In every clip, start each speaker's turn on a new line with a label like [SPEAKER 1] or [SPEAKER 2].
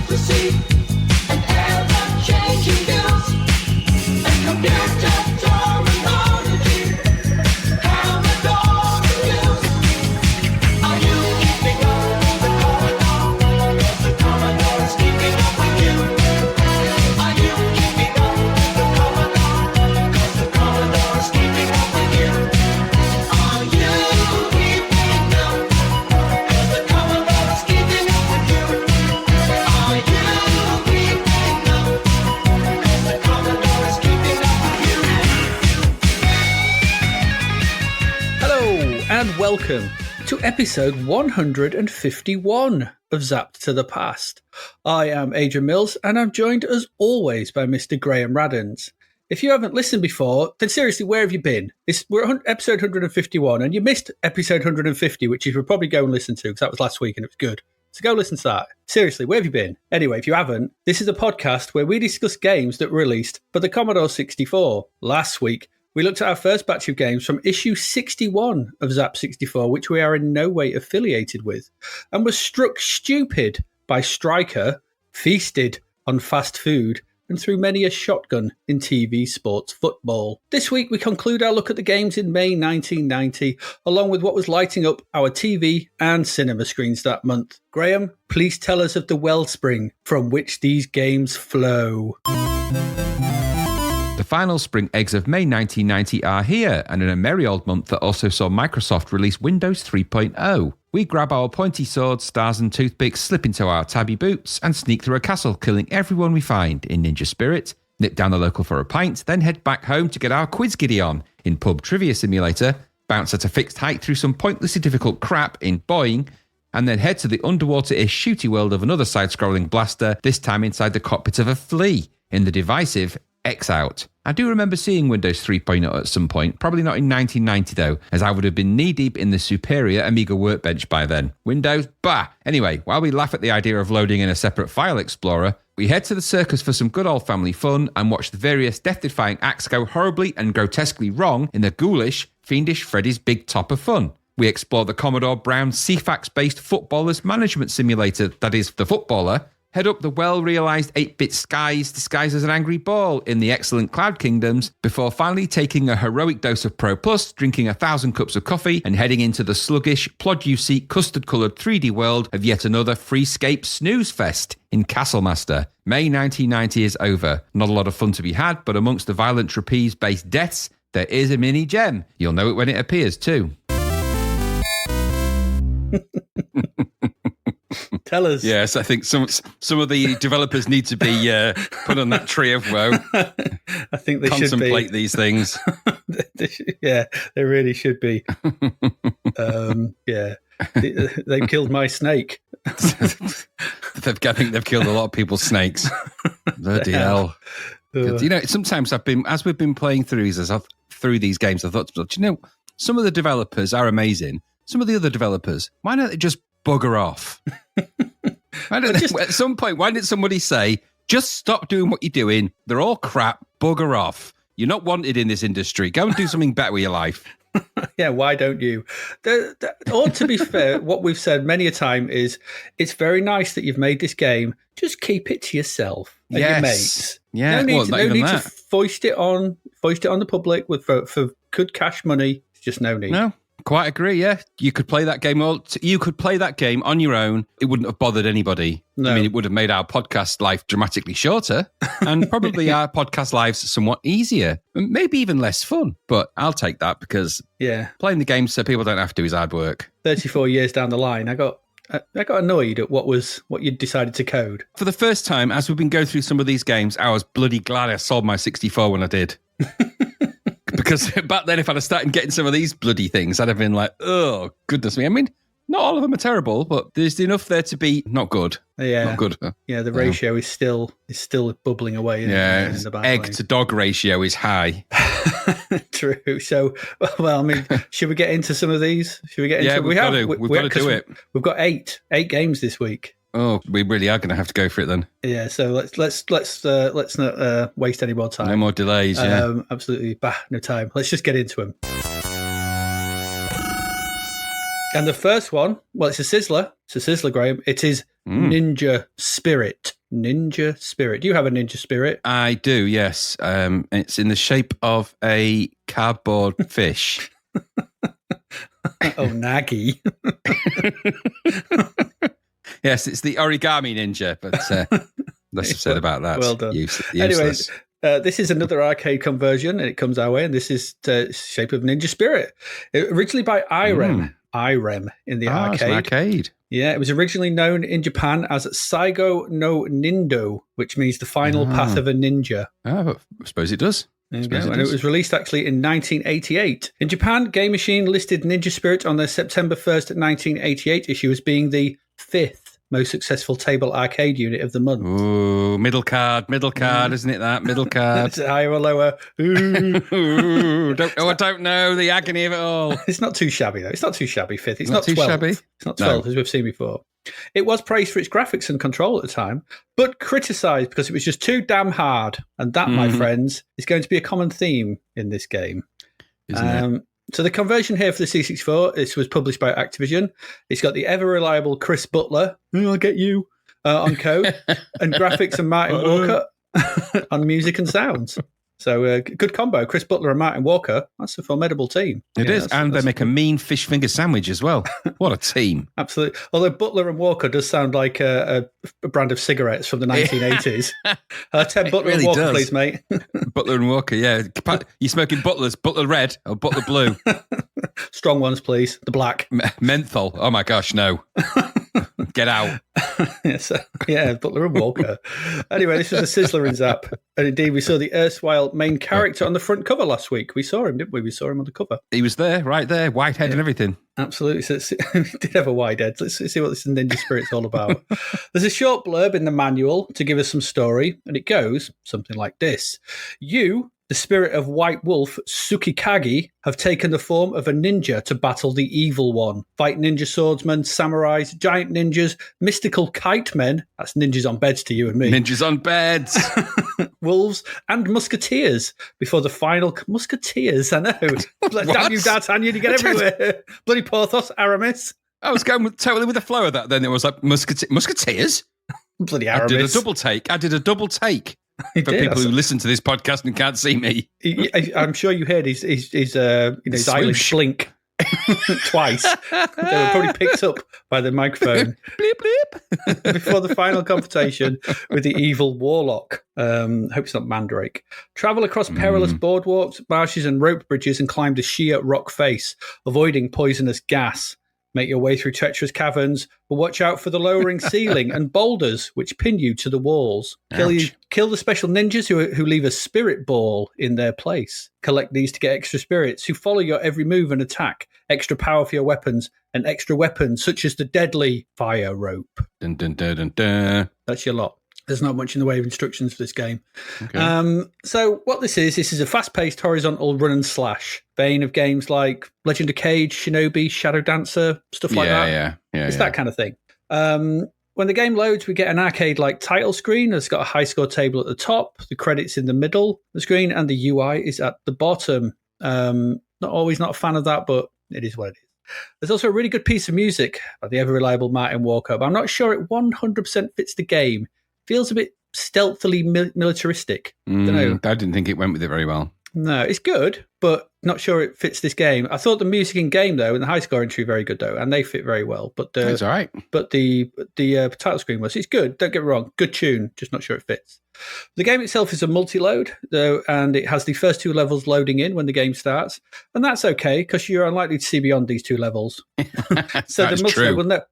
[SPEAKER 1] democracy and ever-changing news and computer terminology. Commodore news. Are you keeping up with the Commodore? Yes, the Commodore is keeping up with you. Are you keeping up with the Commodore? Yes, the Commodore is keeping up with you. Are you keeping up? Yes, the Commodore is keeping up with you. Are you keeping up? Yes, the Commodore is keeping up with you.
[SPEAKER 2] Hello and welcome to episode 151 of Zapped to the Past. I am Adrian Mills and I'm joined as always by Mr. Graham Raddens. If you haven't listened before, then seriously, where have you been? We're on episode 151 and you missed episode 150, which you should probably go and listen to because that was last week and it was good. So go listen to that. Seriously, where have you been? Anyway, if you haven't, this is a podcast where we discuss games that were released for the Commodore 64. Last week, we looked at our first batch of games from issue 61 of Zap 64, which we are in no way affiliated with, and was struck stupid by Striker, feasted on fast food, and threw many a shotgun in TV sports football. This week, we conclude our look at the games in May 1990, along with what was lighting up our TV and cinema screens that month. Graham, please tell us of the wellspring from which these games flow.
[SPEAKER 3] The final spring eggs of May 1990 are here, and in a merry old month that also saw Microsoft release Windows 3.0. We grab our pointy swords, stars and toothpicks, slip into our tabby boots, and sneak through a castle, killing everyone we find in Ninja Spirit, nip down the local for a pint, then head back home to get our quiz giddy on in Pub Trivia Simulator, bounce at a fixed height through some pointlessly difficult crap in Boing, and then head to the underwater-ish shooty world of another side-scrolling blaster, this time inside the cockpit of a flea in the divisive X-Out. I do remember seeing Windows 3.0 at some point, probably not in 1990 though, as I would have been knee-deep in the superior Amiga workbench by then. Windows, bah! Anyway, while we laugh at the idea of loading in a separate file explorer, we head to the circus for some good old family fun and watch the various death-defying acts go horribly and grotesquely wrong in the ghoulish, fiendish Freddy's Big Top of Fun. We explore the Commodore Brown CFAX-based footballers management simulator, that is, the footballer, head up the well-realised 8-bit skies disguised as an angry ball in the excellent Cloud Kingdoms before finally taking a heroic dose of Pro Plus, drinking 1,000 cups of coffee and heading into the sluggish, plod-you-seek, custard-coloured 3D world of yet another Freescape snooze fest in Castlemaster. May 1990 is over. Not a lot of fun to be had, but amongst the violent trapeze-based deaths, there is a mini gem. You'll know it when it appears too.
[SPEAKER 2] Tell us.
[SPEAKER 3] Yes, I think some of the developers need to be put on that tree of woe.
[SPEAKER 2] I think they should be.
[SPEAKER 3] Contemplate these things.
[SPEAKER 2] Yeah, they really should be. Yeah, they killed my snake.
[SPEAKER 3] I think they've killed a lot of people's snakes. Bloody hell. You know, sometimes as we've been playing through these games, I thought, you know, some of the developers are amazing. Some of the other developers, why don't they just bugger off? At some point, why didn't somebody say, just stop doing what you're doing? They're all crap. Bugger off. You're not wanted in this industry. Go and do something better with your life.
[SPEAKER 2] Yeah, why don't you? Or to be fair, what we've said many a time is it's very nice that you've made this game. Just keep it to yourself and your mates.
[SPEAKER 3] Yeah,
[SPEAKER 2] no need to foist it on the public for good cash money. It's just no need.
[SPEAKER 3] No. Quite agree, yeah. You could play that game on your own. It wouldn't have bothered anybody. No. I mean, it would have made our podcast life dramatically shorter and probably our podcast lives somewhat easier and maybe even less fun. But I'll take that because playing the game so people don't have to is hard work.
[SPEAKER 2] 34 years down the line, I got annoyed at what you decided to code.
[SPEAKER 3] For the first time, as we've been going through some of these games, I was bloody glad I sold my 64 when I did. Because back then, if I'd have started getting some of these bloody things, I'd have been like, oh, goodness me. I mean, not all of them are terrible, but there's enough there to be not good.
[SPEAKER 2] Yeah.
[SPEAKER 3] Not good.
[SPEAKER 2] Yeah, the ratio is still bubbling away. In the
[SPEAKER 3] egg to dog ratio is high.
[SPEAKER 2] True. So, well, I mean, should we get into some of these? Should we get into
[SPEAKER 3] we've got to do it.
[SPEAKER 2] We've got eight games this week.
[SPEAKER 3] Oh, we really are going to have to go for it then.
[SPEAKER 2] Yeah, so let's not waste any more time.
[SPEAKER 3] No more delays. Yeah,
[SPEAKER 2] absolutely. No time. Let's just get into them. And the first one, well, it's a sizzler. It's a sizzler, Graham. It is Ninja Spirit. Ninja Spirit. Do you have a Ninja Spirit?
[SPEAKER 3] I do, yes. It's in the shape of a cardboard fish.
[SPEAKER 2] Oh, Naggy.
[SPEAKER 3] Yes, it's the origami ninja, but less said about that.
[SPEAKER 2] Well done.
[SPEAKER 3] Useless.
[SPEAKER 2] Anyways, this is another arcade conversion, and it comes our way, and this is the shape of Ninja Spirit. Originally by IREM in the arcade.
[SPEAKER 3] It's an arcade.
[SPEAKER 2] Yeah, it was originally known in Japan as Saigo no Nindo, which means the final path of a ninja.
[SPEAKER 3] Oh, I suppose it does.
[SPEAKER 2] There you go. And it was released actually in 1988. In Japan, Game Machine listed Ninja Spirit on their September 1st, 1988 issue as being the 5th most successful table arcade unit of the month.
[SPEAKER 3] Ooh, middle card, isn't it that? Middle card.
[SPEAKER 2] Is it higher or lower? Ooh.
[SPEAKER 3] I don't know. The agony of it all.
[SPEAKER 2] It's not too shabby, though. It's not too shabby, 5th. It's not
[SPEAKER 3] too
[SPEAKER 2] 12.
[SPEAKER 3] shabby?
[SPEAKER 2] It's not 12, as we've seen before. It was praised for its graphics and control at the time, but criticised because it was just too damn hard. And that, my friends, is going to be a common theme in this game.
[SPEAKER 3] Isn't it?
[SPEAKER 2] So the conversion here for the C64, this was published by Activision. It's got the ever-reliable Chris Butler, I'll get you, on code, and graphics and Martin Walker on music and sounds. So good combo, Chris Butler and Martin Walker. That's a formidable team.
[SPEAKER 3] It is, and they make a mean fish finger sandwich as well. What a team.
[SPEAKER 2] Absolutely. Although Butler and Walker does sound like a brand of cigarettes from the 1980s. 10 Butler
[SPEAKER 3] really
[SPEAKER 2] and Walker,
[SPEAKER 3] does.
[SPEAKER 2] please, mate.
[SPEAKER 3] Butler and Walker, yeah. You smoking Butlers? Butler Red or Butler Blue?
[SPEAKER 2] Strong ones, please. The black.
[SPEAKER 3] Menthol. Oh my gosh, no. Get out.
[SPEAKER 2] Yes, yeah, Butler and Walker. Anyway, this was a sizzler in Zap. And indeed, we saw the erstwhile main character on the front cover last week. We saw him, didn't we? We saw him on the cover.
[SPEAKER 3] He was there, right there, white head and everything.
[SPEAKER 2] Absolutely. So he did have a wide head. Let's see what this Ninja Spirit's all about. There's a short blurb in the manual to give us some story, and it goes something like this. You, the spirit of White Wolf Tsukikage, have taken the form of a ninja to battle the evil one. Fight ninja swordsmen, samurais, giant ninjas, mystical kite men, that's ninjas on beds to you and me,
[SPEAKER 3] Ninjas on beds.
[SPEAKER 2] wolves, and musketeers before the final... Musketeers, I know. Like, damn you, D'Artagnan, you get everywhere. Bloody Porthos, Aramis.
[SPEAKER 3] I was going totally with the flow of that. Then it was like Musketeers.
[SPEAKER 2] Bloody
[SPEAKER 3] I
[SPEAKER 2] Aramis.
[SPEAKER 3] did a double take. For people who listen to this podcast and can't see me.
[SPEAKER 2] I'm sure you heard his eyelids blink twice. They were probably picked up by the microphone.
[SPEAKER 3] Bleep, bleep.
[SPEAKER 2] Before the final confrontation with the evil warlock. Hope it's not Mandrake. Travel across perilous boardwalks, marshes and rope bridges and climb the sheer rock face, avoiding poisonous gas. Make your way through treacherous caverns, but watch out for the lowering ceiling and boulders which pin you to the walls. Kill the special ninjas who leave a spirit ball in their place. Collect these to get extra spirits who follow your every move and attack, extra power for your weapons, and extra weapons such as the deadly fire rope.
[SPEAKER 3] Dun, dun, dun, dun, dun.
[SPEAKER 2] That's your lot. There's not much in the way of instructions for this game.
[SPEAKER 3] Okay.
[SPEAKER 2] So what this is a fast-paced horizontal run and slash, vein of games like Legend of Cage, Shinobi, Shadow Dancer, stuff like that.
[SPEAKER 3] Yeah.
[SPEAKER 2] It's that kind of thing. When the game loads, we get an arcade-like title screen. It's got a high score table at the top, the credits in the middle of the screen, and the UI is at the bottom. Not a fan of that, but it is what it is. There's also a really good piece of music by the ever-reliable Martin Walker, but I'm not sure it 100% fits the game. Feels a bit stealthily militaristic. Dunno.
[SPEAKER 3] I didn't think it went with it very well.
[SPEAKER 2] No, it's good, but not sure it fits this game. I thought the music in game though, and the high score entry very good though, and they fit very well. But
[SPEAKER 3] That's all right.
[SPEAKER 2] But the title screen it's good. Don't get me wrong, good tune, just not sure it fits. The game itself is a multi-load, though, and it has the first two levels loading in when the game starts, and that's okay because you're unlikely to see beyond these two levels. So the multi-load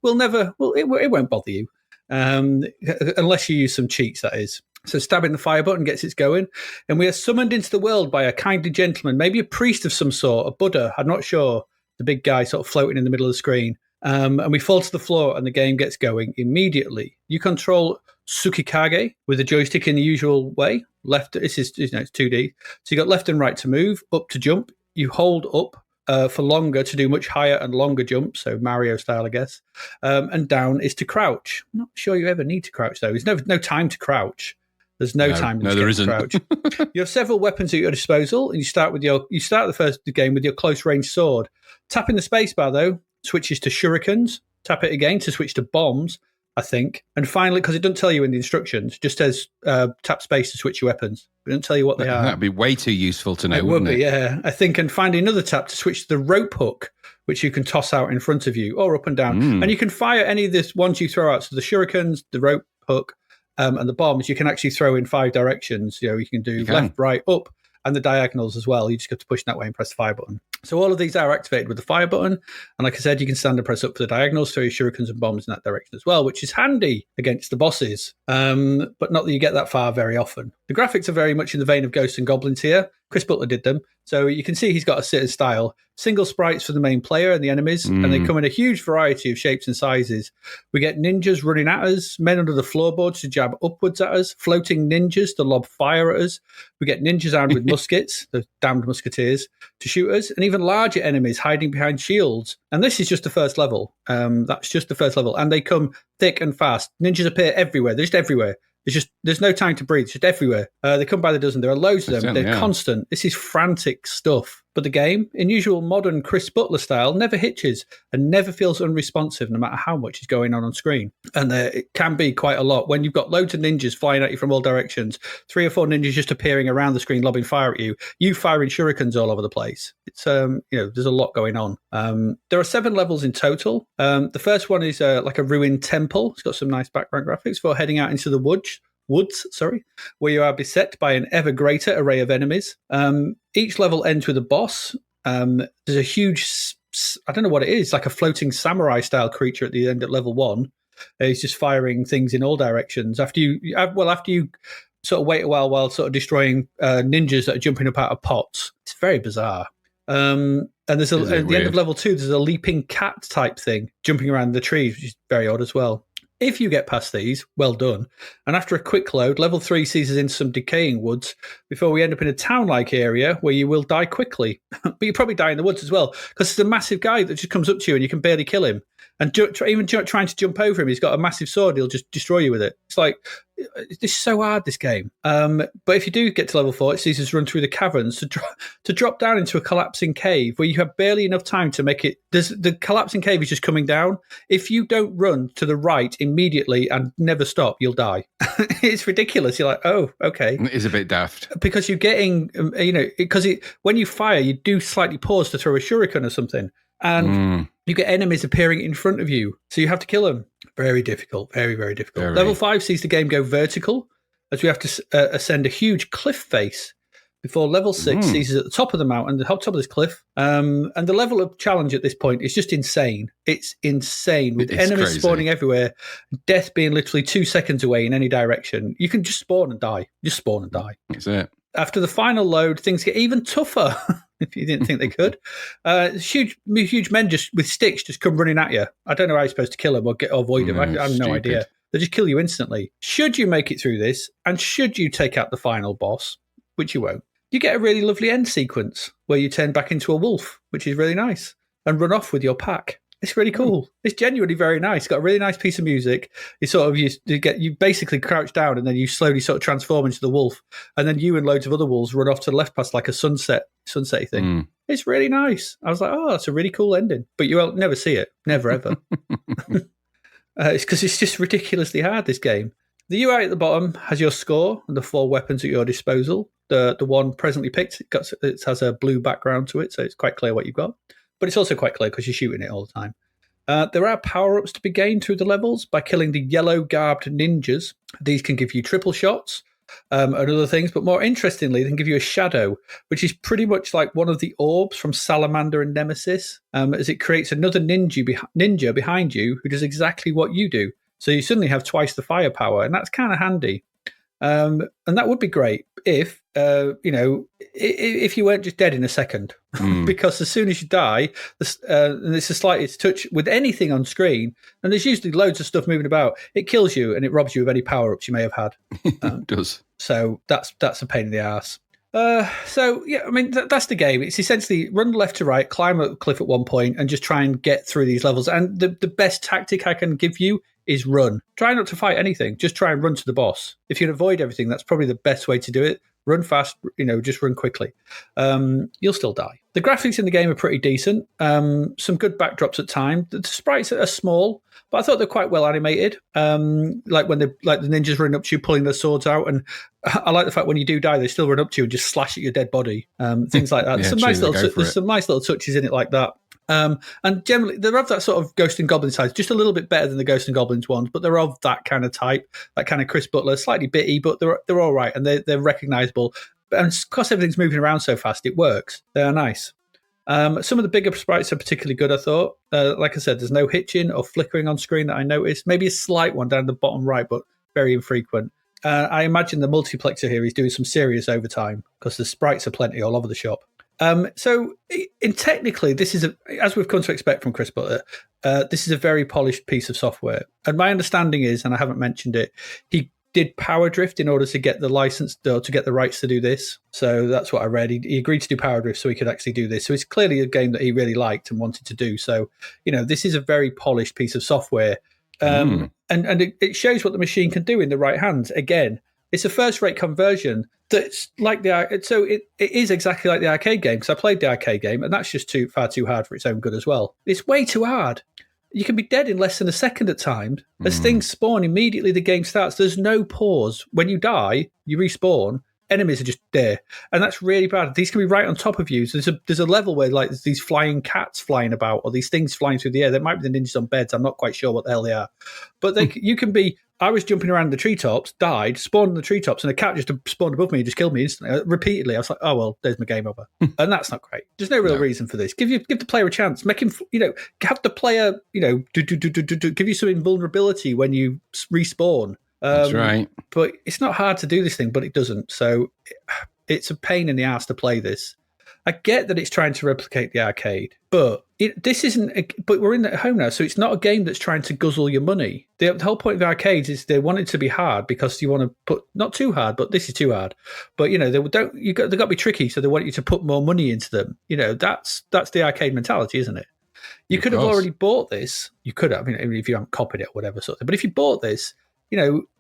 [SPEAKER 2] it won't bother you. Unless you use some cheats, that is. So stabbing the fire button gets it going, and we are summoned into the world by a kindly gentleman, maybe a priest of some sort, a Buddha, I'm not sure, the big guy sort of floating in the middle of the screen. And we fall to the floor and the game gets going immediately. You control Tsukikage with a joystick in the usual way. This is it's 2D. So you got left and right to move, up to jump. You hold up for longer to do much higher and longer jumps, so Mario style, I guess. And down is to crouch. I'm not sure you ever need to crouch, though. There's no time to crouch. There's no time to crouch. You have several weapons at your disposal, and you start the game with your close range sword. Tapping the spacebar, though, switches to shurikens. Tap it again to switch to bombs. I think. And finally, because it doesn't tell you in the instructions, it just says tap space to switch your weapons. It doesn't tell you what they are.
[SPEAKER 3] That'd be way too useful to know,
[SPEAKER 2] It would
[SPEAKER 3] wouldn't
[SPEAKER 2] be,
[SPEAKER 3] it?
[SPEAKER 2] yeah. I think, and finally another tap to switch the rope hook, which you can toss out in front of you or up and down. And you can fire any of this ones you throw out. So the shurikens, the rope hook, and the bombs, you can actually throw in 5 directions. You can do left, right, up, and the diagonals as well. You just have to push that way and press the fire button. So all of these are activated with the fire button. And like I said, you can stand and press up for the diagonals, throw your shurikens and bombs in that direction as well, which is handy against the bosses. But not that you get that far very often. The graphics are very much in the vein of Ghosts and Goblins here. Chris Butler did them. So you can see he's got a certain style. Single sprites for the main player and the enemies, and they come in a huge variety of shapes and sizes. We get ninjas running at us, men under the floorboards to jab upwards at us, floating ninjas to lob fire at us. We get ninjas armed with muskets, the damned musketeers, to shoot us, and even larger enemies hiding behind shields. And this is just the first level. That's just the first level. And they come thick and fast. Ninjas appear everywhere. They're just everywhere. There's no time to breathe. It's just everywhere. They come by the dozen. There are loads of them. They're constant. This is frantic stuff. But the game, in usual modern Chris Butler style, never hitches and never feels unresponsive no matter how much is going on screen. And it can be quite a lot. When you've got loads of ninjas flying at you from all directions, 3 or 4 ninjas just appearing around the screen, lobbing fire at you, you firing shurikens all over the place. It's, there's a lot going on. There are 7 levels in total. The first one is like a ruined temple. It's got some nice background graphics for heading out into the woods, where you are beset by an ever greater array of enemies. Each level ends with a boss. There's a huge, I don't know what it is, like a floating samurai-style creature at the end at level 1. He's just firing things in all directions. After you sort of wait a while sort of destroying ninjas that are jumping up out of pots. It's very bizarre. And there's at the end of level 2, there's a leaping cat type thing jumping around the trees, which is very odd as well. If you get past these, well done. And after a quick load, level 3 sees us in some decaying woods before we end up in a town-like area where you will die quickly. But you probably die in the woods as well, because it's a massive guy that just comes up to you and you can barely kill him. And even trying to jump over him, he's got a massive sword, he'll just destroy you with it. It's like, this is so hard, this game. But if you do get to level 4, it sees us run through the caverns to drop down into a collapsing cave where you have barely enough time to make it. The collapsing cave is just coming down. If you don't run to the right immediately and never stop, you'll die. It's ridiculous. You're like, oh, okay.
[SPEAKER 3] It is a bit daft.
[SPEAKER 2] Because you're getting, when you fire, you do slightly pause to throw a shuriken or something. And you get enemies appearing in front of you. So you have to kill them. Very difficult. Very, very difficult.
[SPEAKER 3] Very.
[SPEAKER 2] Level 5 sees the game go vertical as we have to ascend a huge cliff face before level 6 sees us at the top of the mountain, the top of this cliff. And the level of challenge at this point is just insane. It's insane. With enemies spawning everywhere, death being literally 2 seconds away in any direction. You can just spawn and die. Just spawn and die.
[SPEAKER 3] That's it.
[SPEAKER 2] After the final load, things get even tougher. If you didn't think they could. Huge men just with sticks just come running at you. I don't know how you're supposed to kill them or avoid them. I have no idea. They just kill you instantly. Should you make it through this, and should you take out the final boss, which you won't, you get a really lovely end sequence where you turn back into a wolf, which is really nice, and run off with your pack. It's really cool. It's genuinely very nice. It's got a really nice piece of music. You sort of you basically crouch down and then you slowly sort of transform into the wolf, and then you and loads of other wolves run off to the left past like a sunset thing. It's really nice. I was like, oh, that's a really cool ending. But you will never see it. Never ever. It's because it's just ridiculously hard, this game. The UI at the bottom has your score and the 4 weapons at your disposal. The one presently picked, it has a blue background to it, so it's quite clear what you've got. But it's also quite clear because you're shooting it all the time. There are power-ups to be gained through the levels by killing the yellow-garbed ninjas. These can give you triple shots and other things, but more interestingly, they can give you a shadow, which is pretty much like one of the orbs from Salamander and Nemesis, as it creates another ninja behind you who does exactly what you do. So you suddenly have twice the firepower, and that's kind of handy. And that would be great if you weren't just dead in a second, because as soon as you die, and it's the slightest touch with anything on screen, and there's usually loads of stuff moving about, it kills you and it robs you of any power-ups you may have had.
[SPEAKER 3] It does.
[SPEAKER 2] So that's a pain in the arse. That's the game. It's essentially run left to right, climb a cliff at one point, and just try and get through these levels. And the best tactic I can give you is run. Try not to fight anything. Just try and run to the boss. If you can avoid everything, that's probably the best way to do it. run fast, just run quickly. You'll still die. The graphics in the game are pretty decent. Some good backdrops at times. The sprites are small, but I thought they're quite well animated. Like when the ninjas run up to you, pulling their swords out, and I like the fact when you do die, they still run up to you and just slash at your dead body. Things like that.
[SPEAKER 3] Yeah,
[SPEAKER 2] There's some nice little touches in it like that. And generally, they're of that sort of Ghost and Goblin side, just a little bit better than the Ghost and Goblins ones, but they're of that kind of type, that kind of Chris Butler, slightly bitty, but they're all right, and they're recognisable. And because everything's moving around so fast, it works. They are nice. Some of the bigger sprites are particularly good, I thought. Like I said, there's no hitching or flickering on screen that I noticed. Maybe a slight one down the bottom right, but very infrequent. I imagine the multiplexer here is doing some serious overtime because the sprites are plenty all over the shop. So technically, this is, as we've come to expect from Chris Butler, this is a very polished piece of software. And my understanding is, and I haven't mentioned it, he did power drift in order to get the license or to get the rights to do this. So that's what I read. He agreed to do power drift so he could actually do this. So it's clearly a game that he really liked and wanted to do. So, this is a very polished piece of software. And it shows what the machine can do in the right hands. Again, it's a first-rate conversion that's like so it is exactly like the arcade game, because I played the arcade game, and that's just far too hard for its own good as well. It's way too hard. You can be dead in less than a second at times. As things spawn, immediately the game starts. There's no pause. When you die, you respawn. Enemies are just there, and that's really bad. These can be right on top of you. So there's a level where there's these flying cats flying about, or these things flying through the air. There might be the ninjas on beds. I'm not quite sure what the hell they are, but you can be. I was jumping around the treetops, died, spawned in the treetops, and a cat just spawned above me and just killed me instantly, repeatedly. I was like, oh well, there's my game over, and that's not great. There's no real reason for this. Give the player a chance. Make him, have the player, give you some invulnerability when you respawn.
[SPEAKER 3] That's right.
[SPEAKER 2] But it's not hard to do this thing, but it doesn't. So it's a pain in the ass to play this. I get that it's trying to replicate the arcade, but this isn't. But we're at home now, so it's not a game that's trying to guzzle your money. The whole point of arcades is they want it to be hard because you want to put not too hard, but this is too hard. But they don't. They've got to be tricky, so they want you to put more money into them. That's the arcade mentality, isn't it? You could have already bought this. You could have, if you haven't copied it or whatever sort of thing. But if you bought this,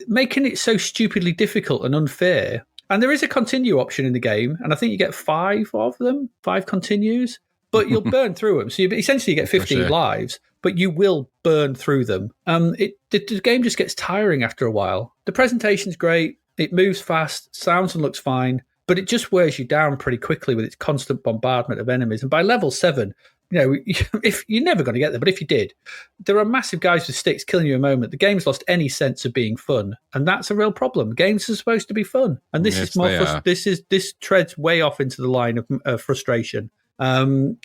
[SPEAKER 2] making it so stupidly difficult and unfair. And there is a continue option in the game, and I think you get 5 of them, 5 continues, but you'll burn through them. So you get 15 lives, but you will burn through them. The game just gets tiring after a while. The presentation's great, it moves fast, sounds and looks fine, but it just wears you down pretty quickly with its constant bombardment of enemies. And by level 7, if you're never going to get there, but if you did, there are massive guys with sticks killing you in a moment. The game's lost any sense of being fun, and that's a real problem. Games are supposed to be fun, and this is more. This treads way off into the line of frustration. I was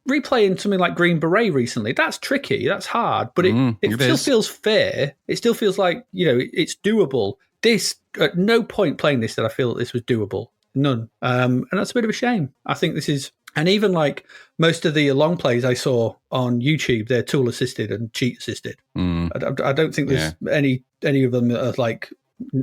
[SPEAKER 2] replaying something like Green Beret recently. That's tricky. That's hard, but it still feels fair. It still feels like it's doable. This at no point playing this did I feel that this was doable. None, and that's a bit of a shame. I think this is. And even like most of the long plays I saw on YouTube, they're tool assisted and cheat assisted. I don't think there's any of them that are like.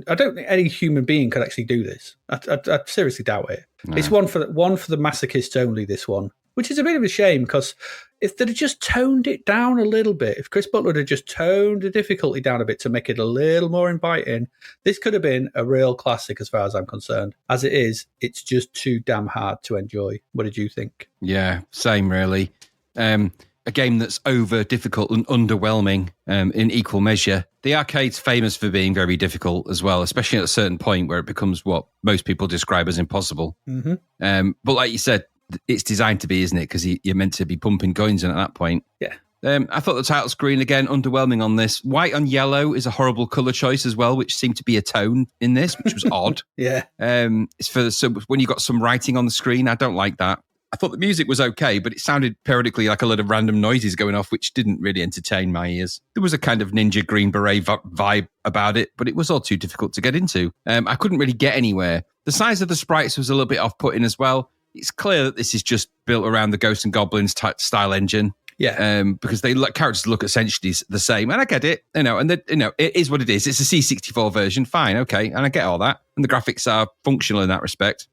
[SPEAKER 2] I don't think any human being could actually do this. I seriously doubt it. No. It's one for the masochists only. This one, which is a bit of a shame because if they'd just toned it down a little bit, if Chris Butler had just toned the difficulty down a bit to make it a little more inviting, this could have been a real classic as far as I'm concerned. As it is, it's just too damn hard to enjoy. What did you think? Yeah,
[SPEAKER 3] same really. A game that's over difficult and underwhelming in equal measure. The arcade's famous for being very difficult as well, especially at a certain point where it becomes what most people describe as impossible. But like you said, it's designed to be, isn't it? Because you're meant to be pumping coins in at that point.
[SPEAKER 2] Yeah.
[SPEAKER 3] I thought the title screen, again, underwhelming on this. White on yellow is a horrible colour choice as well, which seemed to be a tone in this, which was odd.
[SPEAKER 2] Yeah.
[SPEAKER 3] It's when you got some writing on the screen, I don't like that. I thought the music was okay, but it sounded periodically like a lot of random noises going off, which didn't really entertain my ears. There was a kind of Ninja Green Beret vibe about it, but it was all too difficult to get into. I couldn't really get anywhere. The size of the sprites was a little bit off-putting as well. It's clear that this is just built around the Ghosts and Goblins style engine.
[SPEAKER 2] Yeah.
[SPEAKER 3] Because characters look essentially the same, and I get it. And it is what it is. It's a C64 version, fine, okay, and I get all that. And the graphics are functional in that respect.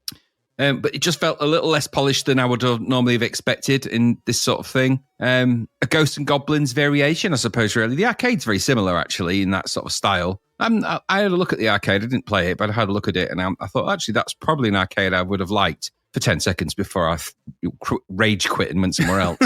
[SPEAKER 3] But it just felt a little less polished than I would have normally have expected in this sort of thing. A Ghosts and Goblins variation, I suppose, really. The arcade's very similar, actually, in that sort of style. I had a look at the arcade. I didn't play it, but I had a look at it, and I thought, actually, that's probably an arcade I would have liked for 10 seconds before I rage quit and went somewhere else.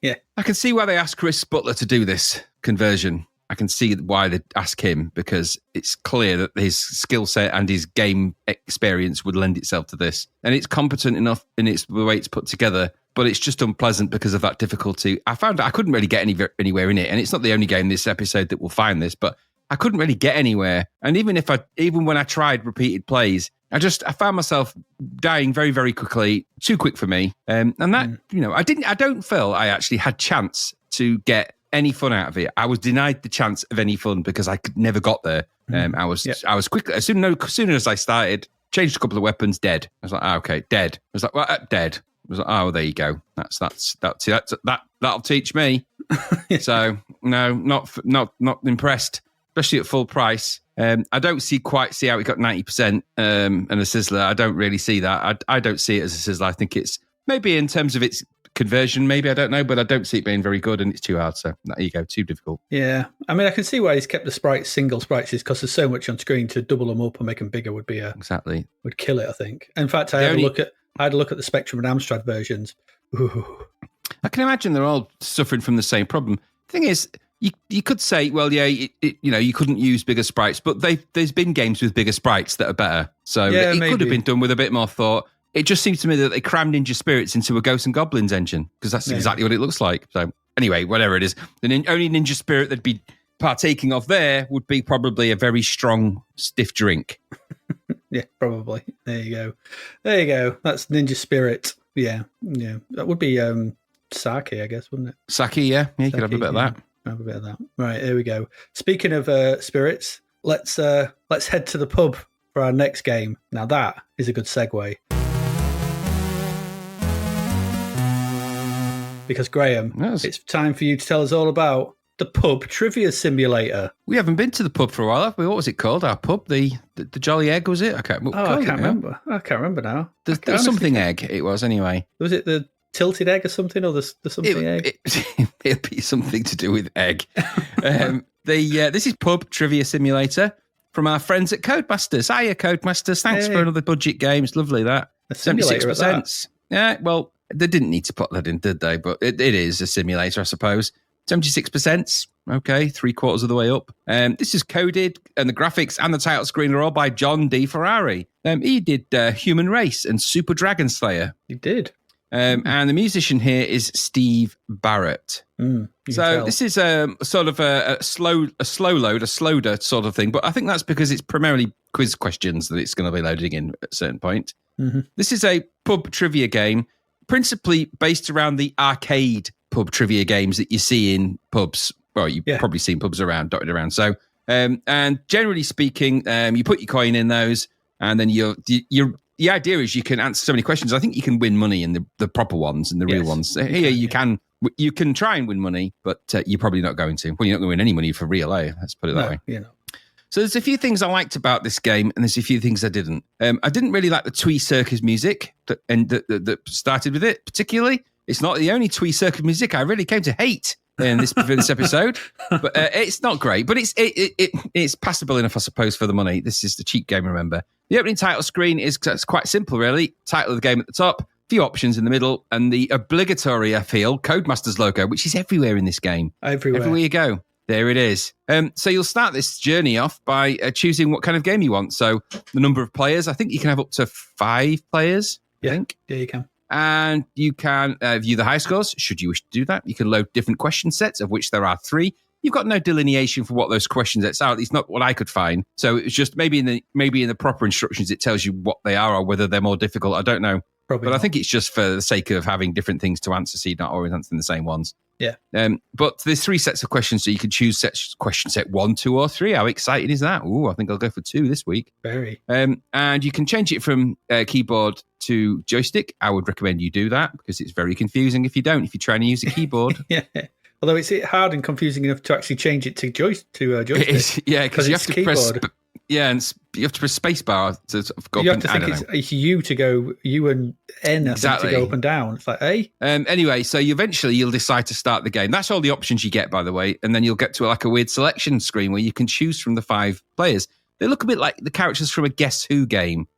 [SPEAKER 2] Yeah.
[SPEAKER 3] I can see why they asked Chris Butler to do this conversion. I can see why they ask him, because it's clear that his skill set and his game experience would lend itself to this. And it's competent enough in the way it's put together, but it's just unpleasant because of that difficulty. I found I couldn't really get anywhere in it. And it's not the only game this episode that will find this, but I couldn't really get anywhere. And even when I tried repeated plays, I found myself dying very, very quickly, too quick for me. And that, I don't feel I actually had chance to get any fun out of it. I was denied the chance of any fun because I never got there. I was quickly, as soon as I started, changed a couple of weapons, dead. I was like, okay, dead. I was like, well, dead. I was like, oh, there you go. That'll teach me. So no, not impressed, especially at full price. I don't quite see how it got 90% and a sizzler. I don't really see that. I don't see it as a sizzler. I think it's maybe in terms of its conversion, maybe, I don't know, but I don't see it being very good, and it's too hard. So there you go, too difficult.
[SPEAKER 2] Yeah, I mean, I can see why he's kept the sprites single sprites, is because there's so much on screen. To double them up and make them bigger would be would kill it, I think. In fact, I had a look at the Spectrum and Amstrad versions. Ooh.
[SPEAKER 3] I can imagine they're all suffering from the same problem. The thing is, you could say, well, yeah, you couldn't use bigger sprites, but there's been games with bigger sprites that are better. So it could have been done with a bit more thought. It just seems to me that they crammed Ninja Spirits into a Ghosts and Goblins engine, because that's exactly what it looks like. So anyway, whatever it is, the only Ninja Spirit that'd be partaking of there would be probably a very strong, stiff drink.
[SPEAKER 2] Yeah, probably. There you go. That's Ninja Spirit. Yeah. That would be sake, I guess, wouldn't it?
[SPEAKER 3] Sake, yeah. You could have a bit of that.
[SPEAKER 2] Have a bit of that. Right, here we go. Speaking of spirits, let's head to the pub for our next game. Now that is a good segue. Because Graham, it's time for you to tell us all about the pub trivia simulator.
[SPEAKER 3] We haven't been to the pub for a while, have we? What was it called? Our pub, the Jolly Egg, was it? I can't
[SPEAKER 2] remember. I can't remember now.
[SPEAKER 3] There's something egg. It was anyway.
[SPEAKER 2] Was it the tilted egg or something, or the something egg?
[SPEAKER 3] It'll be something to do with egg. This is pub trivia simulator from our friends at Codemasters. Hiya, Codemasters. Thanks for another budget game. It's lovely that. 76%. Yeah, well, they didn't need to put that in, did they? But it is a simulator, I suppose. 76%. Okay, 3/4 of the way up. This is coded, and the graphics and the title screen are all by John D. Ferrari. He did Human Race and Super Dragon Slayer.
[SPEAKER 2] He did.
[SPEAKER 3] And the musician here is Steve Barrett. So this is sort of a slow loader sort of thing, but I think that's because it's primarily quiz questions that it's going to be loading in at a certain point. Mm-hmm. This is a pub trivia game, principally based around the arcade pub trivia games that you see in pubs. Well, you've probably seen pubs dotted around. So, and generally speaking, you put your coin in those, and then the idea is you can answer so many questions. I think you can win money in the proper ones and the real ones. Here you can try and win money, but you're probably not going to. Well, you're not going to win any money for real, eh? Let's put it that way.
[SPEAKER 2] You know.
[SPEAKER 3] So there's a few things I liked about this game, and there's a few things I didn't. I didn't really like the Twee Circus music that started with it, particularly. It's not the only Twee Circus music I really came to hate in this episode, but it's not great. But it's passable enough, I suppose, for the money. This is the cheap game, remember. The opening title screen is quite simple, really. Title of the game at the top, few options in the middle, and the obligatory, I feel, Codemasters logo, which is everywhere in this game. Everywhere you go. There it is. So you'll start this journey off by choosing what kind of game you want. So the number of players, I think you can have up to 5 players, I think.
[SPEAKER 2] Yeah, you can.
[SPEAKER 3] And you can view the high scores, should you wish to do that. You can load different question sets, of which there are 3. You've got no delineation for what those question sets are. At least not what I could find. So it's just maybe in the proper instructions, it tells you what they are or whether they're more difficult. I don't know.
[SPEAKER 2] Probably
[SPEAKER 3] but
[SPEAKER 2] not.
[SPEAKER 3] I think it's just for the sake of having different things to answer, so you're not always answering the same ones.
[SPEAKER 2] Yeah.
[SPEAKER 3] But there's 3 sets of questions, so you can choose question set 1, 2, or 3. How exciting is that? Ooh, I think I'll go for 2 this week.
[SPEAKER 2] Very.
[SPEAKER 3] And you can change it from keyboard to joystick. I would recommend you do that because it's very confusing if you're trying to use a keyboard.
[SPEAKER 2] Yeah. Although it's hard and confusing enough to actually change it to joystick.
[SPEAKER 3] It is, yeah, because you have to
[SPEAKER 2] keyboard.
[SPEAKER 3] press. And you have to press spacebar to sort of go
[SPEAKER 2] You
[SPEAKER 3] up
[SPEAKER 2] have to
[SPEAKER 3] and
[SPEAKER 2] think it's you to go, you and N, I
[SPEAKER 3] Exactly.
[SPEAKER 2] think, to go up and down. It's like,
[SPEAKER 3] Anyway, so you'll decide to start the game. That's all the options you get, by the way. And then you'll get to like a weird selection screen where you can choose from the 5 players. They look a bit like the characters from a Guess Who game.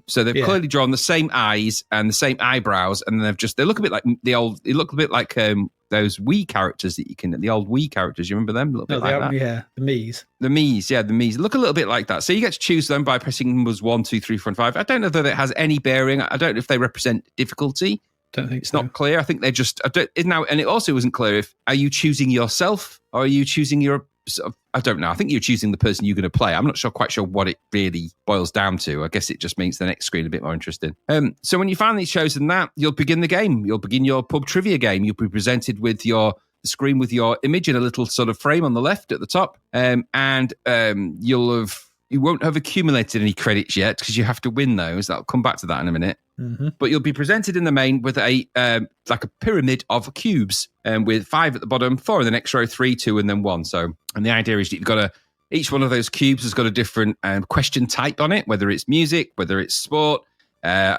[SPEAKER 3] So they've clearly drawn the same eyes and the same eyebrows, and they look a bit like those Wii characters that you can, the old Wii characters. You remember them? A little bit like that.
[SPEAKER 2] Yeah, the Mii's.
[SPEAKER 3] The Mii's look a little bit like that. So you get to choose them by pressing numbers 1, 2, 3, 4, and 5. I don't know that it has any bearing. I don't know if they represent difficulty.
[SPEAKER 2] Don't think
[SPEAKER 3] It's not clear. I think they're just. And it also isn't clear if are you choosing yourself or are you choosing your. I don't know. I think you're choosing the person you're going to play. I'm not quite sure what it really boils down to. I guess it just makes the next screen a bit more interesting. So when you finally chosen that, you'll begin the game. You'll begin your pub trivia game. You'll be presented with the screen with your image in a little sort of frame on the left at the top, and you won't have accumulated any credits yet because you have to win those. I'll come back to that in a minute. Mm-hmm. But you'll be presented in the main with a like a pyramid of cubes, with 5 at the bottom, 4 in the next row, 3, 2, and then 1. So, and the idea is that you've got each one of those cubes has got a different question type on it, whether it's music, whether it's sport.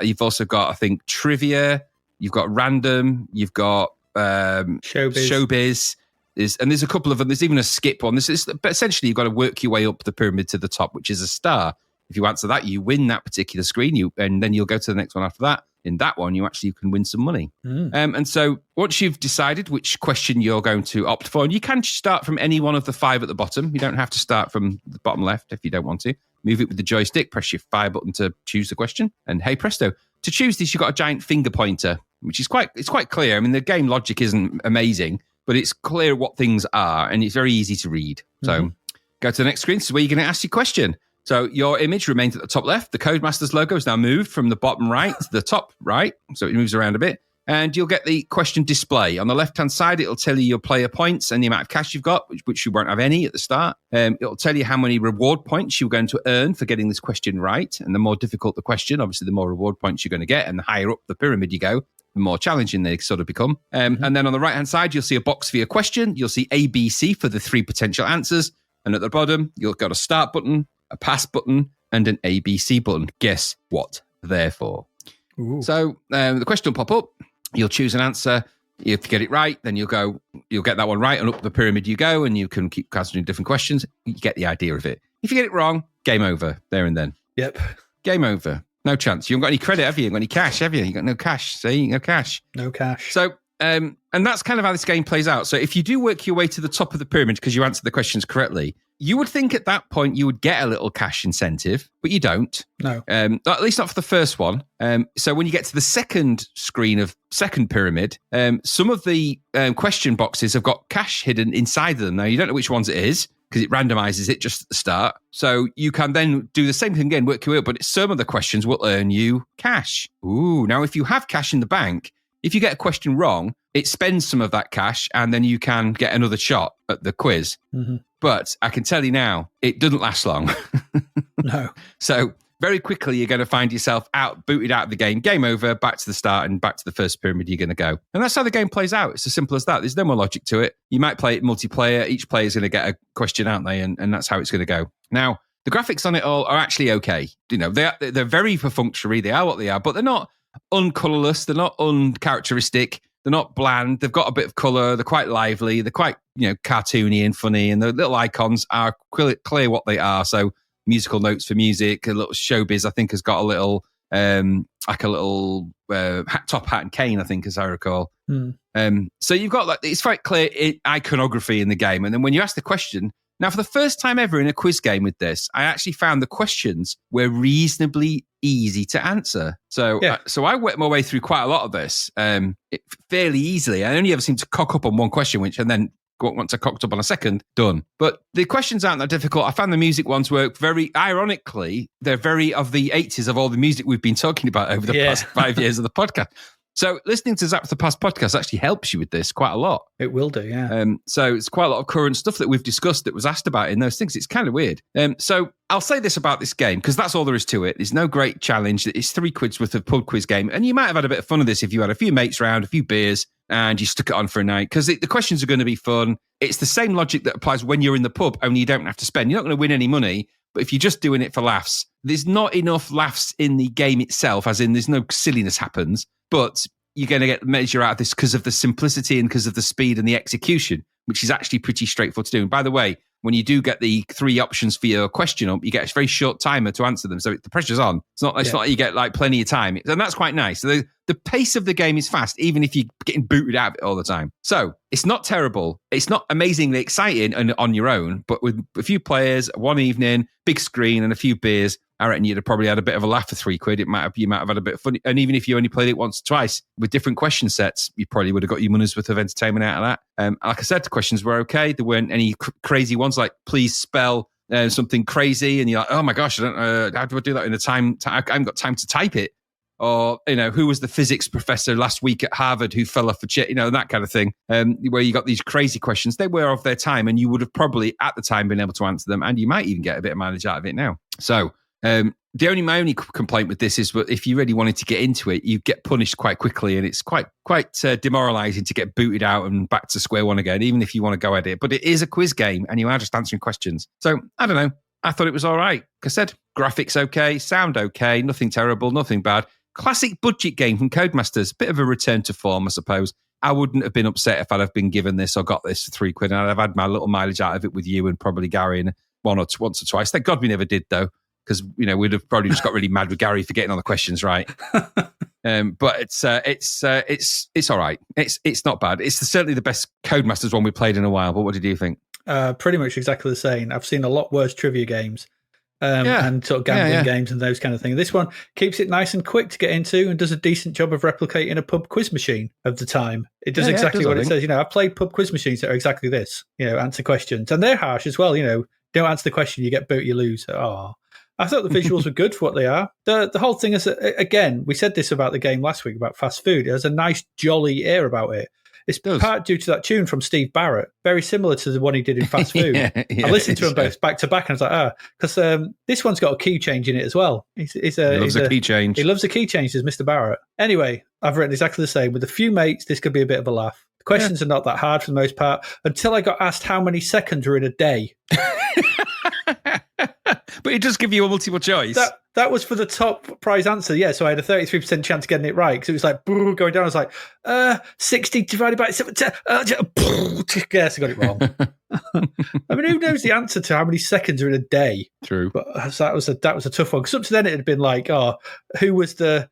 [SPEAKER 3] You've also got, I think, trivia. You've got random. You've got showbiz. There's a couple of them. There's even a skip one. But essentially, you've got to work your way up the pyramid to the top, which is a star. If you answer that, you win that particular screen, and then you'll go to the next one after that. In that one, you actually can win some money. And so once you've decided which question you're going to opt for, and you can start from any one of the 5 at the bottom. You don't have to start from the bottom left if you don't want to. Move it with the joystick, press your fire button to choose the question, and hey presto. To choose this, you've got a giant finger pointer, which is quite clear. I mean, the game logic isn't amazing, but it's clear what things are, and it's very easy to read. So go to the next screen. This is where you're going to ask your question. So your image remains at the top left. The Codemasters logo is now moved from the bottom right to the top right. So it moves around a bit. And you'll get the question display. On the left-hand side, it'll tell you your player points and the amount of cash you've got, which you won't have any at the start. It'll tell you how many reward points you're going to earn for getting this question right. And the more difficult the question, obviously, the more reward points you're going to get. And the higher up the pyramid you go, the more challenging they sort of become. And then on the right-hand side, you'll see a box for your question. You'll see A, B, C for the 3 potential answers. And at the bottom, you've got a start button, a pass button, and an ABC button. Guess what they're for? Ooh. So the question will pop up. You'll choose an answer. If you get it right, then you'll get that one right, and up the pyramid you go, and you can keep answering different questions. You get the idea of it. If you get it wrong, game over there and then.
[SPEAKER 2] Yep.
[SPEAKER 3] Game over. No chance. You haven't got any credit, have you? You haven't got any cash, have you? You got no cash. See, no cash.
[SPEAKER 2] No cash.
[SPEAKER 3] So, and that's kind of how this game plays out. So if you do work your way to the top of the pyramid because you answer the questions correctly, you would think at that point you would get a little cash incentive, but you don't.
[SPEAKER 2] No.
[SPEAKER 3] At least not for the first one. So when you get to the second screen of second pyramid, some of the question boxes have got cash hidden inside them. Now, you don't know which ones it is because it randomizes it just at the start. So you can then do the same thing again, work your way up, but some of the questions will earn you cash. Ooh, now if you have cash in the bank, if you get a question wrong, it spends some of that cash and then you can get another shot at the quiz. Mm-hmm. But I can tell you now, it doesn't last long.
[SPEAKER 2] No.
[SPEAKER 3] So very quickly, you're going to find yourself booted out of the game, game over, back to the start and back to the first pyramid you're going to go. And that's how the game plays out. It's as simple as that. There's no more logic to it. You might play it multiplayer. Each player is going to get a question, aren't they? And that's how it's going to go. Now, the graphics on it all are actually okay. You know, they're very perfunctory. They are what they are, but they're not uncolourless. They're not uncharacteristic. They're not bland. They've got a bit of colour. They're quite lively. They're quite, cartoony and funny. And the little icons are clear what they are. So musical notes for music, a little showbiz, I think, has got a little, top hat and cane, I think, as I recall. So you've got it's very clear iconography in the game. And then when you ask the question, now for the first time ever in a quiz game with this, I actually found the questions were reasonably easy to answer. So I worked my way through quite a lot of this fairly easily. I only ever seemed to cock up on one question, and then once I cocked up on a second, done. But the questions aren't that difficult. I found the music ones work very, ironically, they're very of the 80s of all the music we've been talking about over the past 5 years of the podcast. So listening to Zapped the Past podcast actually helps you with this quite a lot.
[SPEAKER 2] It will do, yeah.
[SPEAKER 3] So it's quite a lot of current stuff that we've discussed that was asked about in those things. It's kind of weird. So I'll say this about this game, because that's all there is to it. There's no great challenge. It's 3 quid's worth of pub quiz game. And you might have had a bit of fun of this if you had a few mates round, a few beers, and you stuck it on for a night, because the questions are going to be fun. It's the same logic that applies when you're in the pub, only you don't have to spend. You're not going to win any money, but if you're just doing it for laughs, there's not enough laughs in the game itself, as in there's no silliness happens, but you're going to get measure out of this because of the simplicity and because of the speed and the execution, which is actually pretty straightforward to do. And by the way, when you do get the 3 options for your question up, you get a very short timer to answer them. So the pressure's on. It's not like you get like plenty of time. And that's quite nice. So the pace of the game is fast, even if you're getting booted out of it all the time. So it's not terrible. It's not amazingly exciting on your own, but with a few players, one evening, big screen and a few beers, I reckon you'd have probably had a bit of a laugh for £3. You might have had a bit of fun. And even if you only played it once or twice with different question sets, you probably would have got your money's worth of entertainment out of that. Like I said, the questions were okay. There weren't any crazy ones like please spell something crazy. And you're like, oh my gosh, I don't how do I do that in the time? I haven't got time to type it. Or, who was the physics professor last week at Harvard who fell off a chair, that kind of thing, where you got these crazy questions. They were of their time and you would have probably at the time been able to answer them, and you might even get a bit of mileage out of it now. So my only complaint with this is that if you really wanted to get into it, you get punished quite quickly, and it's quite demoralizing to get booted out and back to square one again, even if you want to go at it. But it is a quiz game and you are just answering questions. So I don't know. I thought it was all right. Like I said, graphics okay, sound okay, nothing terrible, nothing bad. Classic budget game from Codemasters. Bit of a return to form, I suppose. I wouldn't have been upset if I'd have been given this or got this for £3, and I'd have had my little mileage out of it with you and probably Gary and once or twice. Thank God we never did, though, because we'd have probably just got really mad with Gary for getting all the questions right. But it's all right. It's not bad. It's certainly the best Codemasters one we played in a while. But what did you think?
[SPEAKER 2] Pretty much exactly the same. I've seen a lot worse trivia games. And sort of gambling games and those kind of things. This one keeps it nice and quick to get into and does a decent job of replicating a pub quiz machine of the time. It does exactly what it says. I've played pub quiz machines that are exactly this, answer questions. And they're harsh as well. Don't answer the question, you get boot, you lose. Oh, I thought the visuals were good for what they are. The whole thing is, again, we said this about the game last week about fast food. It has a nice, jolly air about it. It's part due to that tune from Steve Barrett, very similar to the one he did in Fast Food. I listened to them both back to back, and I was like, because this one's got a key change in it as well. He loves a key change. He loves a key change, says Mr. Barrett. Anyway, I've written exactly the same. With a few mates, this could be a bit of a laugh. The questions are not that hard for the most part, until I got asked how many seconds are in a day.
[SPEAKER 3] But it does give you a multiple choice.
[SPEAKER 2] That was for the top prize answer. Yeah, so I had a 33% chance of getting it right because it was like going down. I was like, 60 divided by 7. Yes, I got it wrong. I mean, who knows the answer to how many seconds are in a day?
[SPEAKER 3] True.
[SPEAKER 2] But that was a tough one. Because up to then it had been like, who was the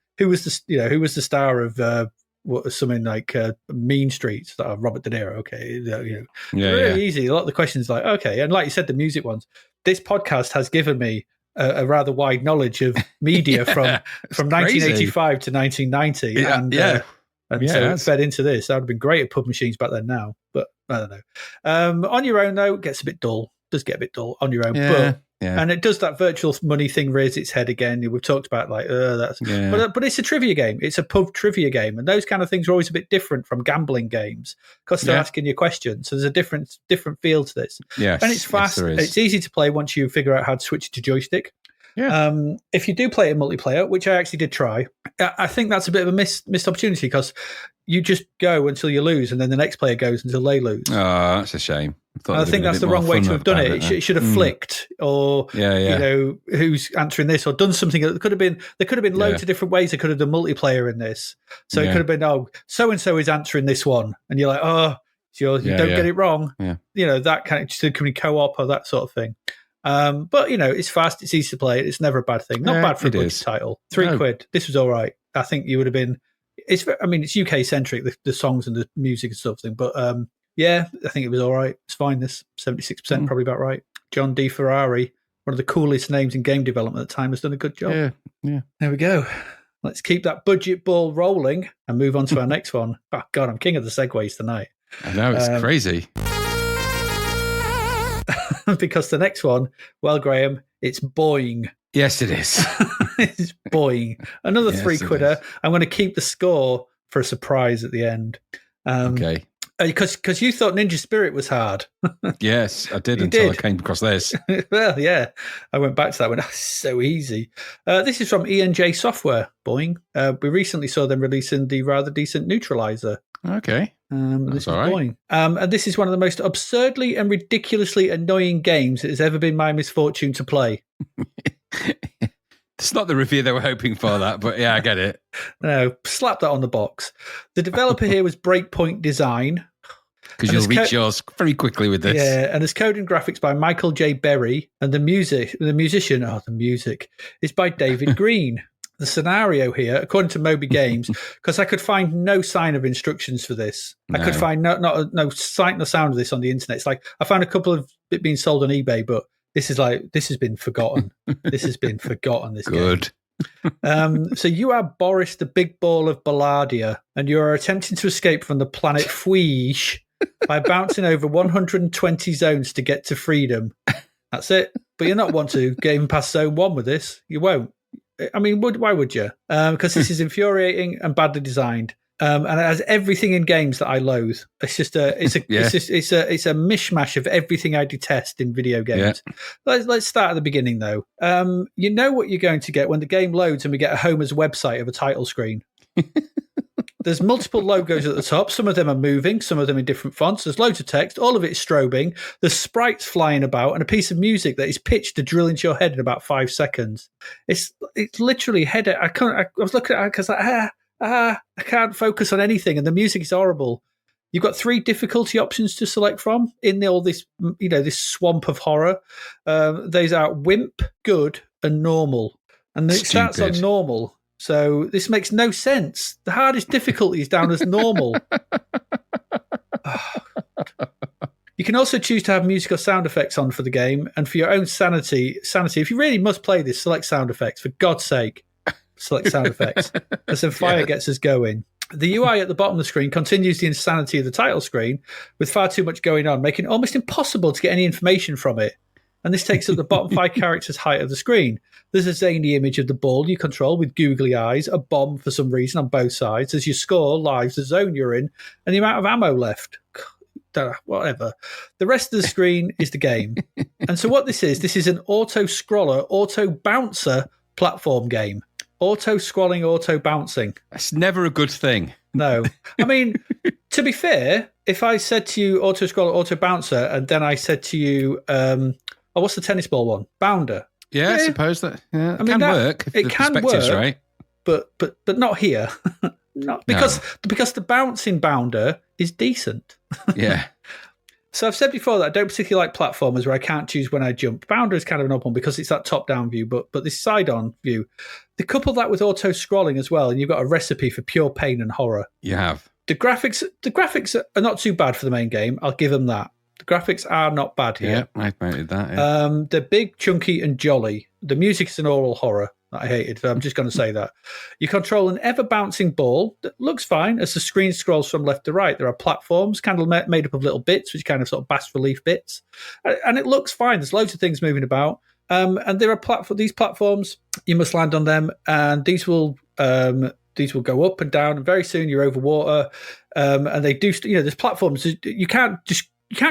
[SPEAKER 2] star of what was something like Mean Streets, Robert De Niro? Okay, really easy. A lot of the questions like okay, and like you said, the music ones. This podcast has given me a rather wide knowledge of media from 1985 to 1990, and so it fed into this. That would have been great at pub machines back then. Now, but I don't know. On your own though, it gets a bit dull. Does get a bit dull on your own, and it does that virtual money thing raise its head again. We've talked about but it's a trivia game. It's a pub trivia game, and those kind of things are always a bit different from gambling games because they're asking you questions. So there's a different feel to this.
[SPEAKER 3] Yes,
[SPEAKER 2] and it's fast.
[SPEAKER 3] Yes,
[SPEAKER 2] it's easy to play once you figure out how to switch to joystick. Yeah. If you do play it in multiplayer, which I actually did try, I think that's a bit of a missed opportunity because you just go until you lose, and then the next player goes until they lose.
[SPEAKER 3] Oh, that's a shame.
[SPEAKER 2] I think that's the wrong way to have done it. It should have flicked, or who's answering this, or done something. There could have been loads of different ways they could have done multiplayer in this. So it could have been, so and so is answering this one, and you're like, you don't get it wrong. Yeah. That kind of just can be co-op or that sort of thing. But it's fast, it's easy to play. It's never a bad thing. Not bad for a budget title. £3. This was all right. I think you would have been. It's UK centric, the songs and the music and stuff thing. But I think it was all right. It's fine. This 76% probably about right. John D. Ferrari, one of the coolest names in game development at the time, has done a good job. Yeah. There we go. Let's keep that budget ball rolling and move on to our next one. Oh God, I'm king of the segues tonight.
[SPEAKER 3] I know, it's crazy.
[SPEAKER 2] Because the next one, well, Graham, it's Boing.
[SPEAKER 3] Yes, it is.
[SPEAKER 2] It's Boing. Another £3. I'm going to keep the score for a surprise at the end.
[SPEAKER 3] Okay.
[SPEAKER 2] Because you thought Ninja Spirit was hard.
[SPEAKER 3] Yes, I did until I came across this.
[SPEAKER 2] Well, yeah. I went back to that one. That's so easy. This is from E&J Software, Boing. We recently saw them releasing the rather decent Neutralizer.
[SPEAKER 3] Okay.
[SPEAKER 2] This is all right. Boing. And this is one of the most absurdly and ridiculously annoying games that has ever been my misfortune to play.
[SPEAKER 3] It's not the review they were hoping for, that, but yeah, I get it.
[SPEAKER 2] No, slap that on the box. The developer here was Breakpoint Design.
[SPEAKER 3] Because you'll reach yours very quickly with this.
[SPEAKER 2] Yeah, and there's code and graphics by Michael J. Berry, and the music is by David Green. The scenario here, according to Moby Games, because I could find no sign of instructions for this.
[SPEAKER 3] No.
[SPEAKER 2] I could find no sight nor sound of this on the internet. It's like I found a couple of it being sold on eBay, but this has been forgotten. This has been forgotten. This
[SPEAKER 3] Good.
[SPEAKER 2] game. So you are Boris, the big ball of Ballardia, and you are attempting to escape from the planet Fuige by bouncing over 120 zones to get to freedom. That's it. But you're not want to get even past zone 1 with this. You won't. I mean, why would you? Because this is infuriating and badly designed, and it has everything in games that I loathe. It's just it's a mishmash of everything I detest in video games. Yeah. Let's start at the beginning, though. You know what you're going to get when the game loads and we get a Homer's website of a title screen. There's multiple logos at the top. Some of them are moving, some of them in different fonts. There's loads of text. All of it is strobing. There's sprites flying about and a piece of music that is pitched to drill into your head in about 5 seconds. It's literally headache. I was looking at it because I can't focus on anything, and the music is horrible. You've got 3 difficulty options to select from in all this, this swamp of horror. Those are wimp, good, and normal. And it starts on normal. So this makes no sense. The hardest difficulty is down as normal. You can also choose to have musical sound effects on for the game, and for your own sanity, if you really must play this, select sound effects. For God's sake, select sound effects. Because then fire gets us going. The UI at the bottom of the screen continues the insanity of the title screen, with far too much going on, making it almost impossible to get any information from it. And this takes up the bottom 5 characters' height of the screen. There's a zany image of the ball you control with googly eyes, a bomb for some reason on both sides, as you score lives, the zone you're in, and the amount of ammo left. Whatever. The rest of the screen is the game. And so what this is an auto-scroller, auto-bouncer platform game. Auto-scrolling, auto-bouncing.
[SPEAKER 3] That's never a good thing.
[SPEAKER 2] No. I mean, to be fair, if I said to you auto-scroller, auto-bouncer, and then I said to you... what's the tennis ball one? Bounder.
[SPEAKER 3] Yeah, I suppose that can work. If
[SPEAKER 2] it
[SPEAKER 3] the
[SPEAKER 2] can
[SPEAKER 3] perspective's
[SPEAKER 2] work,
[SPEAKER 3] right.
[SPEAKER 2] But not here. Not because the bouncing Bounder is decent.
[SPEAKER 3] Yeah.
[SPEAKER 2] So I've said before that I don't particularly like platformers where I can't choose when I jump. Bounder is kind of an odd one because it's that top-down view, but this side-on view, they couple that with auto-scrolling as well, and you've got a recipe for pure pain and horror.
[SPEAKER 3] You have.
[SPEAKER 2] The graphics are not too bad for the main game. I'll give them that. The graphics are not bad here.
[SPEAKER 3] Yeah, I noted that. Yeah.
[SPEAKER 2] They're big, chunky, and jolly. The music is an oral horror that I hated. So I'm just going to say that. You control an ever-bouncing ball that looks fine as the screen scrolls from left to right. There are platforms, kind of made up of little bits, which kind of sort of bas-relief bits. And it looks fine. There's loads of things moving about. And there are these platforms. You must land on them, and these will go up and down. And very soon you're over water. And they do. There's platforms. You can't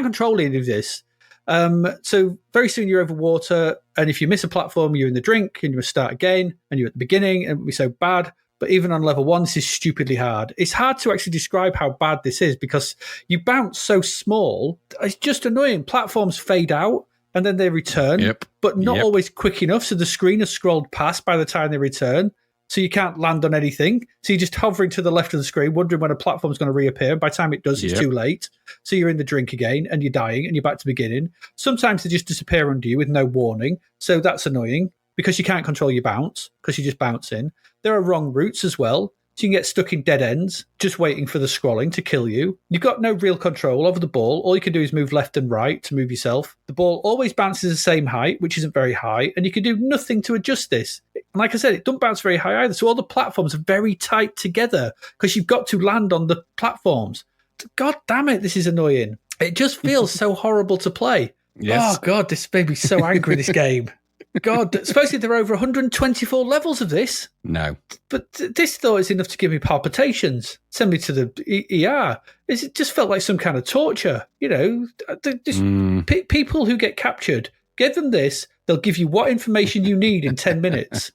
[SPEAKER 2] control any of this. So very soon you're over water, and if you miss a platform, you're in the drink, and you must start again, and you're at the beginning, and it will be so bad. But even on level 1, this is stupidly hard. It's hard to actually describe how bad this is because you bounce so small. It's just annoying. Platforms fade out, and then they return, but not always quick enough, so the screen has scrolled past by the time they return. So you can't land on anything. So you're just hovering to the left of the screen, wondering when a platform's going to reappear. And by the time it does, it's too late. So you're in the drink again, and you're dying, and you're back to the beginning. Sometimes they just disappear under you with no warning. So that's annoying because you can't control your bounce because you just bounce in. There are wrong routes as well. So you can get stuck in dead ends, just waiting for the scrolling to kill you. You've got no real control over the ball. All you can do is move left and right to move yourself. The ball always bounces the same height, which isn't very high, and you can do nothing to adjust this. And like I said, it doesn't bounce very high either. So all the platforms are very tight together because you've got to land on the platforms. God damn it, this is annoying. It just feels so horrible to play. Yes. Oh, God, this made me so angry, this game. God, supposedly there are over 124 levels of this.
[SPEAKER 3] No.
[SPEAKER 2] But this thought is enough to give me palpitations. Send me to the ER. It just felt like some kind of torture. People who get captured, give them this, they'll give you what information you need in 10 minutes.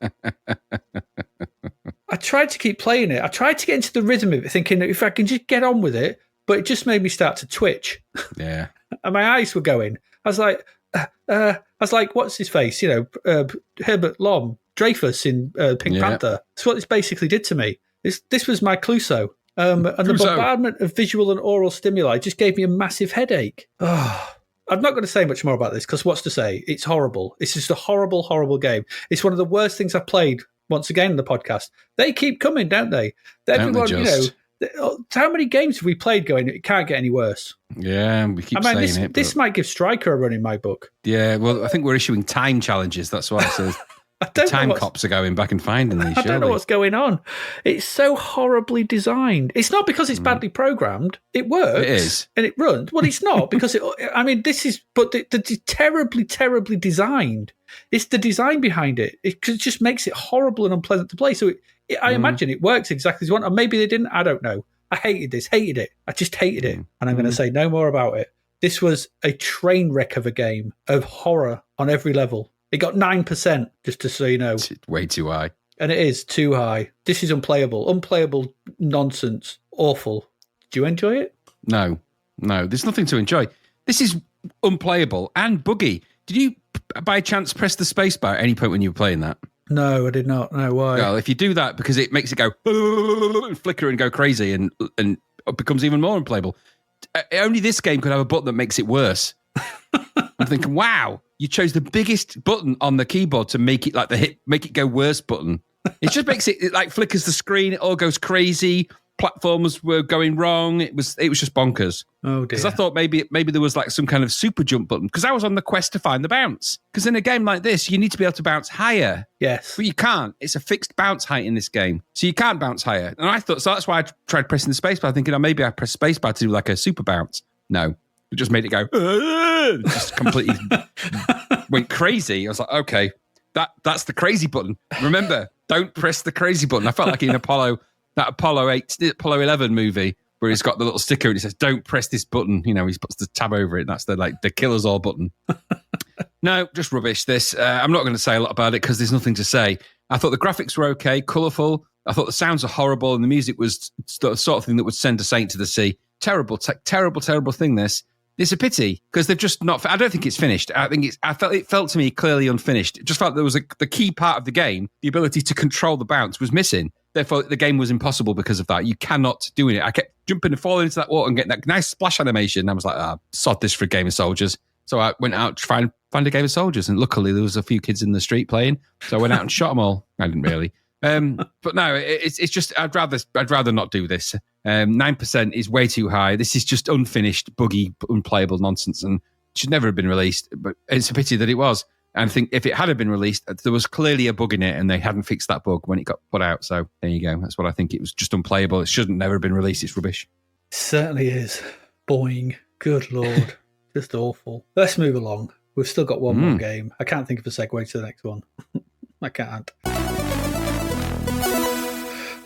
[SPEAKER 2] I tried to keep playing it. I tried to get into the rhythm of it, thinking if I can just get on with it, but it just made me start to twitch.
[SPEAKER 3] Yeah.
[SPEAKER 2] And my eyes were going. I was like, what's his face? Herbert Lom. Dreyfus in Pink Panther. That's what this basically did to me. This was my Clouseau. And the bombardment of visual and oral stimuli just gave me a massive headache. Oh, I'm not going to say much more about this because what's to say? It's horrible. It's just a horrible, horrible game. It's one of the worst things I've played, once again, in the podcast. They keep coming, don't they? Everyone, how many games have we played going, it can't get any worse?
[SPEAKER 4] Yeah, we keep saying it.
[SPEAKER 2] This might give Striker a run in my book.
[SPEAKER 4] Yeah, well, I think we're issuing time challenges. That's why it says time cops are going back and finding these.
[SPEAKER 2] I don't know what's going on. It's so horribly designed. It's not because it's badly programmed. It works.
[SPEAKER 4] It is.
[SPEAKER 2] And it runs. Well, it's not because the terribly, terribly designed. It's the design behind it. It just makes it horrible and unpleasant to play. So I imagine it works exactly as you want. Or maybe they didn't. I don't know. I hated it. I just hated it. And I'm going to say no more about it. This was a train wreck of a game of horror on every level. It got 9%, just to so you know.
[SPEAKER 4] It's way too high.
[SPEAKER 2] And it is too high. This is unplayable. Unplayable nonsense. Awful. Did you enjoy it?
[SPEAKER 4] No. There's nothing to enjoy. This is unplayable and buggy. Did you, by chance, press the spacebar at any point when you were playing that?
[SPEAKER 2] No, I did not. No, why?
[SPEAKER 4] Well, if you do that, because it makes it go and flicker and go crazy and it becomes even more unplayable. Only this game could have a button that makes it worse. I'm thinking, wow, you chose the biggest button on the keyboard to make it like make it go worse button. It just makes it like flickers the screen. It all goes crazy. Platforms were going wrong. It was just bonkers.
[SPEAKER 2] Oh dear.
[SPEAKER 4] Because I thought maybe there was like some kind of super jump button. Because I was on the quest to find the bounce. Because in a game like this, you need to be able to bounce higher.
[SPEAKER 2] Yes.
[SPEAKER 4] But you can't. It's a fixed bounce height in this game. So you can't bounce higher. And I thought, so that's why I tried pressing the spacebar, thinking, oh, maybe I press spacebar to do like a super bounce. No. It just made it go, just completely went crazy. I was like, okay, that's the crazy button. Remember, don't press the crazy button. I felt like in Apollo 11 movie where he's got the little sticker and it says, don't press this button. You know, he puts the tab over it. That's the kill us all button. No, just rubbish. This, I'm not going to say a lot about it because there's nothing to say. I thought the graphics were okay, colourful. I thought the sounds are horrible and the music was the sort of thing that would send a saint to the sea. Terrible thing, this. It's a pity because they've just not. I don't think it's finished. It felt to me clearly unfinished. It just felt there was the key part of the game, the ability to control the bounce, was missing. Therefore, the game was impossible because of that. You cannot do it. I kept jumping and falling into that water and getting that nice splash animation. I was like, sod this for a game of soldiers. So I went out to find a game of soldiers, and luckily there was a few kids in the street playing. So I went out and shot them all. I didn't really. But no, it's just I'd rather not do this. 9% is way too high. This is just unfinished, buggy, unplayable nonsense, and should never have been released. But it's a pity that it was. And I think if it had been released, there was clearly a bug in it, and they hadn't fixed that bug when it got put out. So there you go. That's what I think. It was just unplayable. It shouldn't never have been released. It's rubbish.
[SPEAKER 2] Certainly is. Boing. Good Lord. Just awful. Let's move along. We've still got one more game. I can't think of a segue to the next one. I can't.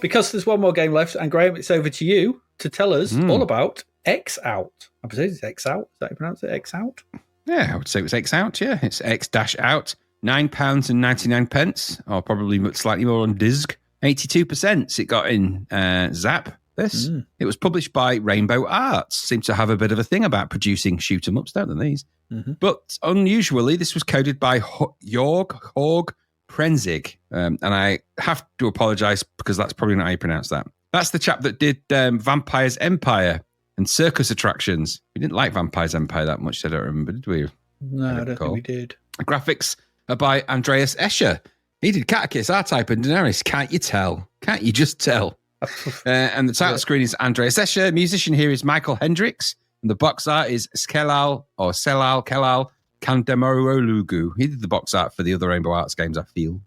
[SPEAKER 2] Because there's one more game left, and Graham, it's over to you to tell us all about X Out. I presume it's X Out. Is that how you pronounce it? X Out?
[SPEAKER 4] Yeah, I would say it was X Out. Yeah, it's X-Out. £9.99, or probably slightly more on disc. 82% it got in Zap. This. It was published by Rainbow Arts. Seems to have a bit of a thing about producing shoot-em-ups, don't they, these? Mm-hmm. But unusually, this was coded by Jorg Prenzig. And I have to apologise because that's probably not how you pronounce that. That's the chap that did Vampire's Empire and Circus Attractions. We didn't like Vampire's Empire that much, I don't remember, did we?
[SPEAKER 2] No, I don't think we did.
[SPEAKER 4] The graphics are by Andreas Escher. He did Catechus, R-Type, and Daenerys. Can't you tell? Can't you just tell? And the title screen is Andreas Escher. Musician here is Michael Hendricks. And the box art is Kelal Kandemorolugu. He did the box art for the other Rainbow Arts games, I feel.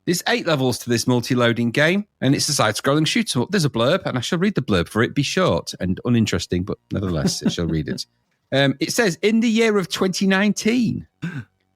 [SPEAKER 4] There's 8 levels to this multi-loading game, and it's a side-scrolling shoot-em-up. There's a blurb, and I shall read the blurb for it. Be short and uninteresting, but nevertheless, I shall read it. It says, in the year of 2019,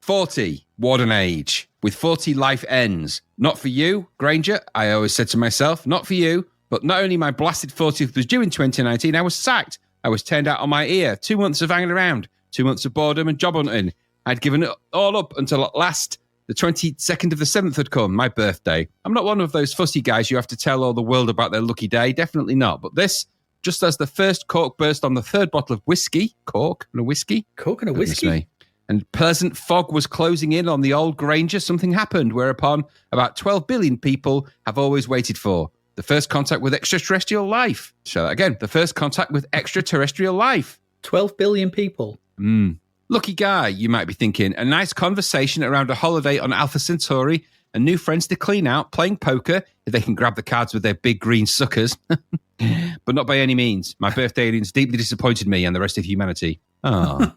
[SPEAKER 4] 40, Warden Age, with 40 life ends. Not for you, Granger, I always said to myself, not for you, but not only my blasted 40th was due in 2019, I was sacked. I was turned out on my ear. 2 months of hanging around. 2 months of boredom and job hunting. I'd given it all up until at last the 22nd of the 7th had come, my birthday. I'm not one of those fussy guys you have to tell all the world about their lucky day. Definitely not. But this, just as the first cork burst on the third bottle of whiskey, cork and a whiskey?
[SPEAKER 2] Cork and a whiskey?
[SPEAKER 4] Me. and pleasant fog was closing in on the old Granger, something happened, whereupon about 12 billion people have always waited for. The first contact with extraterrestrial life. Show that again. The first contact with extraterrestrial life.
[SPEAKER 2] 12 billion people.
[SPEAKER 4] Lucky guy, you might be thinking. A nice conversation around a holiday on Alpha Centauri and new friends to clean out, playing poker if they can grab the cards with their big green suckers. But not by any means. My birthday aliens deeply disappointed me and the rest of humanity. Oh.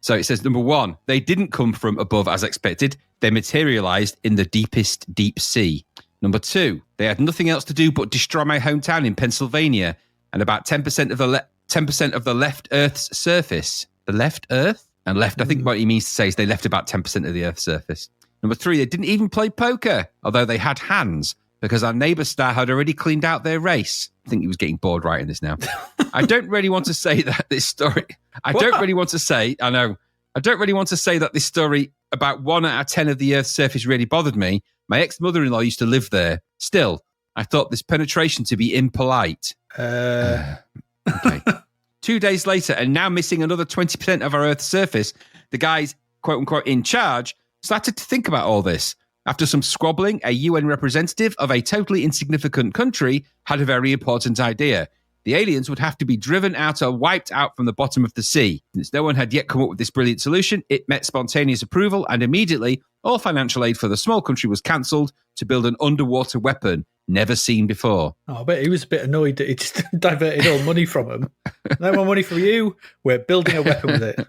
[SPEAKER 4] So it says, number 1, they didn't come from above as expected. They materialized in the deepest deep sea. Number 2, they had nothing else to do but destroy my hometown in Pennsylvania and about 10% of the 10% of the left Earth's surface. The left Earth? And left, I think what he means to say is they left about 10% of the Earth's surface. Number 3, they didn't even play poker, although they had hands, because our neighbour star had already cleaned out their race. I think he was getting bored writing this now. I don't really want to say that this story... I don't really want to say that this story about 1 out of 10 of the Earth's surface really bothered me. My ex-mother-in-law used to live there. Still, I thought this penetration to be impolite. Okay. 2 days later, and now missing another 20% of our Earth's surface, the guys, quote-unquote, in charge, started to think about all this. After some squabbling, a UN representative of a totally insignificant country had a very important idea. The aliens would have to be driven out or wiped out from the bottom of the sea. Since no one had yet come up with this brilliant solution, it met spontaneous approval, and immediately all financial aid for the small country was cancelled to build an underwater weapon never seen before.
[SPEAKER 2] Oh, I bet he was a bit annoyed that he just diverted all money from him. No more money from you. We're building a weapon with it.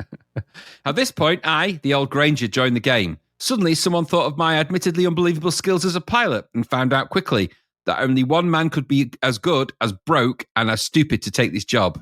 [SPEAKER 4] At this point, I, the old Granger, joined the game. Suddenly, someone thought of my admittedly unbelievable skills as a pilot and found out quickly that only one man could be as good as broke and as stupid to take this job.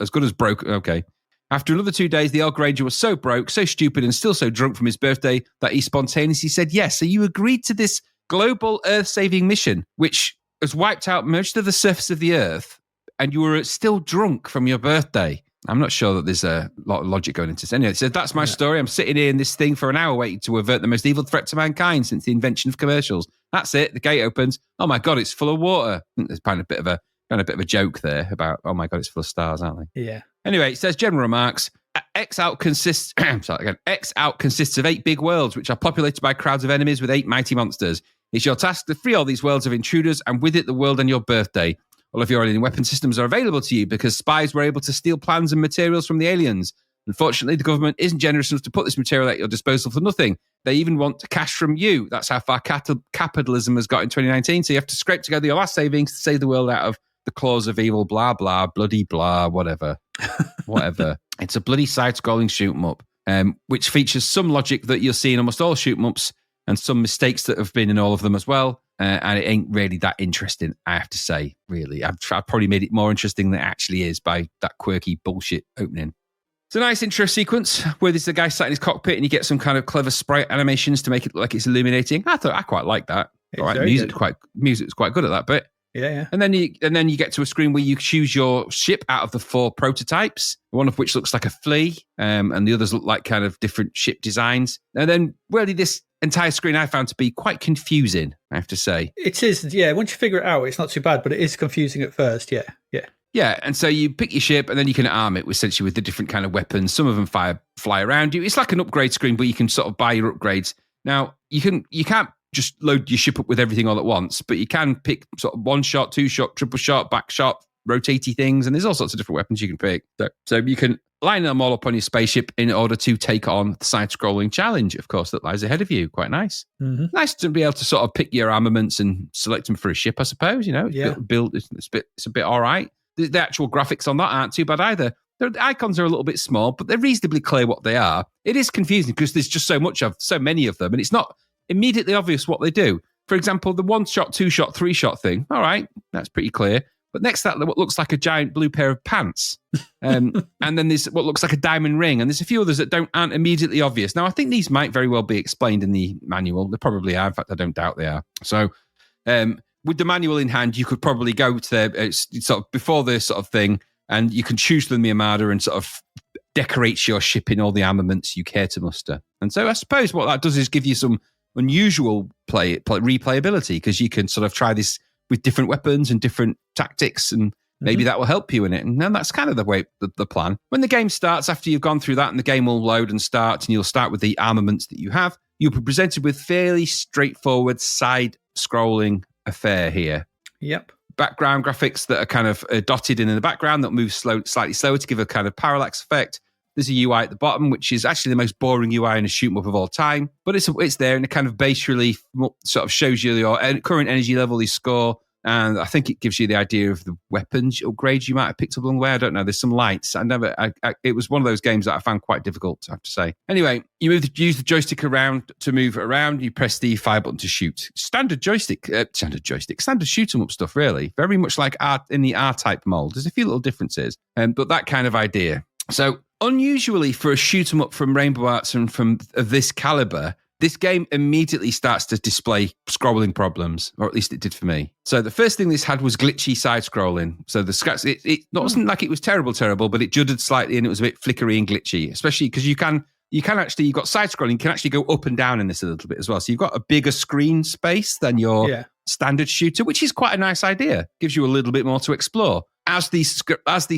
[SPEAKER 4] As good as broke, okay. After another 2 days, the old Granger was so broke, so stupid, and still so drunk from his birthday that he spontaneously said yes. So you agreed to this global Earth-saving mission, which has wiped out most of the surface of the Earth, and you were still drunk from your birthday. I'm not sure that there's a lot of logic going into this. Anyway, it says, that's my story. I'm sitting here in this thing for an hour waiting to avert the most evil threat to mankind since the invention of commercials. That's it. The gate opens. Oh my God, it's full of water. I think there's kind of a bit of a joke there about, oh my God, it's full of stars, aren't they?
[SPEAKER 2] Yeah.
[SPEAKER 4] Anyway, it says, general remarks. X out consists of 8 big worlds, which are populated by crowds of enemies with 8 mighty monsters. It's your task to free all these worlds of intruders, and with it, the world and your birthday. All of your alien weapon systems are available to you because spies were able to steal plans and materials from the aliens. Unfortunately, the government isn't generous enough to put this material at your disposal for nothing. They even want cash from you. That's how far capitalism has got in 2019. So you have to scrape together your last savings to save the world out of the claws of evil, blah, blah, bloody blah, whatever. Whatever. It's a bloody side-scrolling shoot-'em-up, which features some logic that you'll see in almost all shoot-'em-ups and some mistakes that have been in all of them as well. And it ain't really that interesting, I have to say, really. I've probably made it more interesting than it actually is by that quirky bullshit opening. It's a nice intro sequence where there's the guy sat in his cockpit and you get some kind of clever sprite animations to make it look like it's illuminating. I quite like that. All right, music's quite good at that bit.
[SPEAKER 2] Yeah.
[SPEAKER 4] And then you get to a screen where you choose your ship out of the 4 prototypes, one of which looks like a flea, and the others look like kind of different ship designs. And then really this entire screen I found to be quite confusing, I have to say.
[SPEAKER 2] It is, yeah. Once you figure it out, it's not too bad, but it is confusing at first, yeah.
[SPEAKER 4] Yeah, and so you pick your ship and then you can arm it essentially with the different kind of weapons. Some of them fly around you. It's like an upgrade screen, but you can sort of buy your upgrades. Now, you can't just load your ship up with everything all at once, but you can pick sort of 1-shot, 2-shot, triple shot, back shot, rotatey things, and there's all sorts of different weapons you can pick. So you can line them all up on your spaceship in order to take on the side-scrolling challenge, of course, that lies ahead of you. Quite nice. Mm-hmm. Nice to be able to sort of pick your armaments and select them for a ship, I suppose. You know, it's a bit all right. The actual graphics on that aren't too bad either. The icons are a little bit small, but they're reasonably clear what they are. It is confusing because there's just so many of them, and it's not immediately obvious what they do. For example, the 1-shot, 2-shot, 3-shot thing. All right, that's pretty clear. But next to that, what looks like a giant blue pair of pants. And then there's what looks like a diamond ring. And there's a few others that aren't immediately obvious. Now, I think these might very well be explained in the manual. They probably are. In fact, I don't doubt they are. So with the manual in hand, you could probably go to sort of before this sort of thing, and you can choose from the Armada and sort of decorate your ship in all the armaments you care to muster. And so I suppose what that does is give you some unusual replayability, because you can sort of try this with different weapons and different tactics and maybe that will help you in it. And then that's kind of the way, the plan. When the game starts, after you've gone through that, and the game will load and start, and you'll start with the armaments that you have, you'll be presented with fairly straightforward side-scrolling affair here.
[SPEAKER 2] Yep.
[SPEAKER 4] Background graphics that are kind of dotted in the background that move slightly slower to give a kind of parallax effect. There's a UI at the bottom, which is actually the most boring UI in a shoot 'em up of all time. But it's there, and it kind of base relief sort of shows you your current energy level, your score. And I think it gives you the idea of the weapons upgrades you might have picked up along the way. I don't know. There's some lights. It was one of those games that I found quite difficult, I have to say. Anyway, you use the joystick around to move it around. You press the fire button to shoot. Standard shoot 'em up stuff, really. Very much like art in the R-type mold. There's a few little differences, but that kind of idea. So unusually for a shoot 'em up from Rainbow Arts and of this caliber, this game immediately starts to display scrolling problems, or at least it did for me. So the first thing this had was glitchy side-scrolling. So it wasn't like it was terrible, but it juddered slightly and it was a bit flickery and glitchy, especially because you've got side-scrolling, you can actually go up and down in this a little bit as well. So you've got a bigger screen space than your standard shooter, which is quite a nice idea. Gives you a little bit more to explore. As these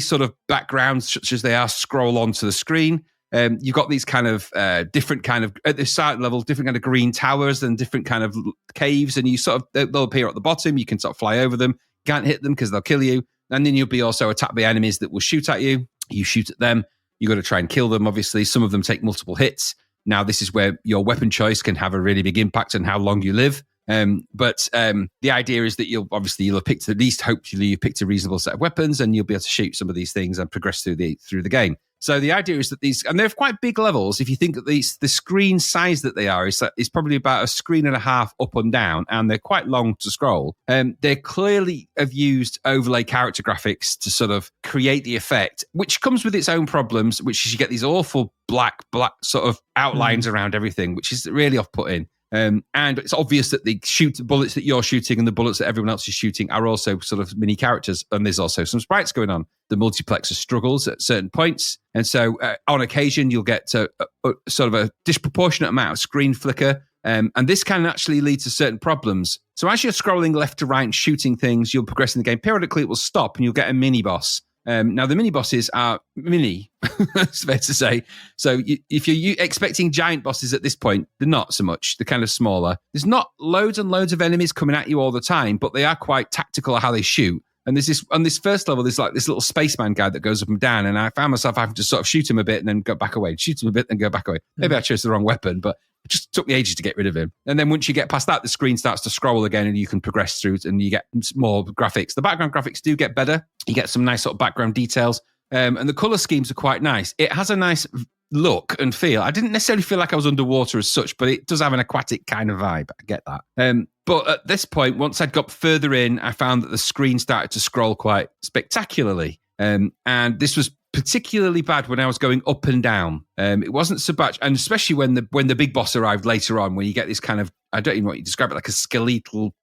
[SPEAKER 4] sort of backgrounds, such as they are, scroll onto the screen, you've got these kind of different kind of, at the start level, different kind of green towers and different kind of caves, and they'll appear at the bottom. You can sort of fly over them. You can't hit them because they'll kill you. And then you'll be also attacked by enemies that will shoot at you. You shoot at them. You've got to try and kill them, obviously. Some of them take multiple hits. Now, this is where your weapon choice can have a really big impact on how long you live. But the idea is that you'll have picked, at least hopefully you've picked a reasonable set of weapons, and you'll be able to shoot some of these things and progress through the game. So the idea is that and they're quite big levels. If you think that the screen size that they are is probably about a screen and a half up and down, and they're quite long to scroll. They clearly have used overlay character graphics to sort of create the effect, which comes with its own problems, which is you get these awful black sort of outlines around everything, which is really off-putting. And it's obvious that the bullets that you're shooting and the bullets that everyone else is shooting are also sort of mini characters, and there's also some sprites going on. The multiplexer struggles at certain points, and so on occasion you'll get sort of a disproportionate amount of screen flicker, and this can actually lead to certain problems. So as you're scrolling left to right and shooting things, you'll progress in the game. Periodically it will stop and you'll get a mini boss. Now, the mini bosses are mini, it's fair to say. So if you're expecting giant bosses at this point, they're not so much. They're kind of smaller. There's not loads and loads of enemies coming at you all the time, but they are quite tactical at how they shoot. And on this first level, there's like this little spaceman guy that goes up and down, and I found myself having to sort of shoot him a bit and then go back away, shoot him a bit and go back away. Maybe I chose the wrong weapon, but it just took me ages to get rid of him. And then once you get past that, the screen starts to scroll again and you can progress through and you get more graphics. The background graphics do get better. You get some nice sort of background details. And the color schemes are quite nice. It has a nice look and feel. I didn't necessarily feel like I was underwater as such, but it does have an aquatic kind of vibe. I get that. But at this point, once I'd got further in, I found that the screen started to scroll quite spectacularly. And this was particularly bad when I was going up and down. It wasn't so bad, and especially when the big boss arrived later on, when you get this kind of, I don't even know what you describe it, like a skeletal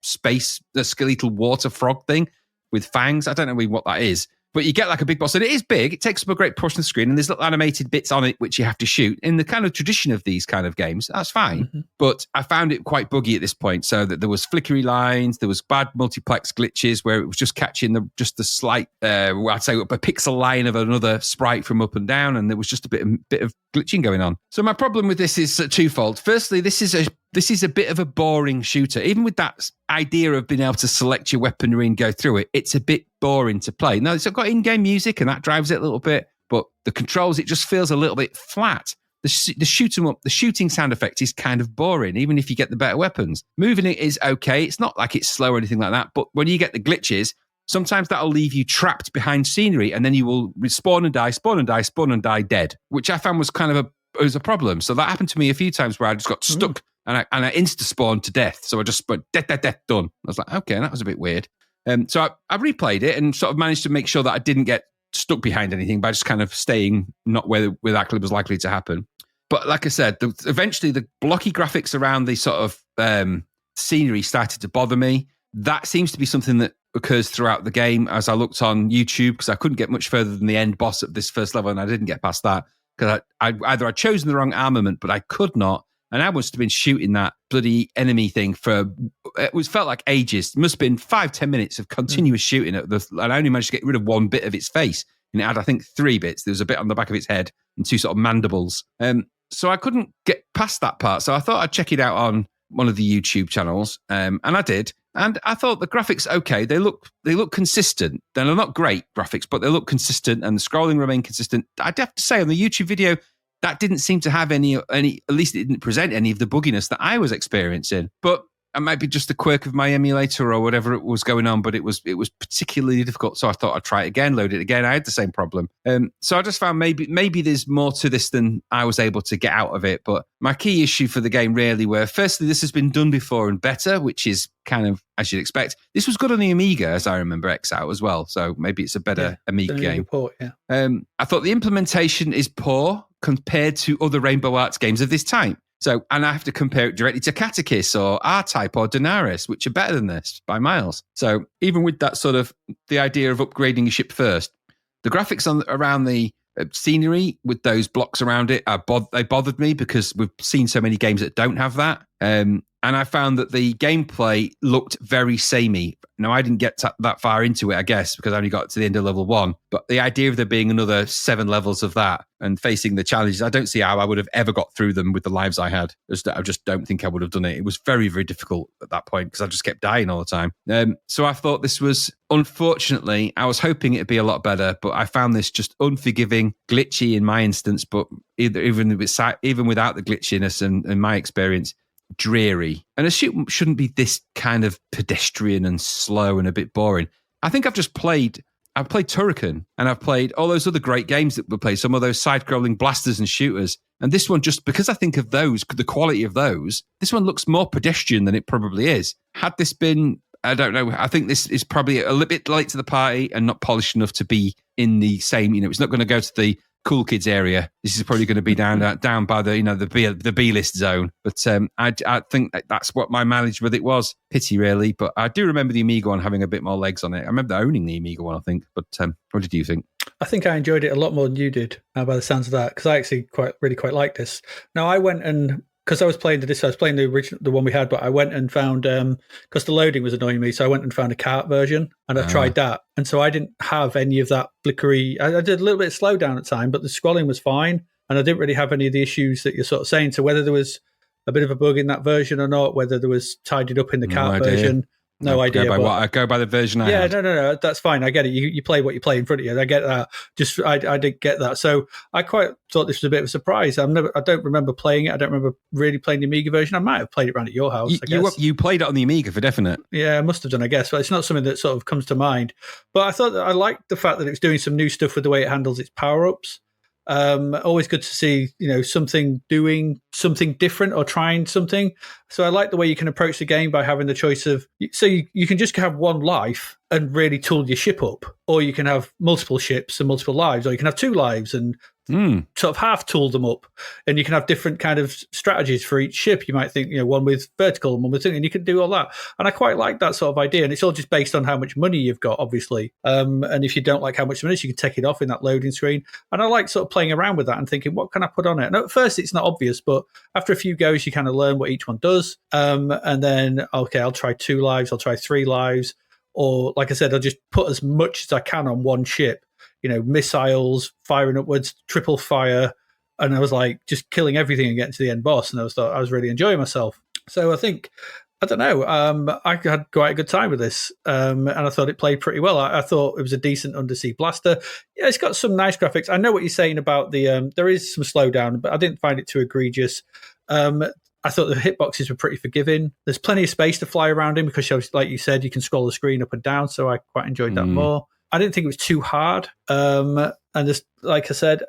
[SPEAKER 4] water frog thing with fangs. I don't know what that is. But you get like a big boss, and it is big. It takes up a great portion of the screen, and there's little animated bits on it which you have to shoot. In the kind of tradition of these kind of games, that's fine. Mm-hmm. But I found it quite buggy at this point, so that there was flickery lines, there was bad multiplex glitches where it was just catching the slight, I'd say, a pixel line of another sprite from up and down, and there was just a bit of glitching going on. So my problem with this is twofold. Firstly, this is a bit of a boring shooter. Even with that idea of being able to select your weaponry and go through it, it's a bit boring to play. Now, it's got in-game music and that drives it a little bit, but the controls, it just feels a little bit flat. The shooting sound effect is kind of boring, even if you get the better weapons. Moving it is okay. It's not like it's slow or anything like that, but when you get the glitches, sometimes that'll leave you trapped behind scenery, and then you will spawn and die dead, which I found was kind of a problem. So that happened to me a few times where I just got stuck. And I insta-spawned to death. So I just went, death, done. I was like, okay, that was a bit weird. So I replayed it and sort of managed to make sure that I didn't get stuck behind anything by just kind of staying not where that was likely to happen. But like I said, eventually the blocky graphics around the sort of scenery started to bother me. That seems to be something that occurs throughout the game. As I looked on YouTube, because I couldn't get much further than the end boss of this first level, and I didn't get past that because I'd chosen the wrong armament, but I could not And I must have been shooting that bloody enemy thing felt like ages. It must have been 5-10 minutes of continuous shooting and I only managed to get rid of one bit of its face. And it had, I think, 3 bits. There was a bit on the back of its head and 2 sort of mandibles. So I couldn't get past that part. So I thought I'd check it out on one of the YouTube channels. And I did. And I thought the graphics, okay, they look consistent. They're not great graphics, but they look consistent and the scrolling remained consistent. I'd have to say on the YouTube video, that didn't seem to have any, at least it didn't present any of the bugginess that I was experiencing. But it might be just a quirk of my emulator or whatever it was going on, but it was particularly difficult. So I thought I'd try it again, load it again. I had the same problem. So I just found maybe there's more to this than I was able to get out of it. But my key issue for the game really were, firstly, this has been done before and better, which is kind of as you'd expect. This was good on the Amiga, as I remember X-Out as well. So maybe it's a better Amiga game.
[SPEAKER 2] Port, yeah.
[SPEAKER 4] I thought the implementation is poor compared to other Rainbow Arts games of this time. So, and I have to compare it directly to Catechis or R-Type or Daenerys, which are better than this by miles. So even with that sort of the idea of upgrading your ship first, the graphics around the scenery with those blocks around it, they bothered me because we've seen so many games that don't have that. And I found that the gameplay looked very samey. Now, I didn't get that far into it, I guess, because I only got to the end of level 1. But the idea of there being another 7 levels of that and facing the challenges, I don't see how I would have ever got through them with the lives I had. I just don't think I would have done it. It was very, very difficult at that point because I just kept dying all the time. So I thought this was, unfortunately, I was hoping it'd be a lot better, but I found this just unforgiving, glitchy in my instance, but even without the glitchiness and my experience, dreary. And a shoot shouldn't be this kind of pedestrian and slow and a bit boring. I think I've played Turrican and I've played all those other great games that we played, some of those side-scrolling blasters and shooters. And this one, just because I think of those, the quality of those, this one looks more pedestrian than it probably is. Had this been, I don't know, I think this is probably a little bit late to the party and not polished enough to be in the same, it's not going to go to the cool kids area. This is probably going to be down by the B list zone. But I think that's what my mileage with it was. Pity, really. But I do remember the Amiga one having a bit more legs on it. I remember owning the Amiga one, I think. But what did you think?
[SPEAKER 2] I think I enjoyed it a lot more than you did, by the sounds of that, because I actually really quite liked this. Now, I went and, because I was playing the original, the one we had, but I went and found, because the loading was annoying me, so I went and found a cart version, and I tried that. And so I didn't have any of that flickery. I did a little bit of slowdown at the time, but the scrolling was fine, and I didn't really have any of the issues that you're sort of saying. So whether there was a bit of a bug in that version or not, whether there was tidied up in the cart version, no idea.
[SPEAKER 4] I go by the version I had.
[SPEAKER 2] No, that's fine. I get it. You play what you play in front of you. I get that. Just I didn't get that. So I quite thought this was a bit of a surprise. I don't remember playing it. I don't remember really playing the Amiga version. I might have played it around at your house.
[SPEAKER 4] You played it on the Amiga for definite.
[SPEAKER 2] Yeah, I must have done, I guess. But it's not something that sort of comes to mind. But I thought that I liked the fact that it was doing some new stuff with the way it handles its power-ups. Always good to see, something doing something different or trying something. So I like the way you can approach the game by having the choice of, so you can just have one life and really tool your ship up, or you can have multiple ships and multiple lives, or you can have 2 lives and sort of half tool them up, and you can have different kind of strategies for each ship. You might think, one with vertical and one with thing, and you can do all that. And I quite like that sort of idea. And it's all just based on how much money you've got, obviously. And if you don't like how much money, you can take it off in that loading screen. And I like sort of playing around with that and thinking, what can I put on it? And at first, it's not obvious, but after a few goes, you kind of learn what each one does. And then, okay, I'll try 2 lives, I'll try 3 lives. Or, like I said, I'll just put as much as I can on one ship. Missiles, firing upwards, triple fire. And I was like just killing everything and getting to the end boss. And I was really enjoying myself. So I think, I don't know, I had quite a good time with this. And I thought it played pretty well. I thought it was a decent undersea blaster. Yeah, it's got some nice graphics. I know what you're saying about there is some slowdown, but I didn't find it too egregious. I thought the hitboxes were pretty forgiving. There's plenty of space to fly around in because, like you said, you can scroll the screen up and down. So I quite enjoyed that more. I didn't think it was too hard. And just like I said,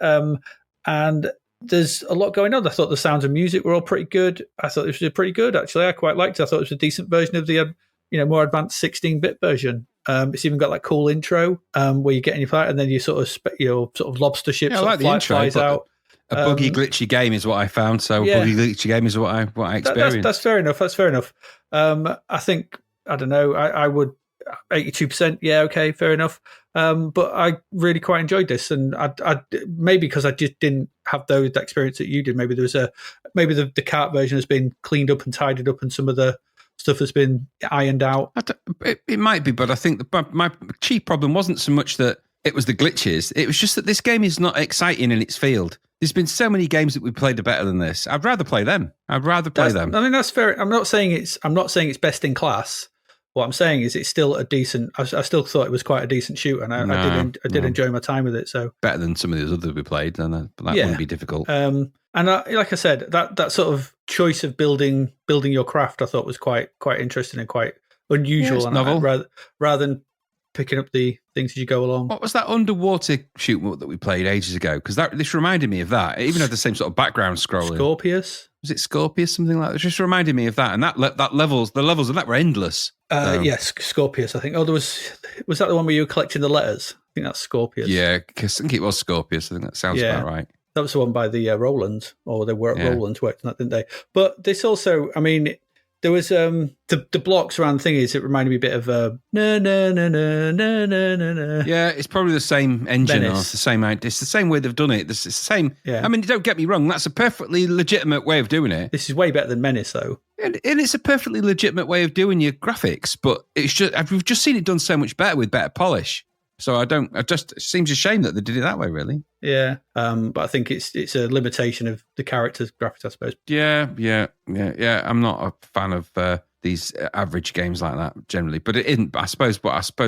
[SPEAKER 2] and there's a lot going on. I thought the sounds of music were all pretty good. I thought this was pretty good, actually. I quite liked it. I thought it was a decent version of the more advanced 16-bit version. It's even got that cool intro where you get in your flight and then you sort of lobster ship flies out.
[SPEAKER 4] A buggy, glitchy game is what I found. So buggy, glitchy game is what I experienced.
[SPEAKER 2] That's fair enough. That's fair enough. I think, I don't know, I would 82%. Yeah, okay, fair enough. But I really quite enjoyed this, and I maybe because I just didn't have that experience that you did. Maybe the cart version has been cleaned up and tidied up, and some of the stuff has been ironed out.
[SPEAKER 4] It might be, but I think my chief problem wasn't so much that it was the glitches. It was just that this game is not exciting in its field. There's been so many games that we played better than this. I'd rather play them. I'd rather play them.
[SPEAKER 2] I mean, that's fair. I'm not saying it's best in class. What I'm saying is it's still a decent. I still thought it was quite a decent shoot, and I did enjoy my time with it. So
[SPEAKER 4] better than some of the others we played, but that wouldn't be difficult.
[SPEAKER 2] And like I said, that sort of choice of building your craft, I thought was quite interesting and quite unusual, and
[SPEAKER 4] novel.
[SPEAKER 2] rather than picking up the things as you go along.
[SPEAKER 4] What was that underwater shoot that we played ages ago? Because this reminded me of that. It even had the same sort of background scrolling.
[SPEAKER 2] Scorpius.
[SPEAKER 4] Was it Scorpius? Something like that. It just reminded me of that. And the levels of that were endless.
[SPEAKER 2] Yes, Scorpius, I think. Oh, was that the one where you were collecting the letters? I think that's Scorpius.
[SPEAKER 4] Yeah, I think it was Scorpius. I think that sounds about right.
[SPEAKER 2] That was the one by the Rolands, or they were at Rolands, worked on that, didn't they? But this also, I mean, there was the blocks around the thing is it reminded me a bit of na na na na na na na. Yeah,
[SPEAKER 4] it's probably the same engine
[SPEAKER 2] Venice.
[SPEAKER 4] or it's the same. It's the same way they've done it. It's the same.
[SPEAKER 2] Yeah.
[SPEAKER 4] I mean, don't get me wrong. That's a perfectly legitimate way of doing it.
[SPEAKER 2] This is way better than Menace, though.
[SPEAKER 4] And it's a perfectly legitimate way of doing your graphics, but we've just seen it done so much better with better polish. So it seems a shame that they did it that way, really.
[SPEAKER 2] Yeah. But I think it's a limitation of the character's graphics, I suppose.
[SPEAKER 4] Yeah. I'm not a fan of these average games like that generally, but it isn't. I suppose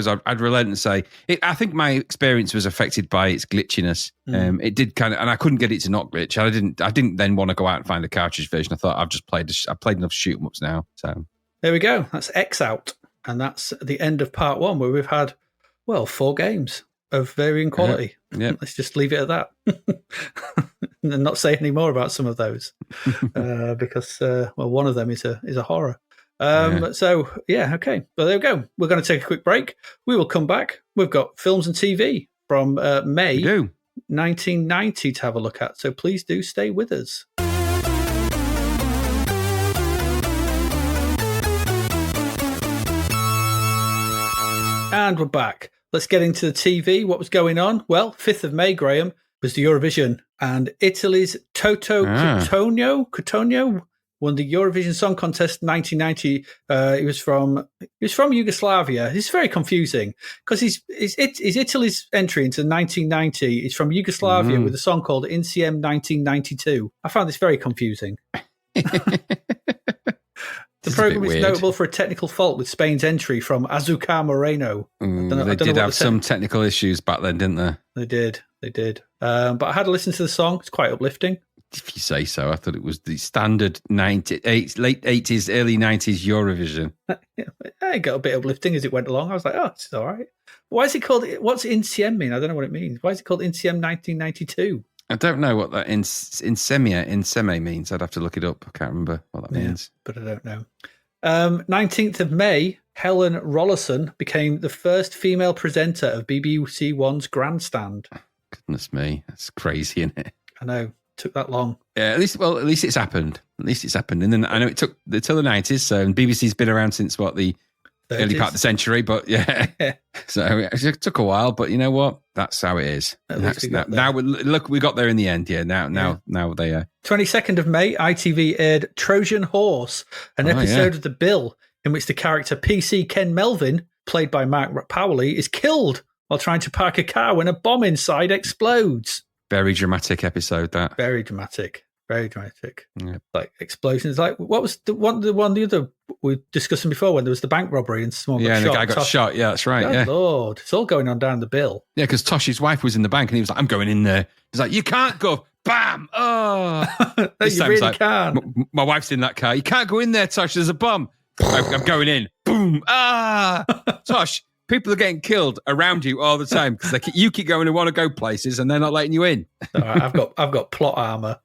[SPEAKER 4] I'd relent and say I think my experience was affected by its glitchiness. It did kind of, and I couldn't get it to not glitch. I didn't then want to go out and find a cartridge version. I thought I've played enough shoot 'em ups now. So
[SPEAKER 2] there we go. That's X out, and that's the end of part 1, where we've had 4 games of varying quality.
[SPEAKER 4] Yeah.
[SPEAKER 2] Let's just leave it at that and not say any more about some of those because one of them is a horror. So okay. Well, there we go. We're going to take a quick break. We will come back. We've got films and TV from May 1990 to have a look at. So please do stay with us. And we're back. Let's get into the TV. What was going on? Well, 5th of May, Graham, was the Eurovision, and Italy's Toto Cutugno won the Eurovision Song Contest 1990. He was from Yugoslavia. It's very confusing because he's Italy's entry into 1990 is from Yugoslavia with a song called Insieme 1992. I found this very confusing. The programme is notable for a technical fault with Spain's entry from Azúcar Moreno.
[SPEAKER 4] They did have some technical issues back then, didn't they?
[SPEAKER 2] They did. But I had to listen to the song. It's quite uplifting.
[SPEAKER 4] If you say so. I thought it was the standard late 80s, early 90s Eurovision.
[SPEAKER 2] It got a bit uplifting as it went along. I was like, oh, it's all right. Why is it called, what's Insieme mean? I don't know what it means. Why is it called Insieme 1992?
[SPEAKER 4] I don't know what that Insieme means. I'd have to look it up. I can't remember what that means.
[SPEAKER 2] But I don't know. 19th of May, Helen Rollason became the first female presenter of BBC One's Grandstand.
[SPEAKER 4] Goodness me. That's crazy, isn't it?
[SPEAKER 2] I know. Took that long.
[SPEAKER 4] Yeah, at least it's happened. And then I know it took till the 90s. So BBC's been around since the 30s. Early part of the century, but yeah. So it took a while, but you know what? That's how it is. Now we got there in the end. Yeah. Now they are.
[SPEAKER 2] 22nd of May, ITV aired Trojan Horse, an episode of The Bill in which the character PC Ken Melvin, played by Mark Powley, is killed while trying to park a car when a bomb inside explodes.
[SPEAKER 4] Very dramatic episode, that.
[SPEAKER 2] Very dramatic. Very dramatic.
[SPEAKER 4] Yeah.
[SPEAKER 2] Like explosions. Like, what was the other we were discussing before when there was the bank robbery and someone got shot?
[SPEAKER 4] The guy got shot. Yeah, that's right.
[SPEAKER 2] Good Lord. It's all going on down the bill.
[SPEAKER 4] Yeah, because Tosh's wife was in the bank and he was like, I'm going in there. He's like, you can't go. Bam! Oh.
[SPEAKER 2] You really can't.
[SPEAKER 4] My wife's in that car. You can't go in there, Tosh. There's a bomb. I'm going in. Boom! Ah! Tosh, people are getting killed around you all the time because you keep going and want to go places and they're not letting you in.
[SPEAKER 2] Right, I've got plot armor.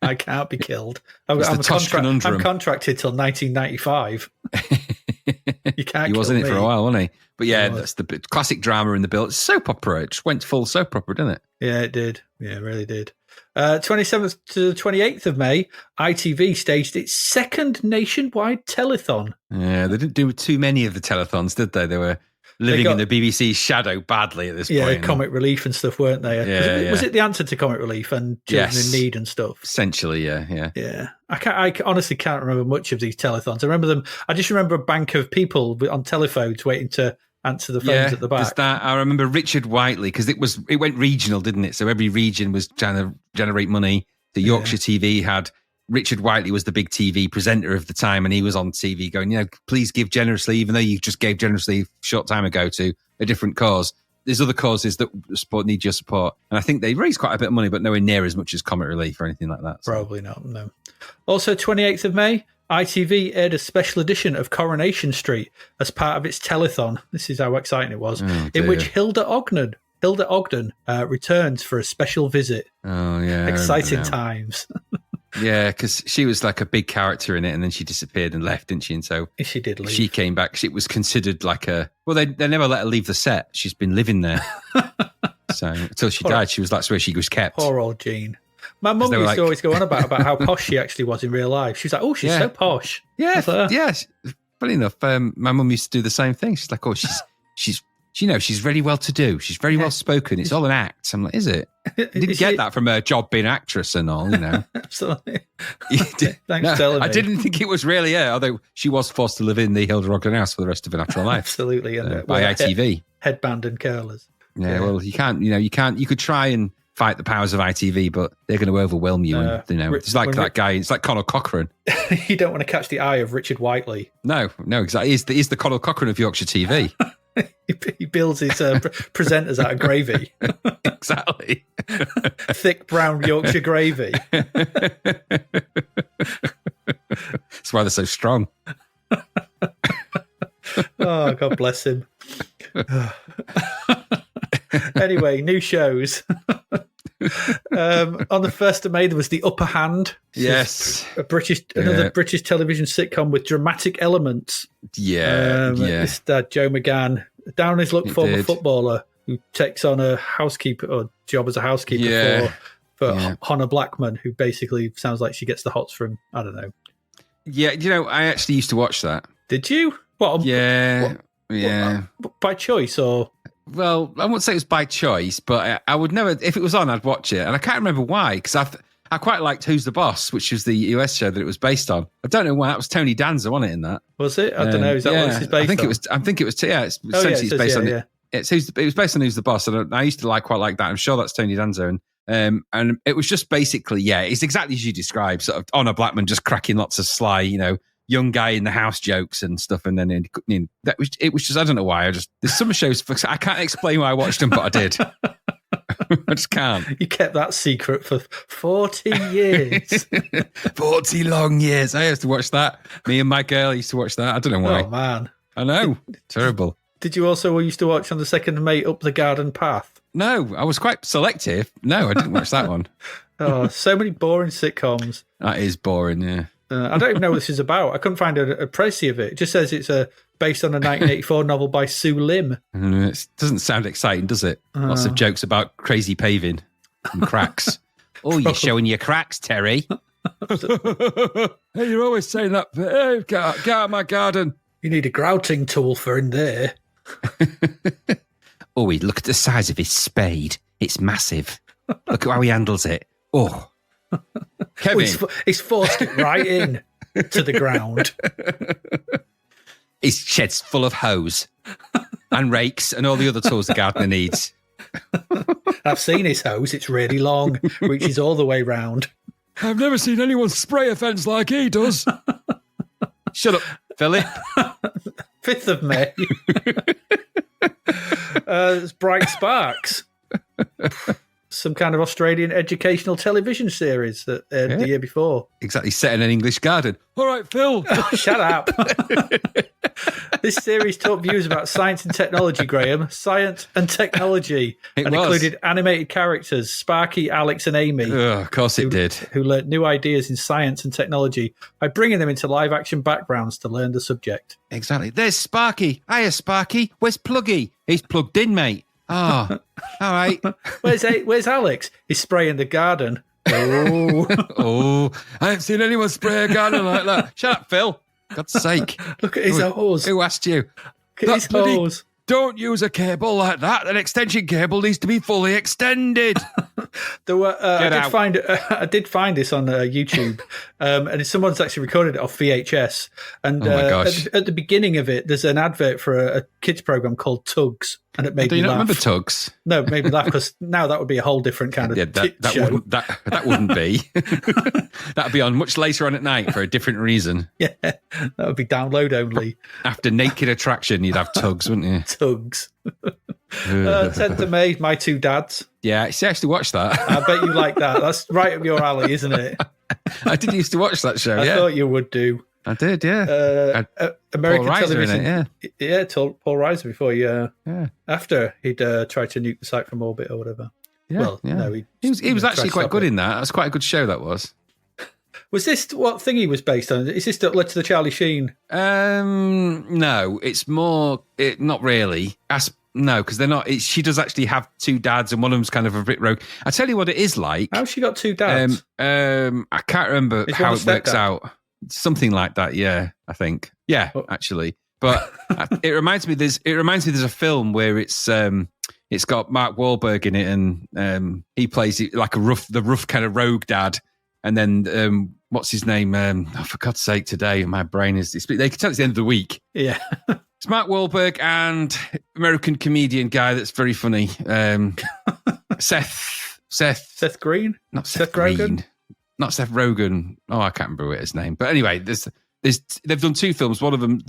[SPEAKER 2] I can't be killed. I'm contracted till 1995. You can't.
[SPEAKER 4] He was in it for a while, wasn't he? But yeah, that's the classic drama in The Bill. It's soap opera. It just went full soap opera, didn't it?
[SPEAKER 2] Yeah, it did. Yeah, it really did. 27th to the 28th of May, ITV staged its second nationwide telethon.
[SPEAKER 4] Yeah, they didn't do too many of the telethons, did they? They were living
[SPEAKER 2] got-
[SPEAKER 4] in the BBC's shadow badly at this
[SPEAKER 2] Yeah,
[SPEAKER 4] point.
[SPEAKER 2] Comic Relief and stuff, weren't they?
[SPEAKER 4] Yeah,
[SPEAKER 2] Was it the answer to Comic Relief and Children
[SPEAKER 4] Yes.
[SPEAKER 2] in Need and stuff?
[SPEAKER 4] Essentially, yeah.
[SPEAKER 2] Yeah, I honestly can't remember much of these telethons. I remember them. I just remember a bank of people on telephones waiting to answer the phones at the
[SPEAKER 4] there's
[SPEAKER 2] back.
[SPEAKER 4] that. I remember Richard Whiteley, because it went regional, didn't it? So every region was trying to generate money. The Yorkshire TV had Richard Whiteley was the big TV presenter of the time, and he was on TV going, please give generously, even though you just gave generously a short time ago to a different cause. There's other causes that need your support. And I think they raised quite a bit of money, but nowhere near as much as Comic Relief or anything like that. So.
[SPEAKER 2] Probably not, no. Also, 28th of May, ITV aired a special edition of Coronation Street as part of its telethon. This is how exciting it was, in which Hilda Ogden returns for a special visit.
[SPEAKER 4] Oh, yeah.
[SPEAKER 2] Exciting times.
[SPEAKER 4] Yeah, because she was like a big character in it, and then she disappeared and left, didn't she? And so
[SPEAKER 2] she did leave.
[SPEAKER 4] She came back. It was considered like they never let her leave the set. She's been living there. So until she died, that's where she was kept.
[SPEAKER 2] Poor old Jean. My mum used to always go on about how posh she actually was in real life. She was like, "Oh, she's so posh."
[SPEAKER 4] Yeah, yeah. Funny enough, my mum used to do the same thing. She's like, "Oh, she's very well to do. She's very well spoken. It's all an act." I'm like, "Is it?" I didn't get that from her job being an actress and all,
[SPEAKER 2] Absolutely. Thanks for telling me.
[SPEAKER 4] I didn't think it was really her, although she was forced to live in the Hilda Ogden house for the rest of her natural life.
[SPEAKER 2] Absolutely, and
[SPEAKER 4] by ITV.
[SPEAKER 2] Headband and curlers.
[SPEAKER 4] Yeah, well, you can't. You could try and fight the powers of ITV, but they're going to overwhelm you. It's like that guy. It's like Conor Cochrane.
[SPEAKER 2] You don't want to catch the eye of Richard Whiteley.
[SPEAKER 4] No, exactly. He's the Conor Cochrane of Yorkshire TV.
[SPEAKER 2] He builds his presenters out of gravy.
[SPEAKER 4] Exactly.
[SPEAKER 2] Thick brown Yorkshire gravy.
[SPEAKER 4] That's why they're so strong.
[SPEAKER 2] Oh, God bless him. Anyway, new shows. On the 1st of May, there was The Upper Hand.
[SPEAKER 4] Yes.
[SPEAKER 2] Another British television sitcom with dramatic elements.
[SPEAKER 4] Yeah.
[SPEAKER 2] This starred Joe McGann, down his luck former footballer who takes on a housekeeper or job as a housekeeper for Hannah Blackman, who basically sounds like she gets the hots from, I don't know.
[SPEAKER 4] Yeah, I actually used to watch that.
[SPEAKER 2] Did you? What?
[SPEAKER 4] Yeah.
[SPEAKER 2] By choice or?
[SPEAKER 4] Well, I wouldn't say it was by choice, but I would never, if it was on, I'd watch it. And I can't remember why, because I quite liked Who's the Boss, which was the US show that it was based on. I don't know why. That was Tony Danza, wasn't it, in that?
[SPEAKER 2] Was it? I don't know. Is that what this is based on?
[SPEAKER 4] I think it was, it's based on it. It was based on Who's the Boss, and I used to quite like that. I'm sure that's Tony Danza. And it was just basically, it's exactly as you described, sort of Honor Blackman just cracking lots of sly, young guy in the house jokes and stuff, and then it was just, I don't know why. There's some shows I can't explain why I watched them, but I did. I just can't.
[SPEAKER 2] You kept that secret for 40 years.
[SPEAKER 4] 40 long years. I used to watch that. Me and my girl used to watch that. I don't know why.
[SPEAKER 2] Oh man,
[SPEAKER 4] I know. Terrible.
[SPEAKER 2] Did you also used to watch on the 2nd of May Up the Garden Path?
[SPEAKER 4] No, I was quite selective. No, I didn't watch that one.
[SPEAKER 2] Oh, so many boring sitcoms.
[SPEAKER 4] That is boring, yeah.
[SPEAKER 2] I don't even know what this is about. I couldn't find a précis of it. It just says it's based on a 1984 novel by Sue Lim.
[SPEAKER 4] It doesn't sound exciting, does it? Lots of jokes about crazy paving and cracks. Oh, you're showing your cracks, Terry. Hey, you're always saying that. Hey, get out of my garden.
[SPEAKER 2] You need a grouting tool for in there.
[SPEAKER 4] Oh, look at the size of his spade. It's massive. Look at how he handles it. Oh. Kevin.
[SPEAKER 2] He's forced it right in to the ground.
[SPEAKER 4] His shed's full of hose and rakes and all the other tools the gardener needs.
[SPEAKER 2] I've seen his hose. It's really long, reaches all the way round.
[SPEAKER 4] I've never seen anyone spray a fence like he does. Shut up, Philip.
[SPEAKER 2] 5th of May. It's Bright Sparks. Some kind of Australian educational television series that aired the year before.
[SPEAKER 4] Exactly, set in an English garden. All right, Phil.
[SPEAKER 2] Shut up. This series taught views about science and technology, Graham. Science and technology. Included animated characters, Sparky, Alex and Amy.
[SPEAKER 4] Oh, of course it did.
[SPEAKER 2] Who learnt new ideas in science and technology by bringing them into live-action backgrounds to learn the subject.
[SPEAKER 4] Exactly. There's Sparky. Hiya, Sparky. Where's Pluggy? He's plugged in, mate. Oh, all right.
[SPEAKER 2] Where's Alex? He's spraying the garden.
[SPEAKER 4] Oh, I haven't seen anyone spray a garden like that. Shut up, Phil. God's sake.
[SPEAKER 2] Look at his hose.
[SPEAKER 4] Who asked you?
[SPEAKER 2] Look at his hose.
[SPEAKER 4] Don't use a cable like that. An extension cable needs to be fully extended.
[SPEAKER 2] There were,
[SPEAKER 4] Get out.
[SPEAKER 2] I did find this on YouTube, and someone's actually recorded it off VHS. And
[SPEAKER 4] Oh my gosh.
[SPEAKER 2] at the beginning of it, there's an advert for a kids program called Tugs, and it made
[SPEAKER 4] Do
[SPEAKER 2] me
[SPEAKER 4] you not
[SPEAKER 2] laugh.
[SPEAKER 4] remember Tugs?
[SPEAKER 2] No, it made me laugh because now that would be a whole different kind of
[SPEAKER 4] Yeah, that
[SPEAKER 2] show.
[SPEAKER 4] wouldn't be. That'd be on much later on at night for a different reason.
[SPEAKER 2] Yeah, that would be download only.
[SPEAKER 4] After Naked Attraction, you'd have Tugs, wouldn't you?
[SPEAKER 2] Tugs. 10th of May, My Two Dads.
[SPEAKER 4] Yeah, see, I actually watched that.
[SPEAKER 2] I bet you like that. That's right up your alley, isn't it?
[SPEAKER 4] I did used to watch that show.
[SPEAKER 2] I
[SPEAKER 4] Yeah,
[SPEAKER 2] thought you would do.
[SPEAKER 4] I did. Yeah,
[SPEAKER 2] American
[SPEAKER 4] Paul Reiser
[SPEAKER 2] television.
[SPEAKER 4] in it,
[SPEAKER 2] Yeah, Paul Reiser before
[SPEAKER 4] yeah.
[SPEAKER 2] after he'd tried to nuke the site from orbit or whatever.
[SPEAKER 4] Yeah,
[SPEAKER 2] Well,
[SPEAKER 4] yeah.
[SPEAKER 2] no,
[SPEAKER 4] he was
[SPEAKER 2] tried
[SPEAKER 4] actually
[SPEAKER 2] to
[SPEAKER 4] quite
[SPEAKER 2] stop
[SPEAKER 4] good
[SPEAKER 2] it.
[SPEAKER 4] in that. That was quite a good show. That was.
[SPEAKER 2] Was this what thing he was based on? Is this that led to the Charlie Sheen?
[SPEAKER 4] No, it's more. Not really. No, because they're not. She does actually have two dads, and one of them's kind of a bit rogue. I tell you what, it is like.
[SPEAKER 2] How's she got two dads?
[SPEAKER 4] I can't remember
[SPEAKER 2] Is
[SPEAKER 4] how
[SPEAKER 2] one
[SPEAKER 4] it
[SPEAKER 2] a
[SPEAKER 4] works
[SPEAKER 2] stepdad?
[SPEAKER 4] out. Something like that. Yeah, I think. Yeah,
[SPEAKER 2] Oh.
[SPEAKER 4] actually, but it reminds me. There's a film where it's got Mark Wahlberg in it, and he plays it like the rough kind of rogue dad. And then what's his name? For God's sake, today my brain is. They can tell it's the end of the week.
[SPEAKER 2] Yeah.
[SPEAKER 4] It's Mark Wahlberg and American comedian guy that's very funny. Seth
[SPEAKER 2] Green?
[SPEAKER 4] not
[SPEAKER 2] Seth
[SPEAKER 4] Seth Green,
[SPEAKER 2] Rogen?
[SPEAKER 4] not Seth Rogen. Oh, I can't remember his name. But anyway, they've done two films. One of them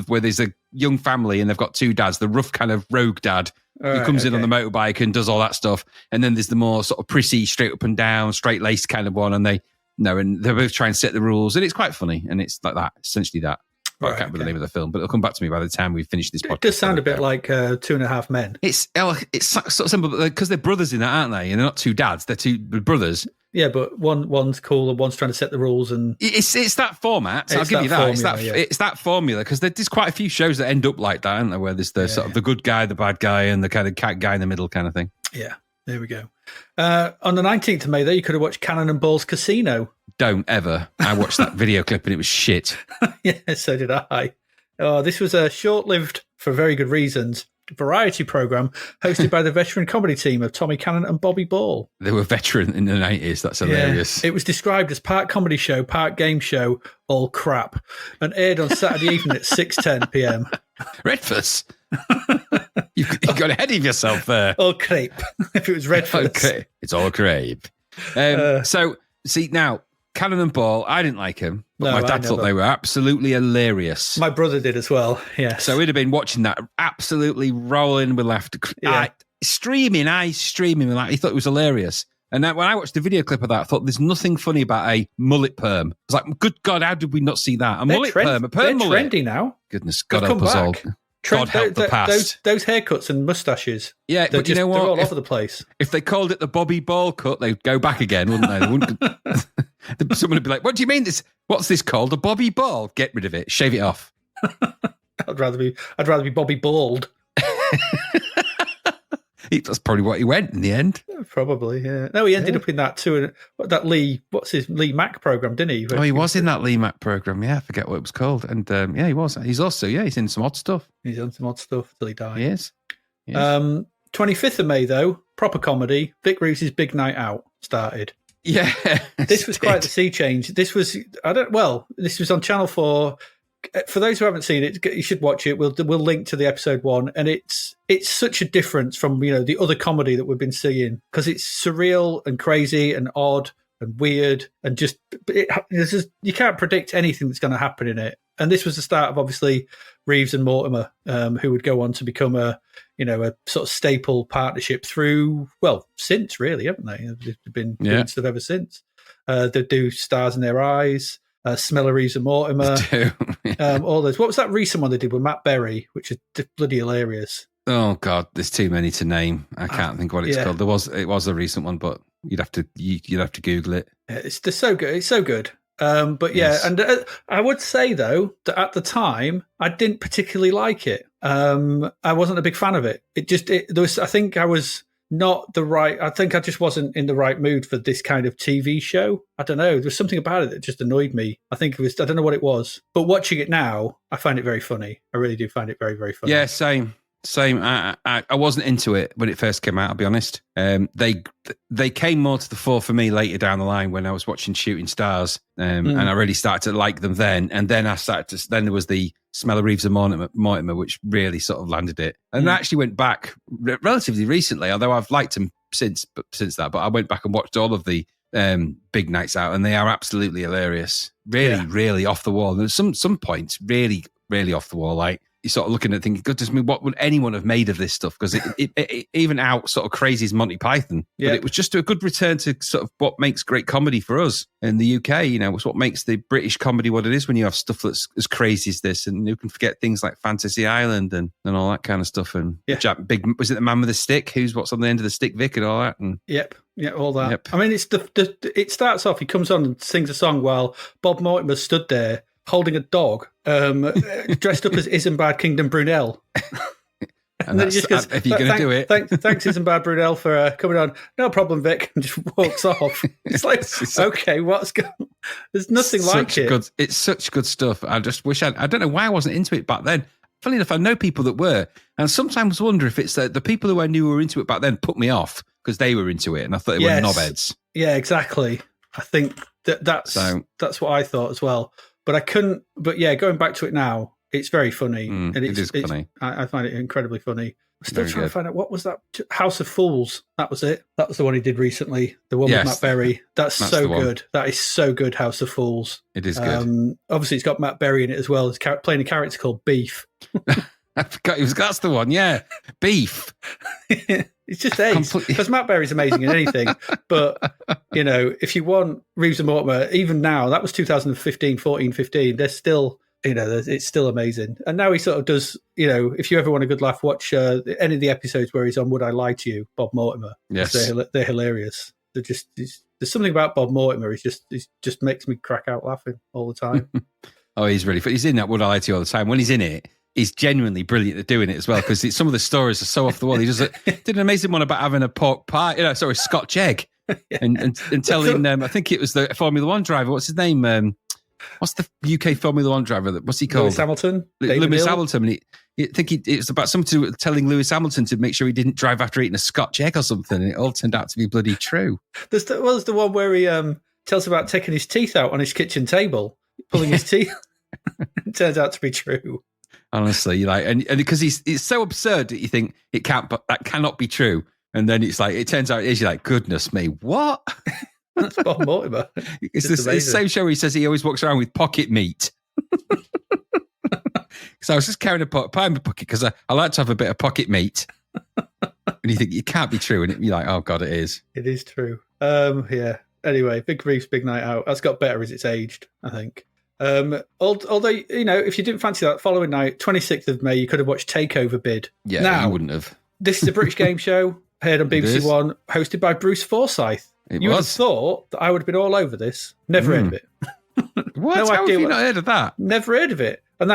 [SPEAKER 4] where there's a young family and they've got two dads. The rough kind of rogue dad who comes in on the motorbike and does all that stuff, and then there's the more sort of prissy, straight up and down, straight laced kind of one. And they both try and set the rules, and it's quite funny. And it's like that, essentially that. But I can't remember the name of the film, but it'll come back to me by the time we finish this podcast.
[SPEAKER 2] It does sound a bit like Two and a Half Men.
[SPEAKER 4] It's sort of simple because they're brothers in that, aren't they? And they're not two dads; they're two brothers.
[SPEAKER 2] Yeah, but one's cool and one's trying to set the rules. And
[SPEAKER 4] It's that format. So I'll
[SPEAKER 2] It's
[SPEAKER 4] give you
[SPEAKER 2] that
[SPEAKER 4] that.
[SPEAKER 2] formula,
[SPEAKER 4] It's that formula because there's quite a few shows that end up like that, aren't there? Where there's the sort of the good guy, the bad guy, and the kind of cat guy in the middle kind of thing.
[SPEAKER 2] yeah, there we go. On the 19th of May, though, you could have watched Cannon and Balls Casino.
[SPEAKER 4] Don't ever. I watched that video clip and it was shit.
[SPEAKER 2] Yeah, so did I. Oh, this was a short-lived, for very good reasons, variety program hosted by the veteran comedy team of Tommy Cannon and Bobby Ball.
[SPEAKER 4] They were veteran in the 90s. That's hilarious.
[SPEAKER 2] Yeah, it was described as part comedy show, part game show, all crap, and aired on Saturday evening at 6:10 p.m.
[SPEAKER 4] Redfus. you got ahead of yourself there.
[SPEAKER 2] All crepe. If it was Redford.
[SPEAKER 4] Okay. It's all crepe. So, see, now, Cannon and Ball, I didn't like him, but
[SPEAKER 2] No,
[SPEAKER 4] my
[SPEAKER 2] I
[SPEAKER 4] dad thought
[SPEAKER 2] never.
[SPEAKER 4] they were absolutely hilarious.
[SPEAKER 2] My brother did as well, yes.
[SPEAKER 4] So we'd have been watching that, absolutely rolling with laughter.
[SPEAKER 2] Yeah.
[SPEAKER 4] Streaming with laughter. He thought it was hilarious. And then when I watched the video clip of that, I thought there's nothing funny about a mullet perm. I was like, good God, how did we not see that? A mullet perm, a perm
[SPEAKER 2] they're
[SPEAKER 4] mullet.
[SPEAKER 2] trendy now.
[SPEAKER 4] Goodness, God
[SPEAKER 2] They've
[SPEAKER 4] help
[SPEAKER 2] come
[SPEAKER 4] us all.
[SPEAKER 2] back.
[SPEAKER 4] God help the past.
[SPEAKER 2] Those haircuts and moustaches.
[SPEAKER 4] Yeah,
[SPEAKER 2] They're
[SPEAKER 4] but you know what?
[SPEAKER 2] They're all
[SPEAKER 4] If-
[SPEAKER 2] over the place.
[SPEAKER 4] If they called it the Bobby Ball cut, they'd go back again, wouldn't they? They wouldn't. Someone would be like, "What do you mean this? What's this called? A Bobby Ball? Get rid of it. Shave it off."
[SPEAKER 2] I'd rather be Bobby Bald.
[SPEAKER 4] That's probably what he went in the end.
[SPEAKER 2] Probably, yeah. No, he ended up in that too. That Lee Mack program, didn't he?
[SPEAKER 4] Oh, he was in that Lee Mack program. Yeah, I forget what it was called. And yeah, he was. He's also he's in some odd stuff.
[SPEAKER 2] He's done some odd stuff till he died.
[SPEAKER 4] He is.
[SPEAKER 2] 25th of May, though, proper comedy. Vic Reese's Big Night Out started.
[SPEAKER 4] Yeah,
[SPEAKER 2] This was quite the sea change. This was this was on Channel 4. For those who haven't seen it, you should watch it. We'll link to the episode 1, and it's such a difference from the other comedy that we've been seeing because it's surreal and crazy and odd and weird and just you can't predict anything that's going to happen in it. And this was the start of obviously Reeves and Mortimer, who would go on to become a sort of staple partnership since really, haven't they? They've been doing stuff ever since. They do Stars in Their Eyes. Smeller, Reeves and Mortimer, all those. What was that recent one they did with Matt Berry, which is bloody hilarious?
[SPEAKER 4] Oh God, there's too many to name. I can't think what it's called. It was a recent one, but you'd have to Google it.
[SPEAKER 2] Yeah, it's just so good. It's so good. But yeah,
[SPEAKER 4] Yes.
[SPEAKER 2] and I would say though that at the time I didn't particularly like it. I wasn't a big fan of it. I think I was not the right. I think I just wasn't in the right mood for this kind of TV show. I don't know. There was something about it that just annoyed me. I think it was. I don't know what it was. But watching it now, I find it very funny. I really do find it very, very funny.
[SPEAKER 4] Yeah, same. Same. I wasn't into it when it first came out, I'll be honest. They came more to the fore for me later down the line when I was watching Shooting Stars, and I really started to like them then. And then then there was the Smell of Reeves and Mortimer, which really sort of landed it. And I actually went back relatively recently, although I've liked them since that. But I went back and watched all of the Big Nights Out, and they are absolutely hilarious. Really off the wall. There's some points really, really off the wall, like. You're sort of looking at thinking, goodness me, what would anyone have made of this stuff? Because it even out sort of crazy as Monty Python. But it was just a good return to sort of what makes great comedy for us in the UK. You know, it's what makes the British comedy what it is when you have stuff that's as crazy as this, and you can forget things like Fantasy Island and all that kind of stuff. And was it the Man with the Stick? What's on the end of the stick, Vic, and all that? And
[SPEAKER 2] all that. Yep. I mean, it's it starts off. He comes on and sings a song while Bob Mortimer stood there holding a dog, dressed up as Isambard Kingdom Brunel.
[SPEAKER 4] And then he just goes, if you're going to do it.
[SPEAKER 2] Thanks, Isambard Brunel, for coming on. No problem, Vic. And just walks off. It's like, okay, what's going on? There's nothing like it.
[SPEAKER 4] It's such good stuff. I just wish I don't know why I wasn't into it back then. Funny enough, I know people that were. And sometimes wonder if it's the people who I knew were into it back then put me off because they were into it. And I thought they were knobheads.
[SPEAKER 2] Yeah, exactly. I think that's what I thought as well. But I couldn't. But yeah, going back to it now, it's very funny, and it is funny. I find it incredibly funny. I'm still trying to find out what was that. House of Fools. That was it. That was the one he did recently. The one with Matt Berry. That's so good. That is so good. House of Fools.
[SPEAKER 4] It is good.
[SPEAKER 2] Obviously, it's got Matt Berry in it as well. It's playing a character called Beef.
[SPEAKER 4] I forgot that's the one. Yeah, Beef.
[SPEAKER 2] It's just ace. Because Matt Berry's amazing in anything. But, you know, if you want Reeves and Mortimer, even now, that was 2015, 14, 15, they're still, you know, it's still amazing. And now he sort of does, you know, if you ever want a good laugh, watch any of the episodes where he's on Would I Lie to You, Bob Mortimer.
[SPEAKER 4] Yes.
[SPEAKER 2] They're hilarious. There's something about Bob Mortimer. He just makes me crack out laughing all the time.
[SPEAKER 4] Oh, he's really funny. He's in that Would I Lie to You all the time. When he's in it, he's genuinely brilliant at doing it as well, because some of the stories are so off the wall. He did an amazing one about having a pork pie, Scotch egg, and telling I think it was the Formula One driver. What's his name? What's the UK Formula One driver? What's he called?
[SPEAKER 2] Lewis Hamilton.
[SPEAKER 4] Lewis Hamilton. It was about something to telling Lewis Hamilton to make sure he didn't drive after eating a Scotch egg or something, and it all turned out to be bloody true.
[SPEAKER 2] There's the one where he tells about taking his teeth out on his kitchen table, pulling his teeth. It turns out to be true.
[SPEAKER 4] Honestly, and because it's so absurd that you think that cannot be true, and then it's like it turns out it is. You're like, goodness me, what?
[SPEAKER 2] That's Bob Mortimer.
[SPEAKER 4] It's the same show where he says he always walks around with pocket meat. So I was just carrying a pot of pie in my pocket because I like to have a bit of pocket meat. And you think it can't be true, and you're like, oh god, it is.
[SPEAKER 2] It is true. Yeah. Anyway, Big Reef's Big Night Out. That's got better as it's aged, I think. Although, you know, if you didn't fancy that following night, 26th of May, you could have watched Takeover Bid.
[SPEAKER 4] Yeah,
[SPEAKER 2] now,
[SPEAKER 4] you wouldn't have.
[SPEAKER 2] This is a British game show, aired on BBC One, hosted by Bruce Forsyth. You would have thought that I would have been all over this. Never heard of it.
[SPEAKER 4] What?
[SPEAKER 2] No
[SPEAKER 4] How
[SPEAKER 2] idea
[SPEAKER 4] have you not heard of that?
[SPEAKER 2] Never heard of it. And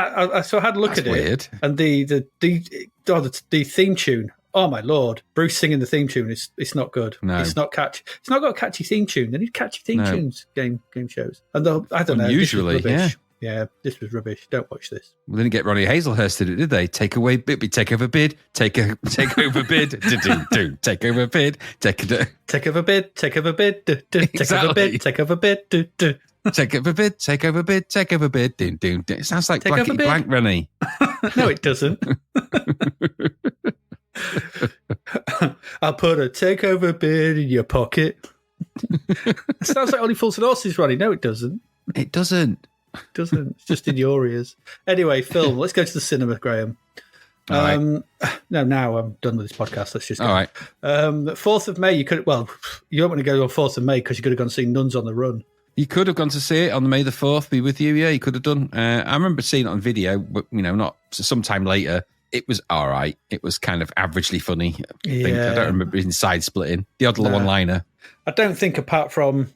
[SPEAKER 2] so I had a look at
[SPEAKER 4] weird.
[SPEAKER 2] it. And the theme tune. Oh my lord! Bruce singing the theme tune it's not good.
[SPEAKER 4] No,
[SPEAKER 2] it's not catchy. It's not got a catchy theme tune. They need catchy theme tunes. Game shows. And I don't know.
[SPEAKER 4] Usually,
[SPEAKER 2] yeah, this was rubbish. Don't watch this.
[SPEAKER 4] Well, they didn't get Ronnie Hazelhurst to do it, did they? Take over bid, take over bid, take over bid, take over bid, take over bid, take over bid, take over bid, take over bid, take over bid, take over bid. It sounds like Blankety Blank, Ronnie.
[SPEAKER 2] No, it doesn't. I'll put a takeover bid in your pocket. It sounds like Only Fools and Horses, Ronnie. No, it doesn't.
[SPEAKER 4] It doesn't.
[SPEAKER 2] It doesn't. It's just in your ears. Anyway, film. Let's go to the cinema, Graham. No, now I'm done with this podcast. Let's just go.
[SPEAKER 4] All right.
[SPEAKER 2] 4th of May, you don't want to go on 4th of May because you could have gone to see Nuns on the Run.
[SPEAKER 4] You could have gone to see it on May the 4th, be with you. Yeah, you could have done. I remember seeing it on video, but, not sometime later. It was all right. It was kind of averagely funny. I don't remember being side splitting. The odd one-liner. I
[SPEAKER 2] don't think apart from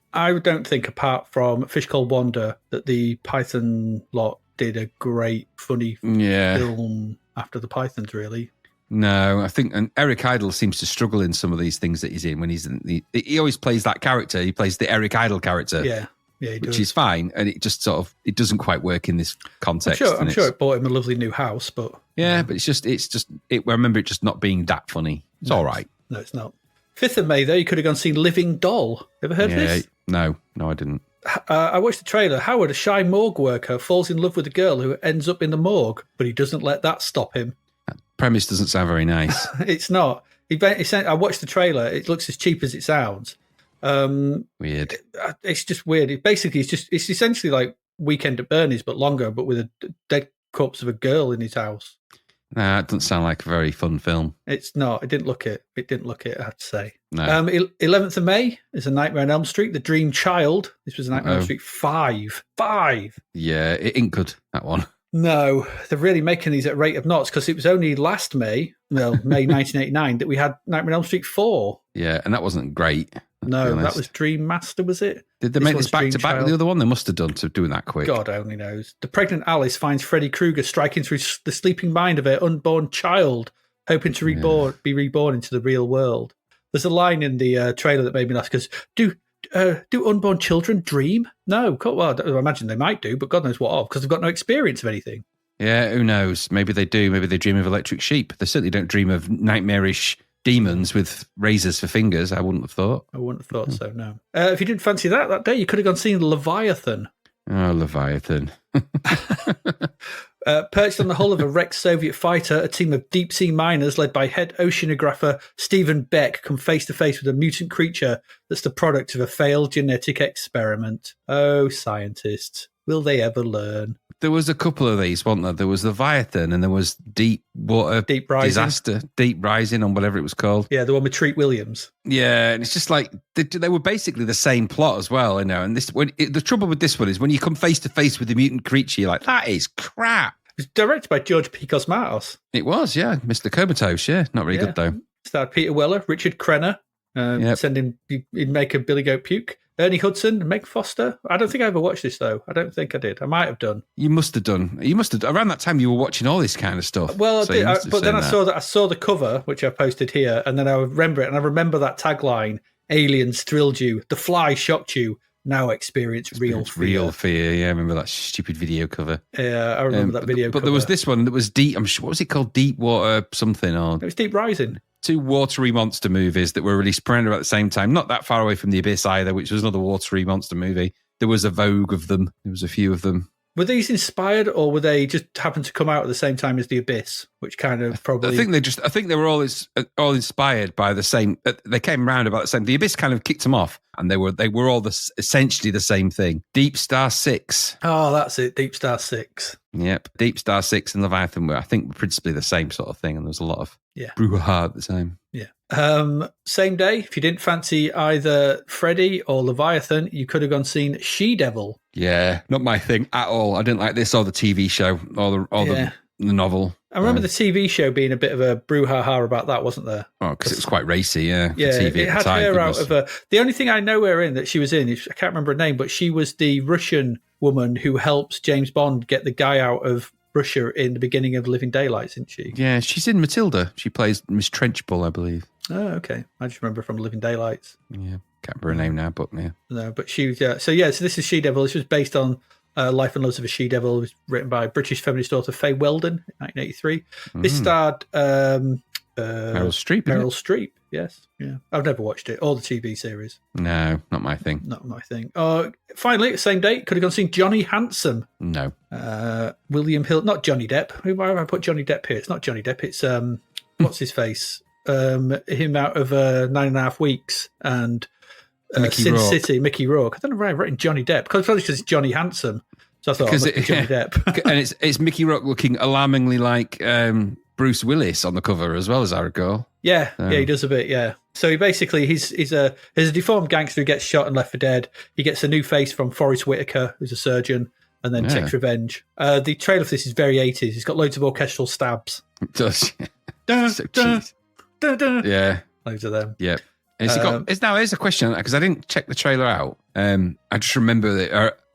[SPEAKER 2] Fish Called Wanda that the Python lot did a great, funny film after the Pythons, really.
[SPEAKER 4] No, I think, and Eric Idle seems to struggle in some of these things that he's in when he's in he always plays that character. He plays the Eric Idle character.
[SPEAKER 2] Yeah, he does.
[SPEAKER 4] Which is fine. And it just it doesn't quite work in this context.
[SPEAKER 2] I'm sure it bought him a lovely new house, but
[SPEAKER 4] Yeah, but I remember it just not being that funny. It's all right.
[SPEAKER 2] No, it's not. 5th of May, though, you could have gone seen Living Doll. Ever heard of this?
[SPEAKER 4] No, I didn't.
[SPEAKER 2] I watched the trailer. Howard, a shy morgue worker, falls in love with a girl who ends up in the morgue, but he doesn't let that stop him.
[SPEAKER 4] Premise doesn't sound very nice.
[SPEAKER 2] It's not. I watched the trailer. It looks as cheap as it sounds.
[SPEAKER 4] Weird.
[SPEAKER 2] It's just weird. It's essentially like Weekend at Bernie's, but longer, but with a dead corpse of a girl in his house.
[SPEAKER 4] Nah, it doesn't sound like a very fun film.
[SPEAKER 2] It's not. It didn't look it. It didn't look it, I have to say.
[SPEAKER 4] No.
[SPEAKER 2] 11th of May is A Nightmare on Elm Street, The Dream Child. This was A Nightmare on Elm Street 5. 5!
[SPEAKER 4] Yeah, it ain't good, that one.
[SPEAKER 2] No, they're really making these at rate of knots because it was only last May 1989, that we had Nightmare on Elm Street 4.
[SPEAKER 4] Yeah, and that wasn't great.
[SPEAKER 2] No, that was Dream Master, was it?
[SPEAKER 4] Did they make this back to back with the other one? They must have done to doing that quick.
[SPEAKER 2] God only knows. The pregnant Alice finds Freddy Krueger striking through the sleeping mind of her unborn child, hoping to be reborn into the real world. There's a line in the trailer that made me laugh because, do unborn children dream? No. Well, I imagine they might do, but God knows what of, because they've got no experience of anything.
[SPEAKER 4] Yeah, who knows? Maybe they do. Maybe they dream of electric sheep. They certainly don't dream of nightmarish demons with razors for fingers, I wouldn't have thought.
[SPEAKER 2] I wouldn't have thought so, no. If you didn't fancy that day, you could have gone seeing Leviathan.
[SPEAKER 4] Oh, Leviathan.
[SPEAKER 2] Perched on the hull of a wrecked Soviet fighter, a team of deep-sea miners led by head oceanographer Stephen Beck come face-to-face with a mutant creature that's the product of a failed genetic experiment. Oh, scientists, will they ever learn?
[SPEAKER 4] There was a couple of these, wasn't there? There was Leviathan and there was Deep Rising. Disaster, Deep Rising, or whatever it was called.
[SPEAKER 2] Yeah, the one with Treat Williams.
[SPEAKER 4] Yeah, and it's just like they were basically the same plot as well, you know. And the trouble with this one is when you come face to face with the mutant creature, you're like, that is crap.
[SPEAKER 2] It was directed by George P. Cosmatos.
[SPEAKER 4] It was, yeah, Mr. Comatose, yeah, not really good though.
[SPEAKER 2] Starred Peter Weller, Richard Crenna, he'd make a Billy Goat puke. Ernie Hudson, Meg Foster. I don't think I ever watched this, though. I don't think I did. I might have done.
[SPEAKER 4] You must have done. Around that time, you were watching all this kind of stuff.
[SPEAKER 2] Well, I did. But then I saw the cover, which I posted here, and then I remember it. And I remember that tagline, aliens thrilled you, the fly shocked you, now experience real fear.
[SPEAKER 4] Real fear, yeah. I remember that stupid video cover.
[SPEAKER 2] Yeah, I remember that video cover.
[SPEAKER 4] But there was this one that was deep. I'm sure, what was it called? Deep Water something? Or
[SPEAKER 2] it was Deep Rising.
[SPEAKER 4] 2 watery monster movies that were released around about the same time. Not that far away from The Abyss either, which was another watery monster movie. There was a vogue of them. There was a few of them.
[SPEAKER 2] Were these inspired, or were they just happened to come out at the same time as The Abyss, which kind of probably?
[SPEAKER 4] I think they were all inspired by the same. They came around about the same. The Abyss kind of kicked them off, and they were all essentially the same thing. Deep Star 6.
[SPEAKER 2] Oh, that's it. Deep Star 6.
[SPEAKER 4] Yep, Deep Star 6 and Leviathan were, I think, principally the same sort of thing, and there was a lot of brouhaha at the time.
[SPEAKER 2] Yeah. Same day, if you didn't fancy either Freddy or Leviathan, you could have gone seen She-Devil.
[SPEAKER 4] Yeah, not my thing at all. I didn't like this or the TV show or the novel.
[SPEAKER 2] I remember the TV show being a bit of a brouhaha about that, wasn't there?
[SPEAKER 4] Oh, because it was quite racy, yeah.
[SPEAKER 2] Yeah,
[SPEAKER 4] TV
[SPEAKER 2] it had her out of a... The only thing I know her in that she was in, I can't remember her name, but she was the Russian woman who helps James Bond get the guy out of Russia in the beginning of Living Daylights, isn't she?
[SPEAKER 4] Yeah, she's in Matilda. She plays Miss Trenchbull, I believe.
[SPEAKER 2] Oh, okay. I just remember from Living Daylights.
[SPEAKER 4] Yeah, can't remember her name now, but yeah.
[SPEAKER 2] No, but she was... so this is She-Devil. This was based on Life and Loves of a She-Devil. It was written by British feminist author Faye Weldon in 1983. This starred...
[SPEAKER 4] Meryl Streep,
[SPEAKER 2] Meryl Streep, yes. Yeah. I've never watched it, or the TV series.
[SPEAKER 4] No, not my thing.
[SPEAKER 2] Not my thing. Finally, same date, could have gone seen Johnny Handsome.
[SPEAKER 4] No.
[SPEAKER 2] William Hill, not Johnny Depp. Why have I put Johnny Depp here? It's not Johnny Depp, it's, what's his face? Him out of 9.5 Weeks and Sin City, Mickey Rourke. I don't know why I've written Johnny Depp, probably because it's Johnny Handsome. So I thought, Johnny Depp.
[SPEAKER 4] And it's Mickey Rourke looking alarmingly like Bruce Willis on the cover as well, as I recall.
[SPEAKER 2] Yeah, he does a bit, yeah. So he basically, he's a deformed gangster who gets shot and left for dead. He gets a new face from Forrest Whitaker, who's a surgeon, and then takes revenge. The trailer for this is very 80s. It's got loads of orchestral stabs.
[SPEAKER 4] It does.
[SPEAKER 2] So cheesy.
[SPEAKER 4] Yeah.
[SPEAKER 2] Loads of them.
[SPEAKER 4] Yeah. Here's a question, because I didn't check the trailer out. I just remember it.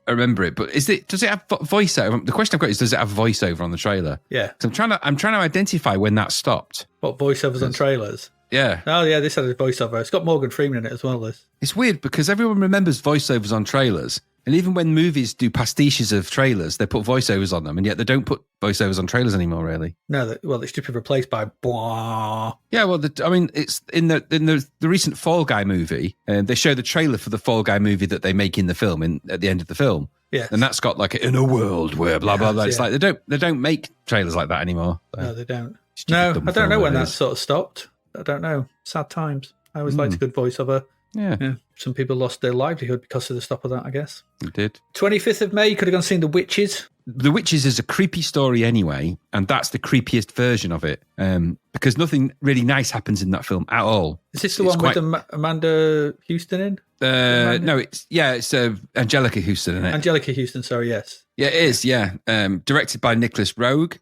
[SPEAKER 4] I remember it, but does it have voiceover? The question I've got is, does it have voiceover on the trailer?
[SPEAKER 2] Yeah.
[SPEAKER 4] So I'm trying to identify when that stopped.
[SPEAKER 2] What, voiceovers on trailers?
[SPEAKER 4] Yeah.
[SPEAKER 2] Oh, yeah, this had a voiceover. It's got Morgan Freeman in it as well, this.
[SPEAKER 4] It's weird because everyone remembers voiceovers on trailers. And even when movies do pastiches of trailers, they put voiceovers on them, and yet they don't put voiceovers on trailers anymore, really.
[SPEAKER 2] No, well, it's typically replaced by blah.
[SPEAKER 4] Yeah, well, it's in the recent Fall Guy movie, they show the trailer for the Fall Guy movie that they make in the film at the end of the film.
[SPEAKER 2] Yes.
[SPEAKER 4] And that's got like in a world where blah blah blah. It's like they don't make trailers like that anymore. So.
[SPEAKER 2] No, they don't.
[SPEAKER 4] Stupid
[SPEAKER 2] No,
[SPEAKER 4] dumb
[SPEAKER 2] I don't know
[SPEAKER 4] film
[SPEAKER 2] when
[SPEAKER 4] it
[SPEAKER 2] that
[SPEAKER 4] is.
[SPEAKER 2] sort of stopped. I don't know. Sad times. I always liked a good voiceover.
[SPEAKER 4] Yeah,
[SPEAKER 2] Some people lost their livelihood because of the stop of that, I guess.
[SPEAKER 4] it did.
[SPEAKER 2] 25th of May, you could have gone seen The Witches.
[SPEAKER 4] The Witches is a creepy story anyway, and that's the creepiest version of it. Because nothing really nice happens in that film at all.
[SPEAKER 2] Is this the
[SPEAKER 4] It's
[SPEAKER 2] one with Amanda Houston in?
[SPEAKER 4] No, it's Angelica Houston in it.
[SPEAKER 2] Angelica Houston, sorry, yes.
[SPEAKER 4] Yeah, it is. Yeah, directed by Nicholas Roeg,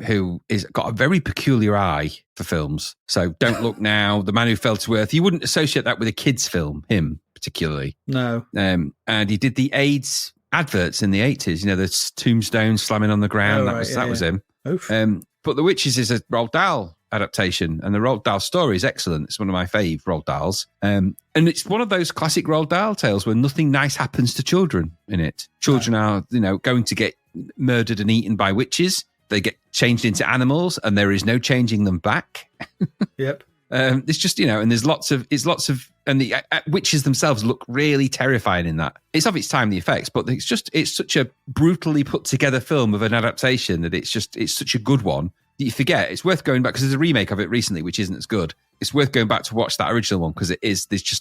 [SPEAKER 4] who is got a very peculiar eye for films. So, Don't Look Now, The Man Who Fell to Earth. You wouldn't associate that with a kids' film, him particularly.
[SPEAKER 2] No.
[SPEAKER 4] And he did the AIDS adverts in the 80s. You know, the tombstone slamming on the ground.
[SPEAKER 2] Oh,
[SPEAKER 4] that was him.
[SPEAKER 2] Oof.
[SPEAKER 4] But The Witches is a Roald Dahl adaptation, and the Roald Dahl story is excellent. It's one of my fave Roald Dahls. And it's one of those classic Roald Dahl tales where nothing nice happens to children in it. Children are, going to get murdered and eaten by witches. They get changed into animals, and there is no changing them back.
[SPEAKER 2] Yep.
[SPEAKER 4] It's just, and there's lots of, and the witches themselves look really terrifying in that. It's of its time, the effects, but it's such a brutally put together film of an adaptation that it's such a good one. You forget it's worth going back because there's a remake of it recently which isn't as good. It's worth going back to watch that original one because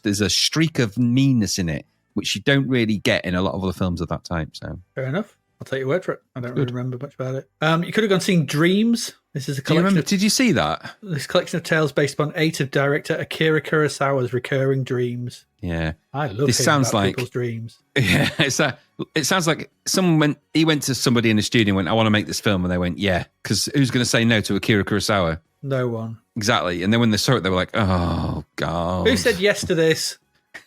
[SPEAKER 4] there's a streak of meanness in it which you don't really get in a lot of other films of that type. So
[SPEAKER 2] Fair enough. I'll take your word for it. I don't really remember much about it. You could have gone seen Dreams. This is a
[SPEAKER 4] do you
[SPEAKER 2] collection.
[SPEAKER 4] remember? Did you see that?
[SPEAKER 2] This collection of tales based upon 8 of director Akira Kurosawa's recurring dreams.
[SPEAKER 4] Yeah,
[SPEAKER 2] I love
[SPEAKER 4] this
[SPEAKER 2] hearing
[SPEAKER 4] sounds
[SPEAKER 2] about
[SPEAKER 4] like
[SPEAKER 2] people's dreams.
[SPEAKER 4] Yeah, it sounds like he went to somebody in the studio and went, I want to make this film, and they went, yeah, because who's going to say no to Akira Kurosawa?
[SPEAKER 2] No one.
[SPEAKER 4] Exactly. And then when they saw it, they were like, oh god,
[SPEAKER 2] Who said yes to this?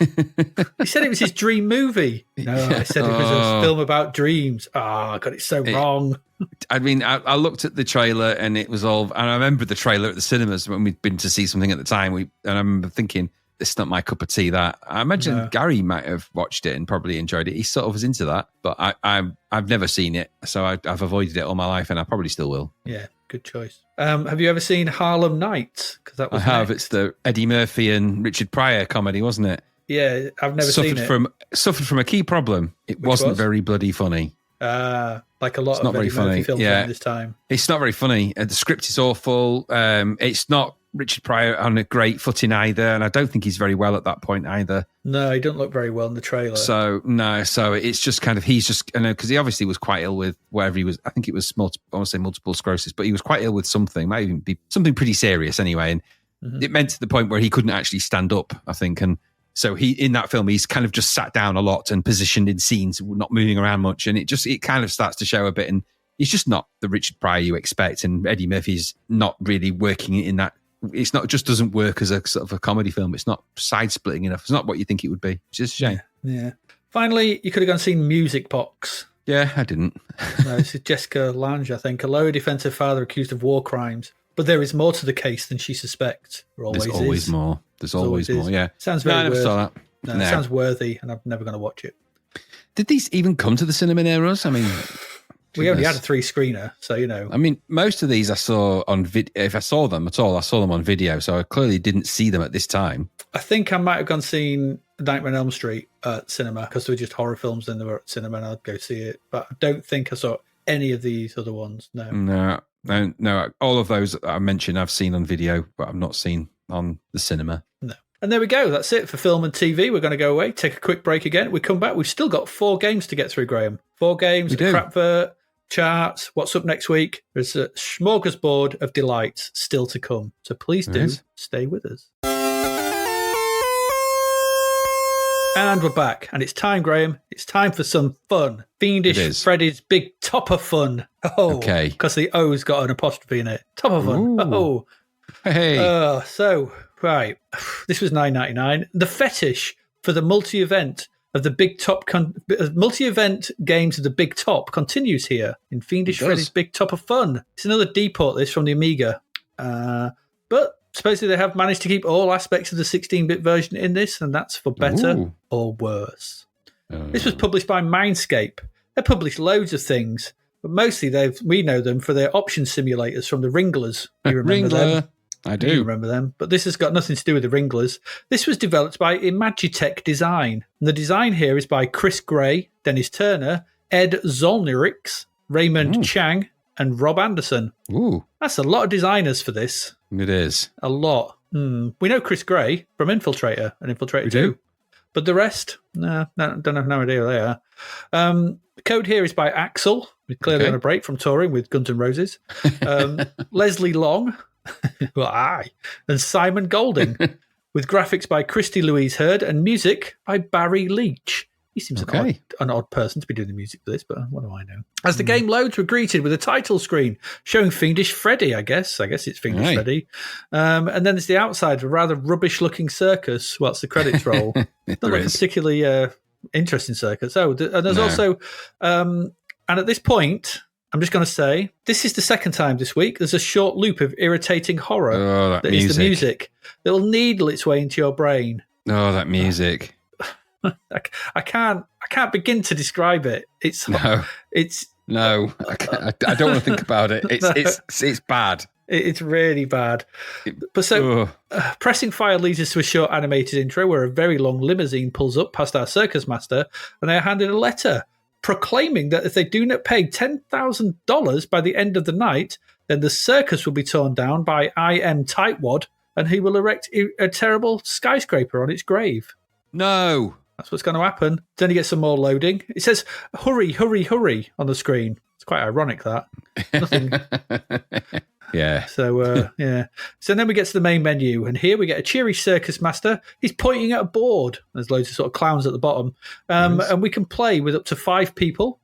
[SPEAKER 2] He said it was his dream movie. No, I said it was a film about dreams. I got it so wrong.
[SPEAKER 4] I mean, I looked at the trailer and it was all, and I remember the trailer at the cinemas when we'd been to see something at the time. And I remember thinking, this is not my cup of tea. That I imagine Gary might have watched it and probably enjoyed it. He sort of was into that, but I've never seen it, so I've avoided it all my life, and I probably still will.
[SPEAKER 2] Yeah, good choice. Have you ever seen Harlem Nights? Because that was
[SPEAKER 4] I have.
[SPEAKER 2] next.
[SPEAKER 4] It's the Eddie Murphy and Richard Pryor comedy, wasn't it?
[SPEAKER 2] Yeah, I've never seen it.
[SPEAKER 4] Suffered from a key problem. It wasn't
[SPEAKER 2] was?
[SPEAKER 4] very bloody funny.
[SPEAKER 2] Like a lot
[SPEAKER 4] It's
[SPEAKER 2] of
[SPEAKER 4] not very
[SPEAKER 2] Eddie Murphy
[SPEAKER 4] funny.
[SPEAKER 2] films
[SPEAKER 4] Yeah.
[SPEAKER 2] around this time.
[SPEAKER 4] It's not very funny. The script is awful. It's not Richard Pryor on a great footing either, and I don't think he's very well at that point either.
[SPEAKER 2] No, he doesn't look very well in the trailer.
[SPEAKER 4] So it's just kind of, he's just, because he obviously was quite ill with whatever he was. I think it was multiple sclerosis, but he was quite ill with something. Might even be something pretty serious anyway, and it meant to the point where he couldn't actually stand up, I think, and. So in that film, he's kind of just sat down a lot and positioned in scenes, not moving around much. And it kind of starts to show a bit. And he's just not the Richard Pryor you expect. And Eddie Murphy's not really working in that. It's not, just doesn't work as a sort of a comedy film. It's not side splitting enough. It's not what you think it would be. It's just a shame.
[SPEAKER 2] Yeah. Finally, you could have gone and seen Music Box.
[SPEAKER 4] Yeah, I didn't.
[SPEAKER 2] No, this is Jessica Lange, I think. A low defensive father accused of war crimes. But there is more to the case than she suspects. There's
[SPEAKER 4] always more. There's always more, yeah.
[SPEAKER 2] Sounds very
[SPEAKER 4] I never
[SPEAKER 2] worthy.
[SPEAKER 4] saw that.
[SPEAKER 2] No, it sounds worthy, and I'm never going to watch it.
[SPEAKER 4] Did these even come to the cinema near us? I mean,
[SPEAKER 2] we only had a 3-screener, so,
[SPEAKER 4] I mean, most of these I saw on video. If I saw them at all, I saw them on video, so I clearly didn't see them at this time.
[SPEAKER 2] I think I might have gone seen Nightmare on Elm Street at cinema because they were just horror films and they were at cinema and I'd go see it. But I don't think I saw any of these other ones, no.
[SPEAKER 4] No. All of those that I mentioned I've seen on video, but I've not seen on the cinema.
[SPEAKER 2] No. And there we go. That's it for film and TV. We're going to go away, take a quick break again. We come back. We've still got 4 games to get through, Graham. 4 games,
[SPEAKER 4] We do.
[SPEAKER 2] Crapvert, charts. What's up next week? There's a smorgasbord of delights still to come. So please do stay with us. And we're back. And it's time, Graham. It's time for some fun. Fiendish Freddy's Big Topper Fun. Oh,
[SPEAKER 4] okay.
[SPEAKER 2] Because the O's got an apostrophe in it. Topper Fun.
[SPEAKER 4] Ooh.
[SPEAKER 2] Oh.
[SPEAKER 4] Hey.
[SPEAKER 2] Right. This was $9.99. The fetish for the multi-event of the Big Top... multi-event games of the Big Top continues here in Fiendish Freddy's Big Topper Fun. It's another deport this from the Amiga. But... supposedly they have managed to keep all aspects of the 16-bit version in this, and that's for better or worse. This was published by Mindscape. They published loads of things, but mostly we know them for their option simulators from the Wringlers. You remember them?
[SPEAKER 4] I
[SPEAKER 2] You
[SPEAKER 4] do.
[SPEAKER 2] remember them, but this has got nothing to do with the Wringlers. This was developed by Imagitech Design. And the design here is by Chris Gray, Dennis Turner, Ed Zolnirix, Raymond Chang, and Rob Anderson.
[SPEAKER 4] Ooh,
[SPEAKER 2] That's a lot of designers for this.
[SPEAKER 4] it is.
[SPEAKER 2] A lot. We know Chris Gray from Infiltrator and Infiltrator
[SPEAKER 4] We
[SPEAKER 2] 2.
[SPEAKER 4] do?
[SPEAKER 2] But the rest, no, don't have no idea who they are. The code here is by Axel. We're clearly on a break from touring with Guns N' Roses. Leslie Long, and Simon Golding, with graphics by Christy Louise Hurd and music by Barry Leach. He seems an odd person to be doing the music for this, but what do I know? As the game loads, we're greeted with a title screen showing Fiendish Freddy, I guess. I guess it's Fiendish Freddy. And then there's the outside of a rather rubbish-looking circus whilst the credits roll. Not like a particularly interesting circus. And there's also... and at this point, I'm just going to say, this is the second time this week there's a short loop of irritating horror that is the music that will needle its way into your brain.
[SPEAKER 4] Oh, that music.
[SPEAKER 2] I can't begin to describe it.
[SPEAKER 4] No, I don't want to think about it. It's bad.
[SPEAKER 2] It's really bad. But pressing fire leads us to a short animated intro where a very long limousine pulls up past our circus master, and they are handed a letter proclaiming that if they do not pay $10,000 by the end of the night, then the circus will be torn down by I.M. Tightwad, and he will erect a terrible skyscraper on its grave.
[SPEAKER 4] No.
[SPEAKER 2] That's what's going to happen. Then you get some more loading. It says, hurry, hurry, hurry on the screen. It's quite ironic, that. Nothing.
[SPEAKER 4] Yeah.
[SPEAKER 2] So, So then we get to the main menu, and here we get a cheery circus master. He's pointing at a board. There's loads of sort of clowns at the bottom. And we can play with up to 5 people.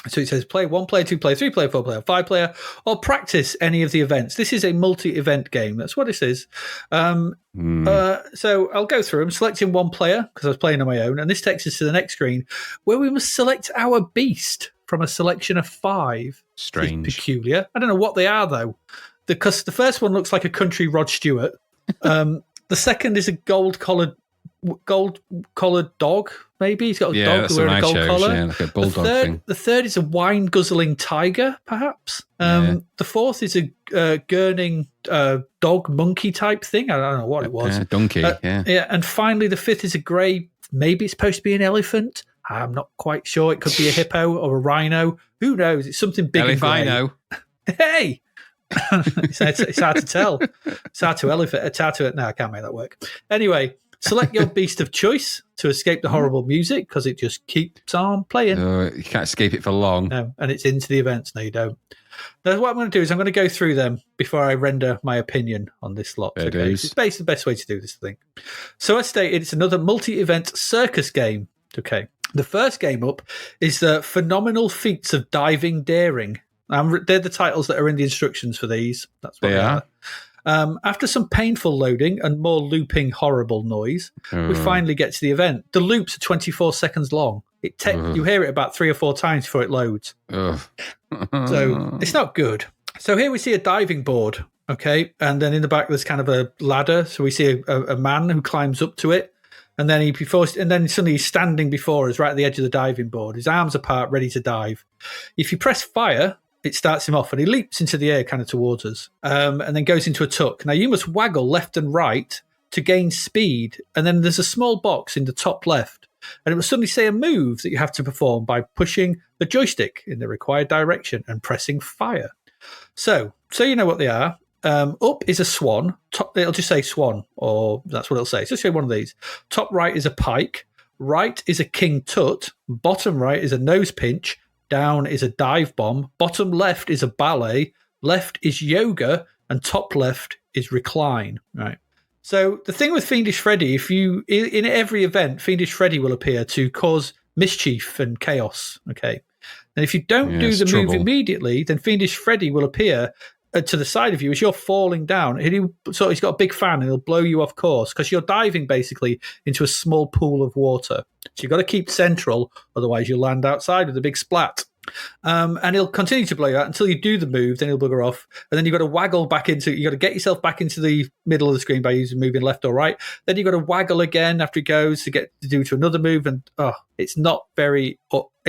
[SPEAKER 2] So it says play 1 player, 2 player, 3 player, 4 player, 5 player, or practice any of the events. This is a multi-event game. That's what this is. So I'll go through them, selecting 1 player because I was playing on my own. And this takes us to the next screen where we must select our beast from a selection of 5.
[SPEAKER 3] Strange.
[SPEAKER 2] It's peculiar. I don't know what they are, though. Because the first one looks like a country Rod Stewart. The second is a gold-collared dog, maybe. He's got a dog wearing a gold collar.
[SPEAKER 4] Yeah, like a bulldog thing.
[SPEAKER 2] The third is a wine-guzzling tiger, perhaps. The fourth is a gurning dog-monkey type thing. I don't know what it was.
[SPEAKER 4] Donkey,
[SPEAKER 2] Yeah, and finally the fifth is a grey, maybe it's supposed to be an elephant. I'm not quite sure. It could be a hippo or a rhino. Who knows? It's something big and grey.
[SPEAKER 4] Elefino.
[SPEAKER 2] Hey! it's hard to tell. It's hard to elephant. It's hard to... No, I can't make that work. Anyway... Select your beast of choice to escape the horrible music because it just keeps on playing.
[SPEAKER 4] You can't escape it for long.
[SPEAKER 2] No, and it's into the events. No, you don't. Now, what I'm going to do is I'm going to go through them before I render my opinion on this lot. Okay? It's basically the best way to do this thing. So as stated, it's another multi-event circus game. Okay. The first game up is the Phenomenal Feats of Diving Daring. They're the titles that are in the instructions for these. That's what they are. After some painful loading and more looping horrible noise, we finally get to the event. The loops are 24 seconds long. You hear it about 3 or 4 times before it loads. So it's not good. So here we see a diving board, okay? And then in the back there's kind of a ladder. So we see a man who climbs up to it. And then suddenly he's standing before us right at the edge of the diving board. His arms apart, ready to dive. If you press fire... it starts him off and he leaps into the air kind of towards us and then goes into a tuck. Now, you must waggle left and right to gain speed. And then there's a small box in the top left. And it will suddenly say a move that you have to perform by pushing the joystick in the required direction and pressing fire. So you know what they are. Up is a swan. It'll just say swan, or that's what it'll say. So let's show one of these. Top right is a pike. Right is a king tut. Bottom right is a nose pinch. Down is a dive bomb. Bottom left is a ballet. Left is yoga. And top left is recline. Right. So the thing with Fiendish Freddy, in every event, Fiendish Freddy will appear to cause mischief and chaos. Okay. And if you don't do the move immediately, then Fiendish Freddy will appear to the side of you as you're falling down. So he's got a big fan and he'll blow you off course because you're diving basically into a small pool of water. So you've got to keep central, otherwise you'll land outside with a big splat. And he'll continue to blow you out until you do the move, then he'll bugger off. And then you've got to waggle back into, you've got to get yourself back into the middle of the screen by moving left or right. Then you've got to waggle again after he goes to get to do to another move. And it's not very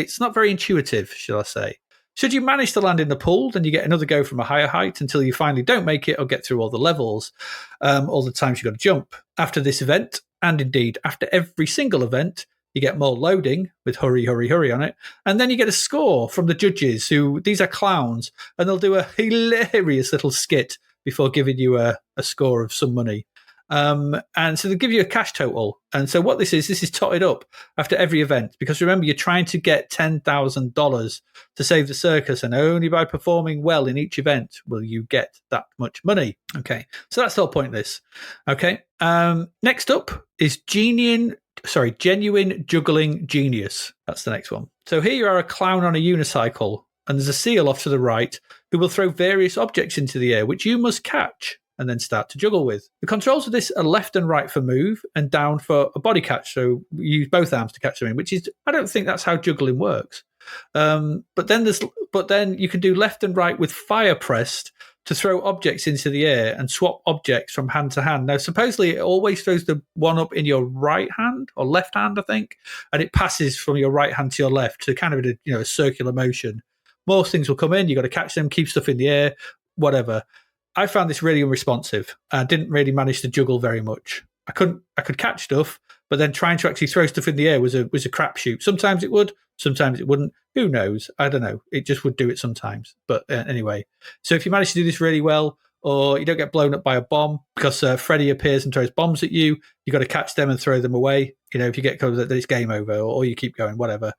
[SPEAKER 2] intuitive, shall I say. Should you manage to land in the pool, then you get another go from a higher height until you finally don't make it or get through all the levels, all the times you've got to jump. After this event, and indeed after every single event, you get more loading with hurry, hurry, hurry on it. And then you get a score from the judges these are clowns, and they'll do a hilarious little skit before giving you a score of some money. And so they'll give you a cash total. And so what this is totted up after every event, because remember, you're trying to get $10,000 to save the circus, and only by performing well in each event will you get that much money. Okay, so that's the whole point of this. Okay, next up is Genuine Juggling Genius. That's the next one. So here you are, a clown on a unicycle, and there's a seal off to the right who will throw various objects into the air, which you must catch and then start to juggle with. The controls of this are left and right for move and down for a body catch. So you use both arms to catch them in, which is, I don't think that's how juggling works. But then you can do left and right with fire pressed to throw objects into the air and swap objects from hand to hand. Now, supposedly it always throws the one up in your right hand or left hand, I think, and it passes from your right hand to your left to kind of a circular motion. Most things will come in, you've got to catch them, keep stuff in the air, whatever. I found this really unresponsive. I didn't really manage to juggle very much. I could catch stuff, but then trying to actually throw stuff in the air was a crapshoot. Sometimes it would, sometimes it wouldn't. Who knows? I don't know. It just would do it sometimes. But anyway, so if you manage to do this really well, or you don't get blown up by a bomb because Freddy appears and throws bombs at you, you got to catch them and throw them away. If you get caught, then it's game over, or you keep going, whatever.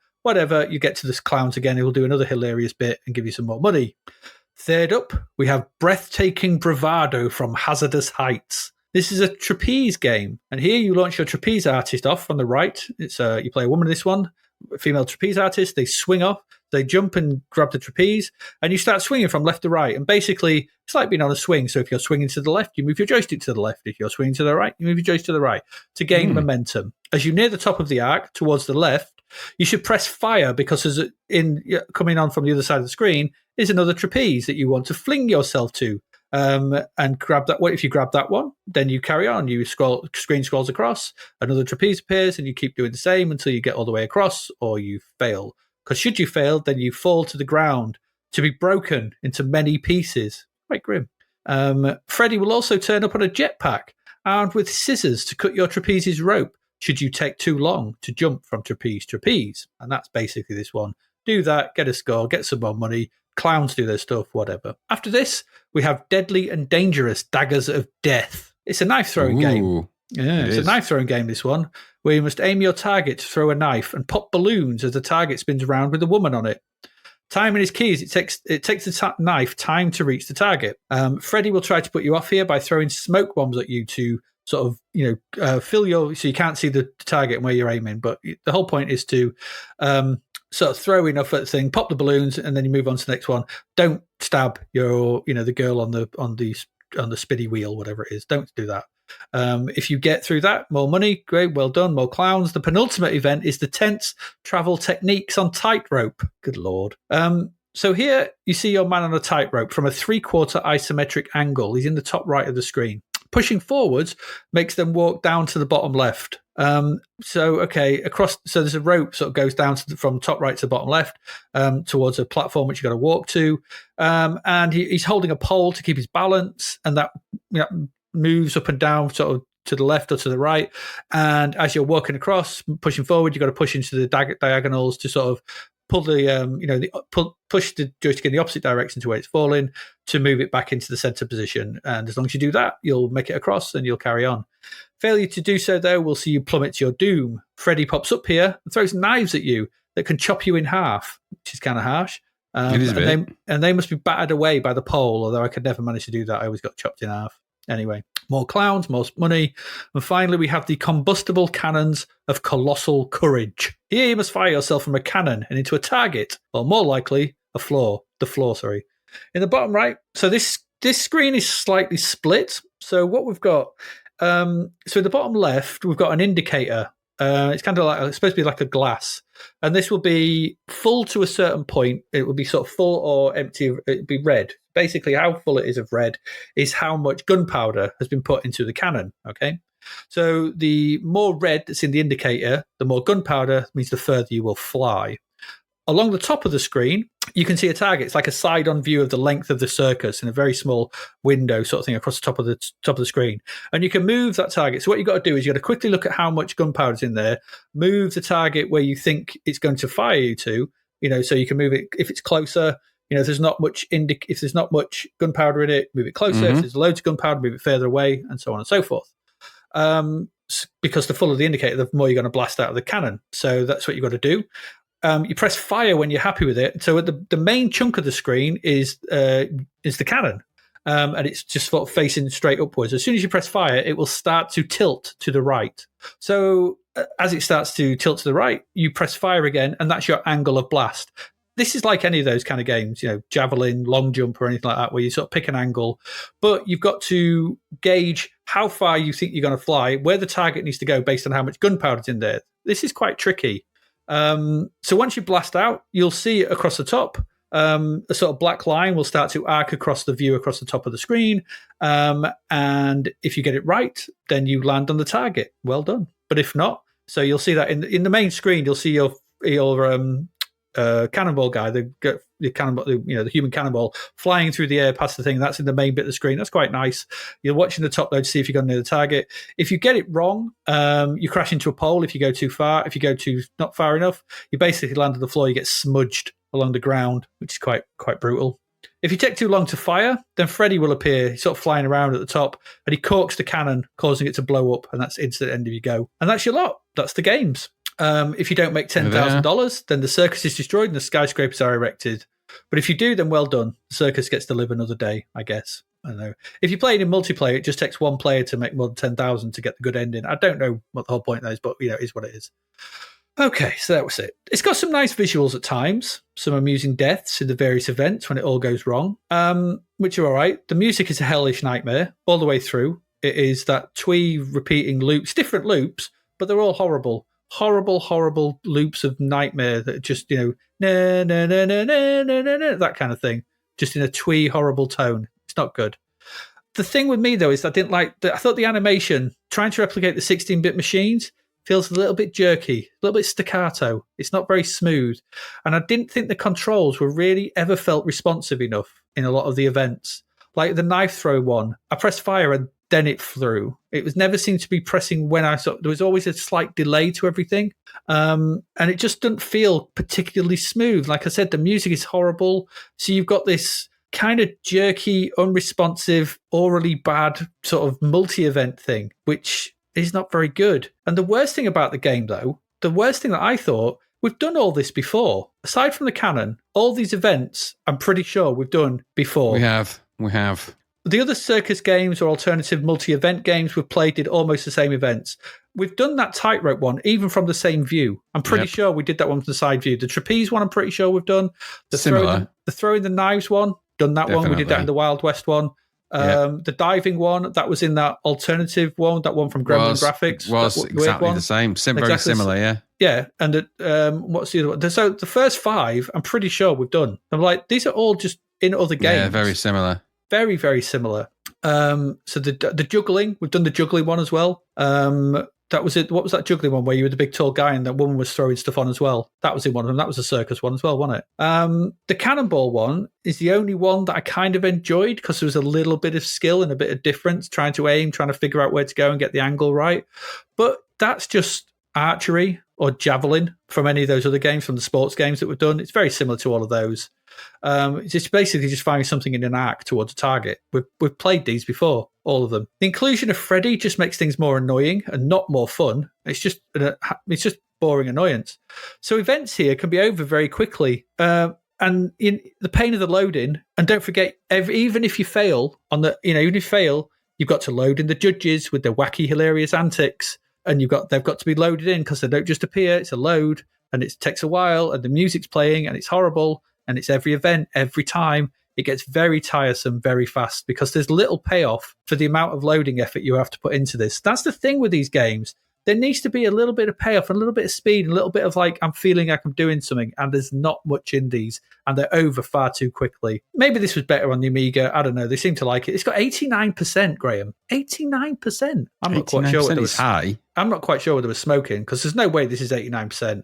[SPEAKER 2] You get to this clowns again, it will do another hilarious bit and give you some more money. Third up, we have Breathtaking Bravado from Hazardous Heights. This is a trapeze game, and here you launch your trapeze artist off on the right. It's you play a woman in this one, a female trapeze artist. They swing off, they jump and grab the trapeze, and you start swinging from left to right. And basically, it's like being on a swing. So if you're swinging to the left, you move your joystick to the left. If you're swinging to the right, you move your joystick to the right to gain momentum. As you near the top of the arc towards the left, you should press fire, because coming on from the other side of the screen is another trapeze that you want to fling yourself to. And grab that one. If you grab that one, then you carry on. Screen scrolls across, another trapeze appears, and you keep doing the same until you get all the way across, or you fail. Because should you fail, then you fall to the ground to be broken into many pieces. Quite grim. Freddy will also turn up on a jetpack, armed with scissors to cut your trapeze's rope should you take too long to jump from trapeze to trapeze. And that's basically this one. Do that, get a score, get some more money. Clowns do their stuff, whatever. After this, we have Deadly and Dangerous Daggers of Death. It's a knife-throwing game. Yeah, it's a knife-throwing game, this one, where you must aim your target to throw a knife and pop balloons as the target spins around with a woman on it. Timing is key, as it takes the knife time to reach the target. Freddy will try to put you off here by throwing smoke bombs at you to sort of, fill so you can't see the target and where you're aiming. But the whole point is to sort of throw enough at the thing, pop the balloons, and then you move on to the next one. Don't stab the girl on the spinny wheel, whatever it is. Don't do that. If you get through that, more money, great, well done, more clowns. The penultimate event is the tense travel techniques on tightrope. Good Lord. So here you see your man on a tightrope from a 3/4 isometric angle. He's in the top right of the screen. Pushing forwards makes them walk down to the bottom left. So there's a rope sort of goes down from top right to bottom left towards a platform which you've got to walk to, and he's holding a pole to keep his balance, and that moves up and down sort of to the left or to the right. And as you're walking across, pushing forward, you've got to push into the diagonals to sort of pull push the joystick in the opposite direction to where it's falling to move it back into the center position. And as long as you do that, you'll make it across and you'll carry on. Failure to do so, though, will see you plummet to your doom. Freddy pops up here and throws knives at you that can chop you in half, which is kind of harsh.
[SPEAKER 3] It is a bit.
[SPEAKER 2] And they must be battered away by the pole, although I could never manage to do that. I always got chopped in half. Anyway, more clowns, more money. And finally, we have the combustible cannons of colossal courage. Here you must fire yourself from a cannon and into a target, or more likely, the floor. In the bottom right, so this screen is slightly split. So what we've got, so in the bottom left, we've got an indicator It's kind of like it's supposed to be like a glass, and this will be full to a certain point. It will be sort of full or empty. It'll be red. Basically, how full it is of red is how much gunpowder has been put into the cannon. Okay, so the more red that's in the indicator, the more gunpowder means the further you will fly. Along the top of the screen, you can see a target. It's like a side-on view of the length of the circus in a very small window sort of thing across the top of the screen. And you can move that target. So what you've got to do is you've got to quickly look at how much gunpowder's in there, move the target where you think it's going to fire you to, so you can move it if it's closer. If there's not much if there's not much gunpowder in it, move it closer. If there's loads of gunpowder, move it further away, and so on and so forth. Because the fuller the indicator, the more you're going to blast out of the cannon. So that's what you've got to do. You press fire when you're happy with it. So at the main chunk of the screen is the cannon, and it's just sort of facing straight upwards. As soon as you press fire, it will start to tilt to the right. So as it starts to tilt to the right, you press fire again, and that's your angle of blast. This is like any of those kind of games, javelin, long jump, or anything like that, where you sort of pick an angle, but you've got to gauge how far you think you're going to fly, where the target needs to go based on how much gunpowder's in there. This is quite tricky. So once you blast out, you'll see across the top, a sort of black line will start to arc across the view across the top of the screen. And if you get it right, then you land on the target. Well done. But if not, so you'll see that in the main screen, you'll see your cannonball guy, the cannonball, the human cannonball flying through the air past the thing. That's in the main bit of the screen. That's quite nice. You're watching the top though to see if you got near the target. If you get it wrong, you crash into a pole. If you go too far, if you go too not far enough, you basically land on the floor. You get smudged along the ground, which is quite brutal. If you take too long to fire, then Freddy will appear. He's sort of flying around at the top, and he corks the cannon, causing it to blow up, and that's instant end of your go. And that's your lot. That's the games. If you don't make $10,000, then the circus is destroyed and the skyscrapers are erected. But if you do, then well done. The circus gets to live another day, I guess. I don't know. If you play it in multiplayer, it just takes one player to make more than 10,000 to get the good ending. I don't know what the whole point is, but it is what it is. Okay, so that was it. It's got some nice visuals at times, some amusing deaths in the various events when it all goes wrong, which are all right. The music is a hellish nightmare all the way through. It is that twee repeating loops, different loops, but they're all horrible. Horrible loops of nightmare that just, na, na, na, na, na, na, na, that kind of thing, just in a twee horrible tone. It's not good. The thing with me, though, is I thought the animation, trying to replicate the 16-bit machines, feels a little bit jerky, a little bit staccato. It's not very smooth. And I didn't think the controls were really ever felt responsive enough in a lot of the events. Like the knife throw one, I pressed fire and then it flew. It was never seemed to be pressing when there was always a slight delay to everything. And it just didn't feel particularly smooth. Like I said, the music is horrible. So you've got this kind of jerky, unresponsive, orally bad sort of multi-event thing, which is not very good. And the worst thing about the game, though, the worst thing that I thought, we've done all this before. Aside from the canon, all these events, I'm pretty sure we've done before.
[SPEAKER 4] We have.
[SPEAKER 2] The other circus games or alternative multi-event games we've played did almost the same events. We've done that tightrope one, even from the same view. I'm pretty sure we did that one from the side view. The trapeze one, I'm pretty sure we've done.
[SPEAKER 4] Similar.
[SPEAKER 2] The throwing the knives one, done that one. We did that in the Wild West one. The diving one, that was in that alternative one, that one from Gremlin Graphics.
[SPEAKER 4] Was exactly the same. Very similar, yeah.
[SPEAKER 2] Yeah, and what's the other one? So the first 5, I'm pretty sure we've done. I'm like, these are all just in other games.
[SPEAKER 4] Yeah, very similar.
[SPEAKER 2] Very, very similar. So the juggling, we've done the juggling one as well. That was it. What was that juggling one where you were the big tall guy and that woman was throwing stuff on as well? That was in one of them. That was a circus one as well, wasn't it? The cannonball one is the only one that I kind of enjoyed because there was a little bit of skill and a bit of difference, trying to aim, trying to figure out where to go and get the angle right. But that's just archery or javelin from any of those other games, from the sports games that we've done. It's very similar to all of those. It's basically just finding something in an arc towards a target. We've played these before, all of them. The inclusion of Freddy just makes things more annoying and not more fun. It's just boring annoyance. So events here can be over very quickly. And in the pain of the loading, and don't forget, even if you fail you've got to load in the judges with their wacky, hilarious antics, and they've got to be loaded in because they don't just appear. It's a load, and it takes a while, and the music's playing, and it's horrible, and it's every event, every time. It gets very tiresome very fast because there's little payoff for the amount of loading effort you have to put into this. That's the thing with these games. there needs to be a little bit of payoff and a little bit of speed, and a little bit of like, I'm feeling like I'm doing something, and there's not much in these, and they're over far too quickly. Maybe this was better on the Amiga. I don't know. They seem to like it. It's got 89%, Graham. 89%. I'm not quite sure what there was.
[SPEAKER 4] High.
[SPEAKER 2] I'm not quite sure what there was smoking, because there's no way this is 89%.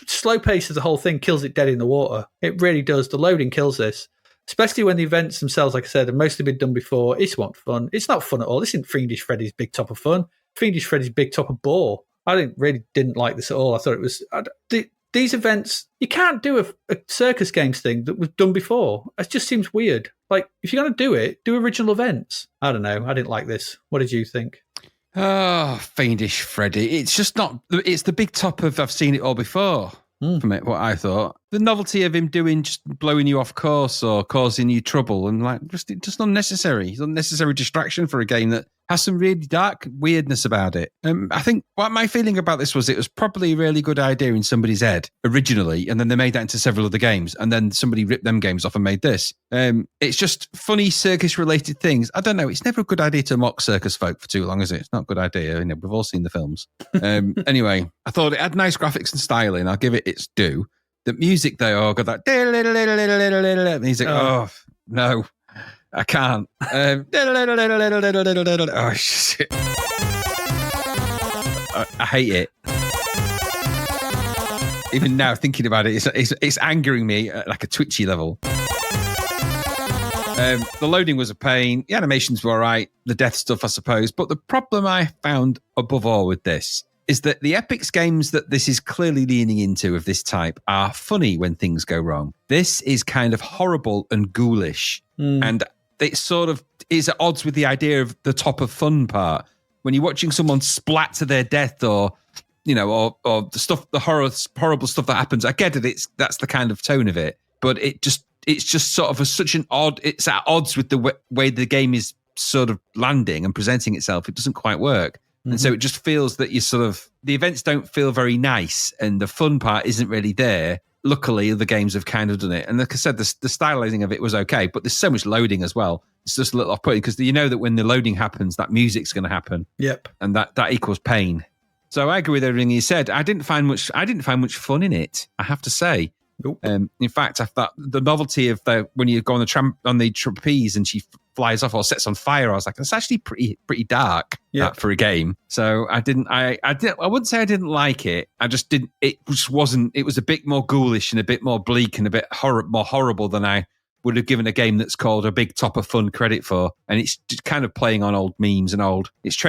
[SPEAKER 2] Slow pace of the whole thing kills it dead in the water. It really does. The loading kills this. Especially when the events themselves, like I said, have mostly been done before. It's not fun. It's not fun at all. This isn't Fiendish Freddy's Big Top of Fun. Fiendish Freddy's Big Top of Bore. I didn't like this at all. I thought it was... these events, you can't do a circus games thing that was done before. It just seems weird. Like, if you're going to do it, do original events. I don't know. I didn't like this. What did you think?
[SPEAKER 4] Oh, Fiendish Freddy. It's just not... It's the big top of I've seen it all before. From it, what I thought. The novelty of him doing just blowing you off course or causing you trouble and like just unnecessary. It's unnecessary distraction for a game that has some really dark weirdness about it. I think what my feeling about this was it was probably a really good idea in somebody's head originally, and then they made that into several other games, and then somebody ripped them games off and made this. It's just funny circus-related things. I don't know. It's never a good idea to mock circus folk for too long, is it? It's not a good idea. You know, we've all seen the films. Anyway, I thought it had nice graphics and styling. I'll give it its due. The music, though, got that music. Oh, no. I can't. Oh, shit. I hate it. Even now, thinking about it, it's angering me at like a twitchy level. The loading was a pain. The animations were all right. The death stuff, I suppose. But the problem I found above all with this is that the Epic's games that this is clearly leaning into of this type are funny when things go wrong. This is kind of horrible and ghoulish. And it sort of is at odds with the idea of the top of fun part. When you're watching someone splat to their death or, you know, or the stuff, the horrible stuff that happens. I get it. That's the kind of tone of it. But it's just sort of it's at odds with the way the game is sort of landing and presenting itself. It doesn't quite work. And so it just feels that the events don't feel very nice and the fun part isn't really there. Luckily, the games have kind of done it. And like I said, the stylizing of it was okay, but there's so much loading as well. It's just a little off-putting because you know that when the loading happens, that music's going to happen. Yep. And that equals pain. So I agree with everything you said. I didn't find much fun in it, I have to say. Nope. In fact, I thought the novelty of when you go on the trapeze and she flies off or sets on fire, I was like, that's actually pretty dark for a game. So I wouldn't say I didn't like it. I just didn't. It was a bit more ghoulish and a bit more bleak and a bit more horrible than I would have given a game that's called a Big Top of Fun credit for. And it's just kind of playing on old memes and it's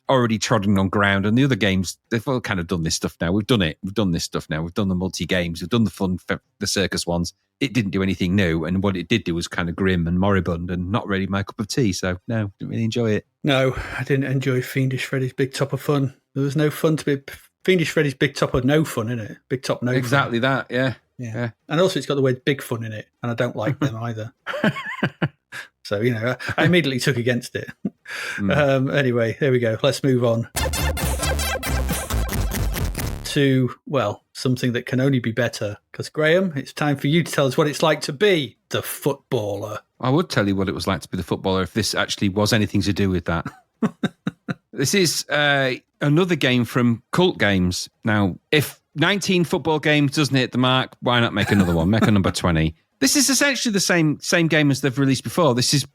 [SPEAKER 4] already trodden on ground. And the other games, they've all kind of done this stuff now. We've done it. We've done this stuff now. We've done the multi-games. We've done the circus ones. It didn't do anything new. And what it did do was kind of grim and moribund and not really my cup of tea. So no, didn't really enjoy it. No, I didn't enjoy Fiendish Freddy's Big Top of Fun. There was no fun to be... Fiendish Freddy's Big Top of no fun, innit? Big Top no exactly
[SPEAKER 2] fun.
[SPEAKER 4] That, yeah.
[SPEAKER 2] And also it's got the word big fun in it, and I don't like them either. So, you know, I immediately took against it. Anyway, there we go. Let's move on to, well, something that can only be better. Because, Graham, it's time for you to tell us what it's like to be the footballer. I would tell you what it was like to be the footballer if this actually was anything to do with that. This is another game from Cult Games. Now, if 19 football games doesn't hit the mark, why not make another one? Make a number 20. This is essentially the same game as they've released before. This is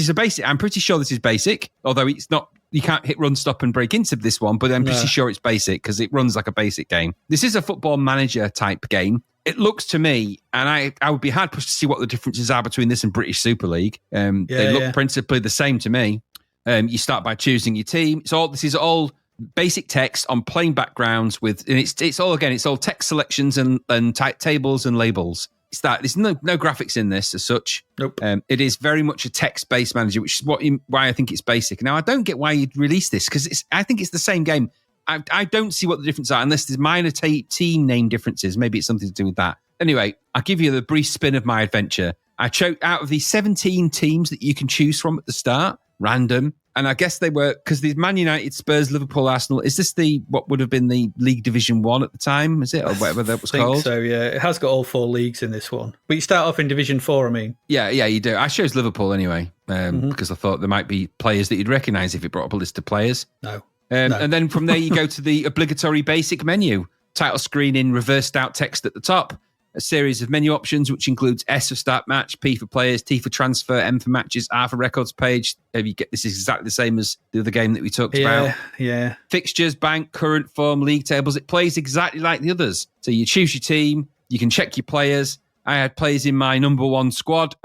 [SPEAKER 2] a basic. I'm pretty sure this is basic, although it's not. You can't hit run, stop, and break into this one, but I'm pretty sure it's basic because it runs like a basic game. This is a football manager type game. It looks to me, and I would be hard pushed to see what the differences are between this and British Super League. They look principally the same to me. You start by choosing your team. This is all basic text on plain backgrounds and it's all text selections and tables and labels. There's no graphics in this as such. Nope. It is very much a text-based manager, which is why I think it's basic. Now, I don't get why you'd release this because I think it's the same game. I don't see what the differences are unless there's minor team name differences. Maybe it's something to do with that. Anyway, I'll give you the brief spin of my adventure. I chose out of the 17 teams that you can choose from at the start, random. And I guess they were, because there's Man United, Spurs, Liverpool, Arsenal. Is this what would have been the League Division 1 at the time? Is it? Or whatever that was called? So, yeah. It has got all 4 leagues in this one. But you start off in Division 4, I mean. Yeah, you do. I chose Liverpool anyway, because I thought there might be players that you'd recognise if it brought up a list of players. No.
[SPEAKER 4] And then from there, you go to the obligatory basic menu. Title screen in reversed out text at the top. A series of menu options, which includes S for start match, P for players, T for transfer, M for matches, R for records page. This is exactly the same as the other game that we talked about.
[SPEAKER 2] Yeah.
[SPEAKER 4] Fixtures, bank, current form, league tables. It plays exactly like the others. So you choose your team. You can check your players. I had players in my number one squad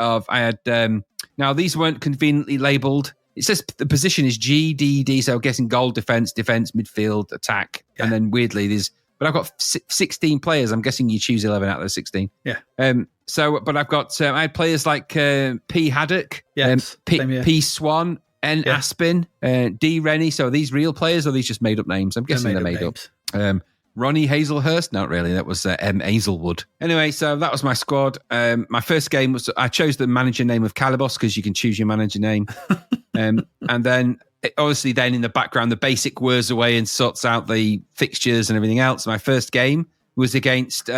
[SPEAKER 4] now these weren't conveniently labelled. It says the position is G, D, D. So I'm guessing goal, defence, midfield, attack. Yeah. And then weirdly but I've got 16 players. I'm guessing you choose 11 out of the 16.
[SPEAKER 2] Yeah.
[SPEAKER 4] But I've got, I had players like P Haddock, P Swan, N Aspin, D Rennie. So are these real players or are these just made up names? I'm guessing they're made up. Ronnie Hazelhurst? Not really. That was M Hazelwood. Anyway, so that was my squad. My first game was, I chose the manager name of Calibos because you can choose your manager name. And then obviously then in the background, the basic whirs away and sorts out the fixtures and everything else. My first game was against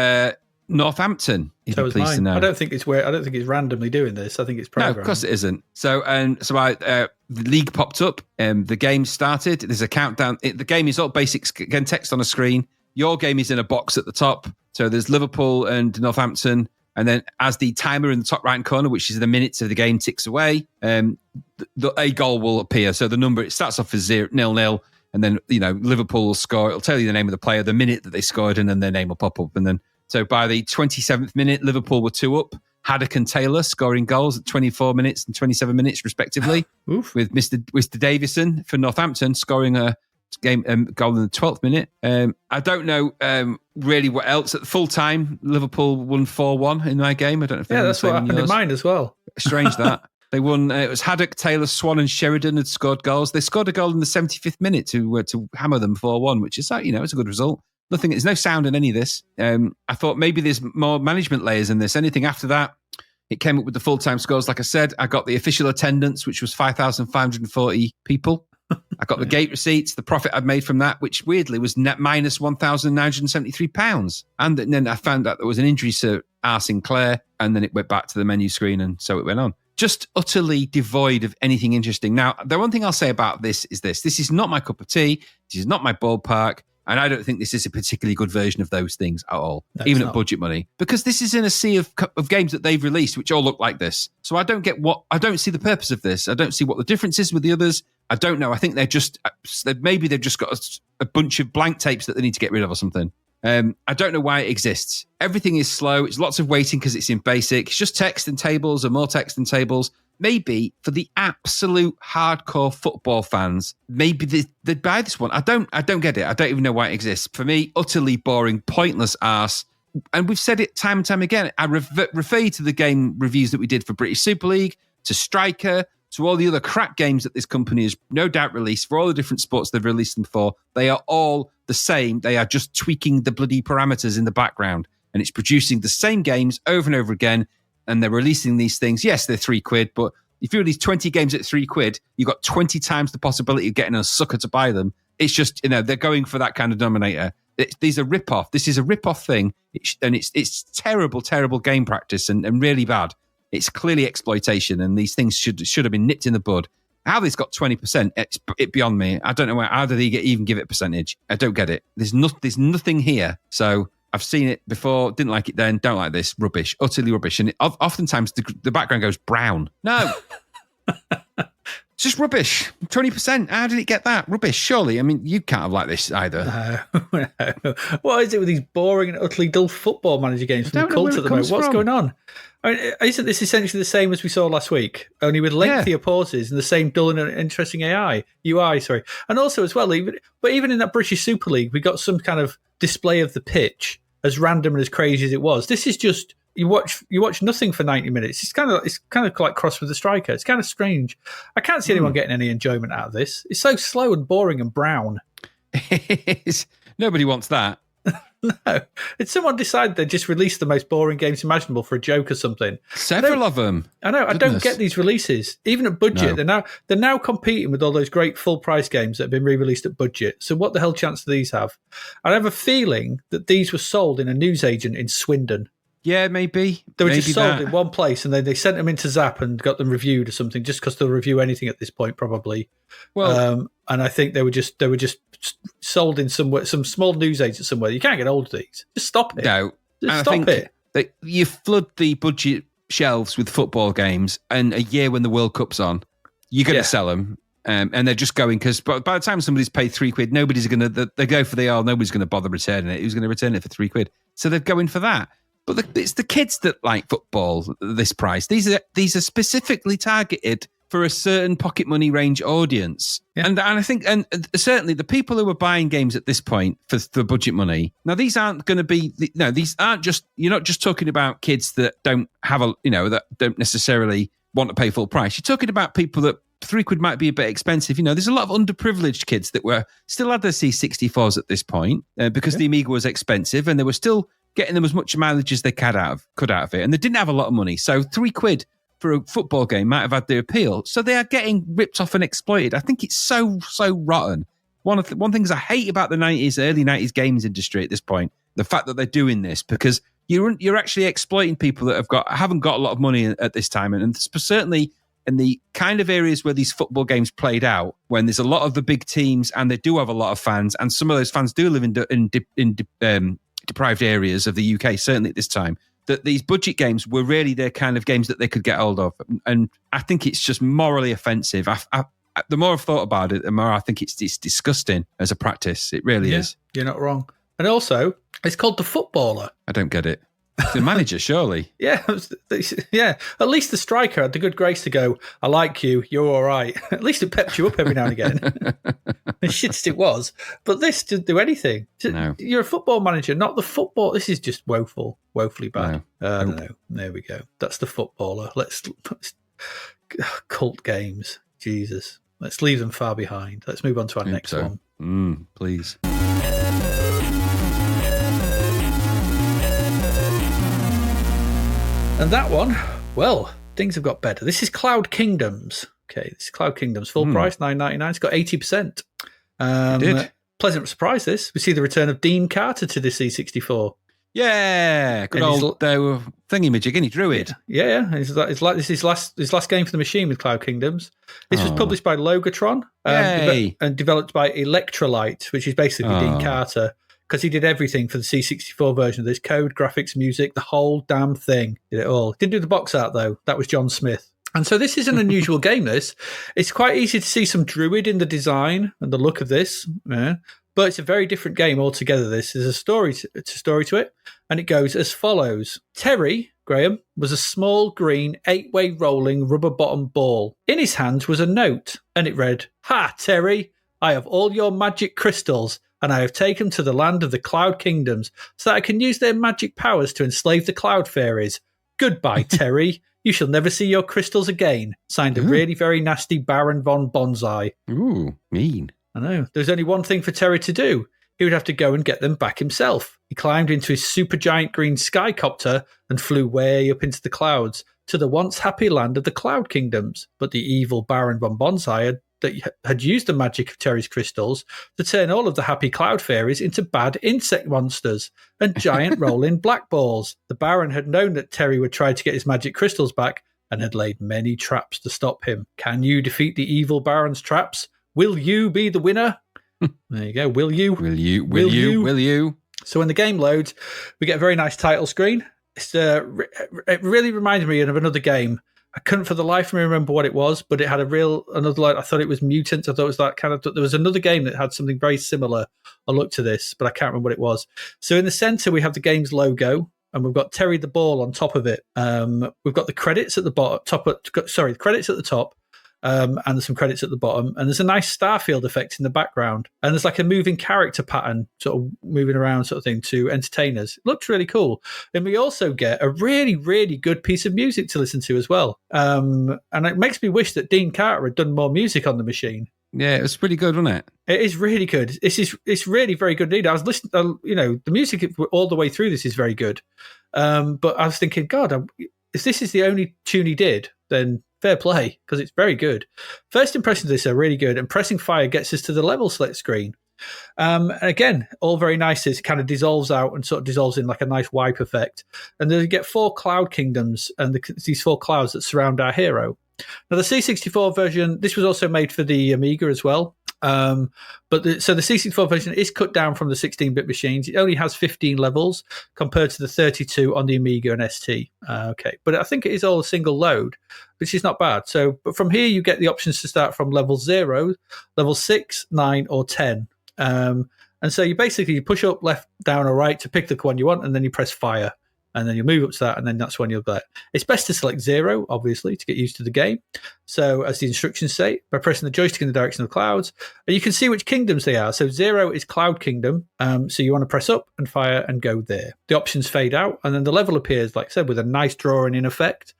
[SPEAKER 4] Northampton.
[SPEAKER 2] So was mine. I don't think it's randomly doing this. I think it's programmed.
[SPEAKER 4] No, of course it isn't. So the league popped up. The game started. There's a countdown. The game is all basics. Again, text on a screen. Your game is in a box at the top. So there's Liverpool and Northampton. And then as the timer in the top right corner, which is the minutes of the game, ticks away, a goal will appear. So the number, it starts off as 0-0. And then, Liverpool will score. It'll tell you the name of the player, the minute that they scored, and then their name will pop up. And then, so by the 27th minute, Liverpool were 2 up. Haddock and Taylor scoring goals at 24 minutes and 27 minutes, respectively, with Mr. Davison for Northampton scoring a goal in the 12th minute. I don't know really what else. At the full time, Liverpool won 4-1 in my game. I don't know if
[SPEAKER 2] that's what happened in mine as well.
[SPEAKER 4] Strange that. They won. It was Haddock, Taylor, Swan, and Sheridan had scored goals. They scored a goal in the 75th minute to hammer them 4-1, which is it's a good result. There's no sound in any of this. I thought maybe there's more management layers in this. Anything after that, it came up with the full-time scores. Like I said, I got the official attendance, which was 5,540 people. I got the gate receipts, the profit I'd made from that, which weirdly was net minus £1,973. And then I found out there was an injury to R. Sinclair, and then it went back to the menu screen, and so it went on. Just utterly devoid of anything interesting. Now, the one thing I'll say about this is this is not my cup of tea. This is not my ballpark. And I don't think this is a particularly good version of those things at all, even at budget money, because this is in a sea of games that they've released, which all look like this. So I don't see the purpose of this. I don't see what the difference is with the others. I don't know. I think they've just got a bunch of blank tapes that they need to get rid of or something. I don't know why it exists. Everything is slow. It's lots of waiting because it's in basic. It's just text and tables or more text and tables. Maybe for the absolute hardcore football fans, maybe they'd buy this one. I don't get it. I don't even know why it exists. For me, utterly boring, pointless arse. And we've said it time and time again. I refer you to the game reviews that we did for British Super League, to Striker, to all the other crap games that this company has no doubt released for all the different sports they've released them for. They are all the same. They are just tweaking the bloody parameters in the background. And it's producing the same games over and over again. And they're releasing these things. Yes, they're £3, but if you release 20 games at £3, you've got 20 times the possibility of getting a sucker to buy them. It's just, they're going for that kind of denominator. These are rip-off. This is a rip-off thing. It's terrible, terrible game practice and really bad. It's clearly exploitation, and these things should have been nipped in the bud. How this got 20%, it's beyond me. I don't know how did he even give it a percentage. I don't get it. There's nothing here. So I've seen it before, didn't like it then, don't like this, rubbish, utterly rubbish. And oftentimes the background goes brown. No, it's just rubbish. 20%, how did it get that? Rubbish, surely. I mean, you can't have liked this either.
[SPEAKER 2] No. What is it with these boring and utterly dull football manager games from the cult at the moment? What's going on? I mean, isn't this essentially the same as we saw last week, only with lengthier pauses and the same dull and interesting UI, sorry. And also as well, even in that British Super League, we got some kind of display of the pitch, as random and as crazy as it was. This is just you watch nothing for 90 minutes. It's kind of like cross with the Striker. It's kind of strange. I can't see anyone getting any enjoyment out of this. It's so slow and boring and brown.
[SPEAKER 4] Nobody wants that.
[SPEAKER 2] No. Did someone decide they just released the most boring games imaginable for a joke or something?
[SPEAKER 4] Several of them.
[SPEAKER 2] I know. Goodness. I don't get these releases. Even at budget, no. They're now competing with all those great full price games that have been re-released at budget. So what the hell chance do these have? I have a feeling that these were sold in a newsagent in Swindon.
[SPEAKER 4] Yeah, maybe.
[SPEAKER 2] They were
[SPEAKER 4] maybe
[SPEAKER 2] just sold
[SPEAKER 4] that.
[SPEAKER 2] in one place, and then they sent them into Zap and got them reviewed or something, just because they'll review anything at this point, probably.
[SPEAKER 4] Well,
[SPEAKER 2] And I think they were just sold in somewhere, some small newsagent somewhere. You can't get hold of these. Just stop it.
[SPEAKER 4] no.
[SPEAKER 2] Just
[SPEAKER 4] And
[SPEAKER 2] stop
[SPEAKER 4] I think
[SPEAKER 2] it.
[SPEAKER 4] that you flood the budget shelves with football games, and a year when the World Cup's on, you're going to sell them. And they're just going because by the time somebody's paid £3, nobody's going to, they go for the nobody's going to bother returning it. Who's going to return it for £3? So they're going for that. But it's the kids that like football at this price. These are specifically targeted for a certain pocket money range audience. Yeah. And I think, and certainly the people who are buying games at this point for budget money. Now, these aren't going to be, these aren't just, you're not just talking about kids that don't have that don't necessarily want to pay full price. You're talking about people that £3 might be a bit expensive. There's a lot of underprivileged kids that were still had their C64s at this point because the Amiga was expensive, and they were still getting them as much mileage as they could out of it. And they didn't have a lot of money. So £3 for a football game might have had their appeal. So they are getting ripped off and exploited. I think it's so rotten. One things I hate about the early 90s games industry at this point, the fact that they're doing this, because you're actually exploiting people that haven't got a lot of money at this time. And certainly in the kind of areas where these football games played out, when there's a lot of the big teams and they do have a lot of fans, and some of those fans do live in deprived areas of the UK, certainly at this time, that these budget games were really their kind of games that they could get hold of. And I think it's just morally offensive. The more I've thought about it, the more I think it's disgusting as a practice. It really is.
[SPEAKER 2] You're not wrong. And also, it's called The Footballer.
[SPEAKER 4] I don't get it. It's the manager, surely.
[SPEAKER 2] Yeah. At least the striker had the good grace to go, I like you, you're all right. At least it pepped you up every now and again. As shit it was. But this didn't do anything.
[SPEAKER 4] No.
[SPEAKER 2] You're a football manager, not the football. This is just woefully bad.
[SPEAKER 4] No.
[SPEAKER 2] I don't know. There we go. That's The Footballer. Let's cult games. Jesus. Let's leave them far behind. Let's move on to our next one.
[SPEAKER 4] Please.
[SPEAKER 2] And that one, well, things have got better. This is Cloud Kingdoms. Okay, this is Cloud Kingdoms. Full price, $9.99. It's got 80%.
[SPEAKER 4] It did.
[SPEAKER 2] Pleasant surprise, this. We see the return of Dean Carter to the C64.
[SPEAKER 4] Yeah, good old thingy-majig, and he drew it.
[SPEAKER 2] Yeah. This is his last game for the machine with Cloud Kingdoms. This was published by Logotron and developed by Electrolyte, which is basically Dean Carter, because he did everything for the C64 version of this. Code, graphics, music, the whole damn thing. Did it all. Didn't do the box art, though. That was John Smith. And so this is an unusual game, this. It's quite easy to see some Druid in the design and the look of this. Yeah. But it's a very different game altogether, this. There's a story to it, and it goes as follows. Terry, Graham, was a small green 8-way rolling rubber-bottom ball. In his hands was a note, and it read, "Ha, Terry, I have all your magic crystals, and I have taken to the land of the Cloud Kingdoms so that I can use their magic powers to enslave the Cloud Fairies. Goodbye, Terry. You shall never see your crystals again." Signed a really very nasty Baron von Bonsai.
[SPEAKER 4] Ooh, mean.
[SPEAKER 2] I know. There's only one thing for Terry to do. He would have to go and get them back himself. He climbed into his supergiant green skycopter and flew way up into the clouds to the once happy land of the Cloud Kingdoms. But the evil Baron von Bonsai had used the magic of Terry's crystals to turn all of the happy cloud fairies into bad insect monsters and giant rolling black balls. The Baron had known that Terry would try to get his magic crystals back and had laid many traps to stop him. Can you defeat the evil Baron's traps? Will you be the winner? There you go. Will you?
[SPEAKER 4] Will you?
[SPEAKER 2] So when the game loads, we get a very nice title screen. It really reminded me of another game. I couldn't for the life of me remember what it was, but it had I thought it was Mutant. I thought it was that kind of, there was another game that had something very similar, a look to this, but I can't remember what it was. So in the center, we have the game's logo, and we've got Terry the Ball on top of it. We've got the credits at the the credits at the top. And there's some credits at the bottom, and there's a nice Starfield effect in the background, and there's like a moving character pattern sort of moving around sort of thing to entertain us. It looks really cool. And we also get a really, really good piece of music to listen to as well. And it makes me wish that Dean Carter had done more music on the machine.
[SPEAKER 4] Yeah, it was pretty good, wasn't it?
[SPEAKER 2] It is really good. It's really very good indeed. I was listening, the music all the way through this is very good. But I was thinking, God, if this is the only tune he did, then fair play, because it's very good. First impressions of this are really good, and pressing fire gets us to the level select screen. And again, all very nice. It kind of dissolves out and sort of dissolves in like a nice wipe effect. And then you get 4 cloud kingdoms and these 4 clouds that surround our hero. Now, the C64 version, this was also made for the Amiga as well. So the C64 version is cut down from the 16-bit machines. It only has 15 levels compared to the 32 on the Amiga and ST. Okay, but I think it is all a single load, which is not bad. So, but from here, you get the options to start from level 0, level 6, 9, or 10. And so you basically push up, left, down, or right to pick the one you want, and then you press fire. And then you move up to that, and then that's when you'll get. It's best to select 0, obviously, to get used to the game. So, as the instructions say, by pressing the joystick in the direction of the clouds, and you can see which kingdoms they are. So, 0 is Cloud Kingdom. So, you want to press up and fire and go there. The options fade out, and then the level appears, like I said, with a nice drawing in effect.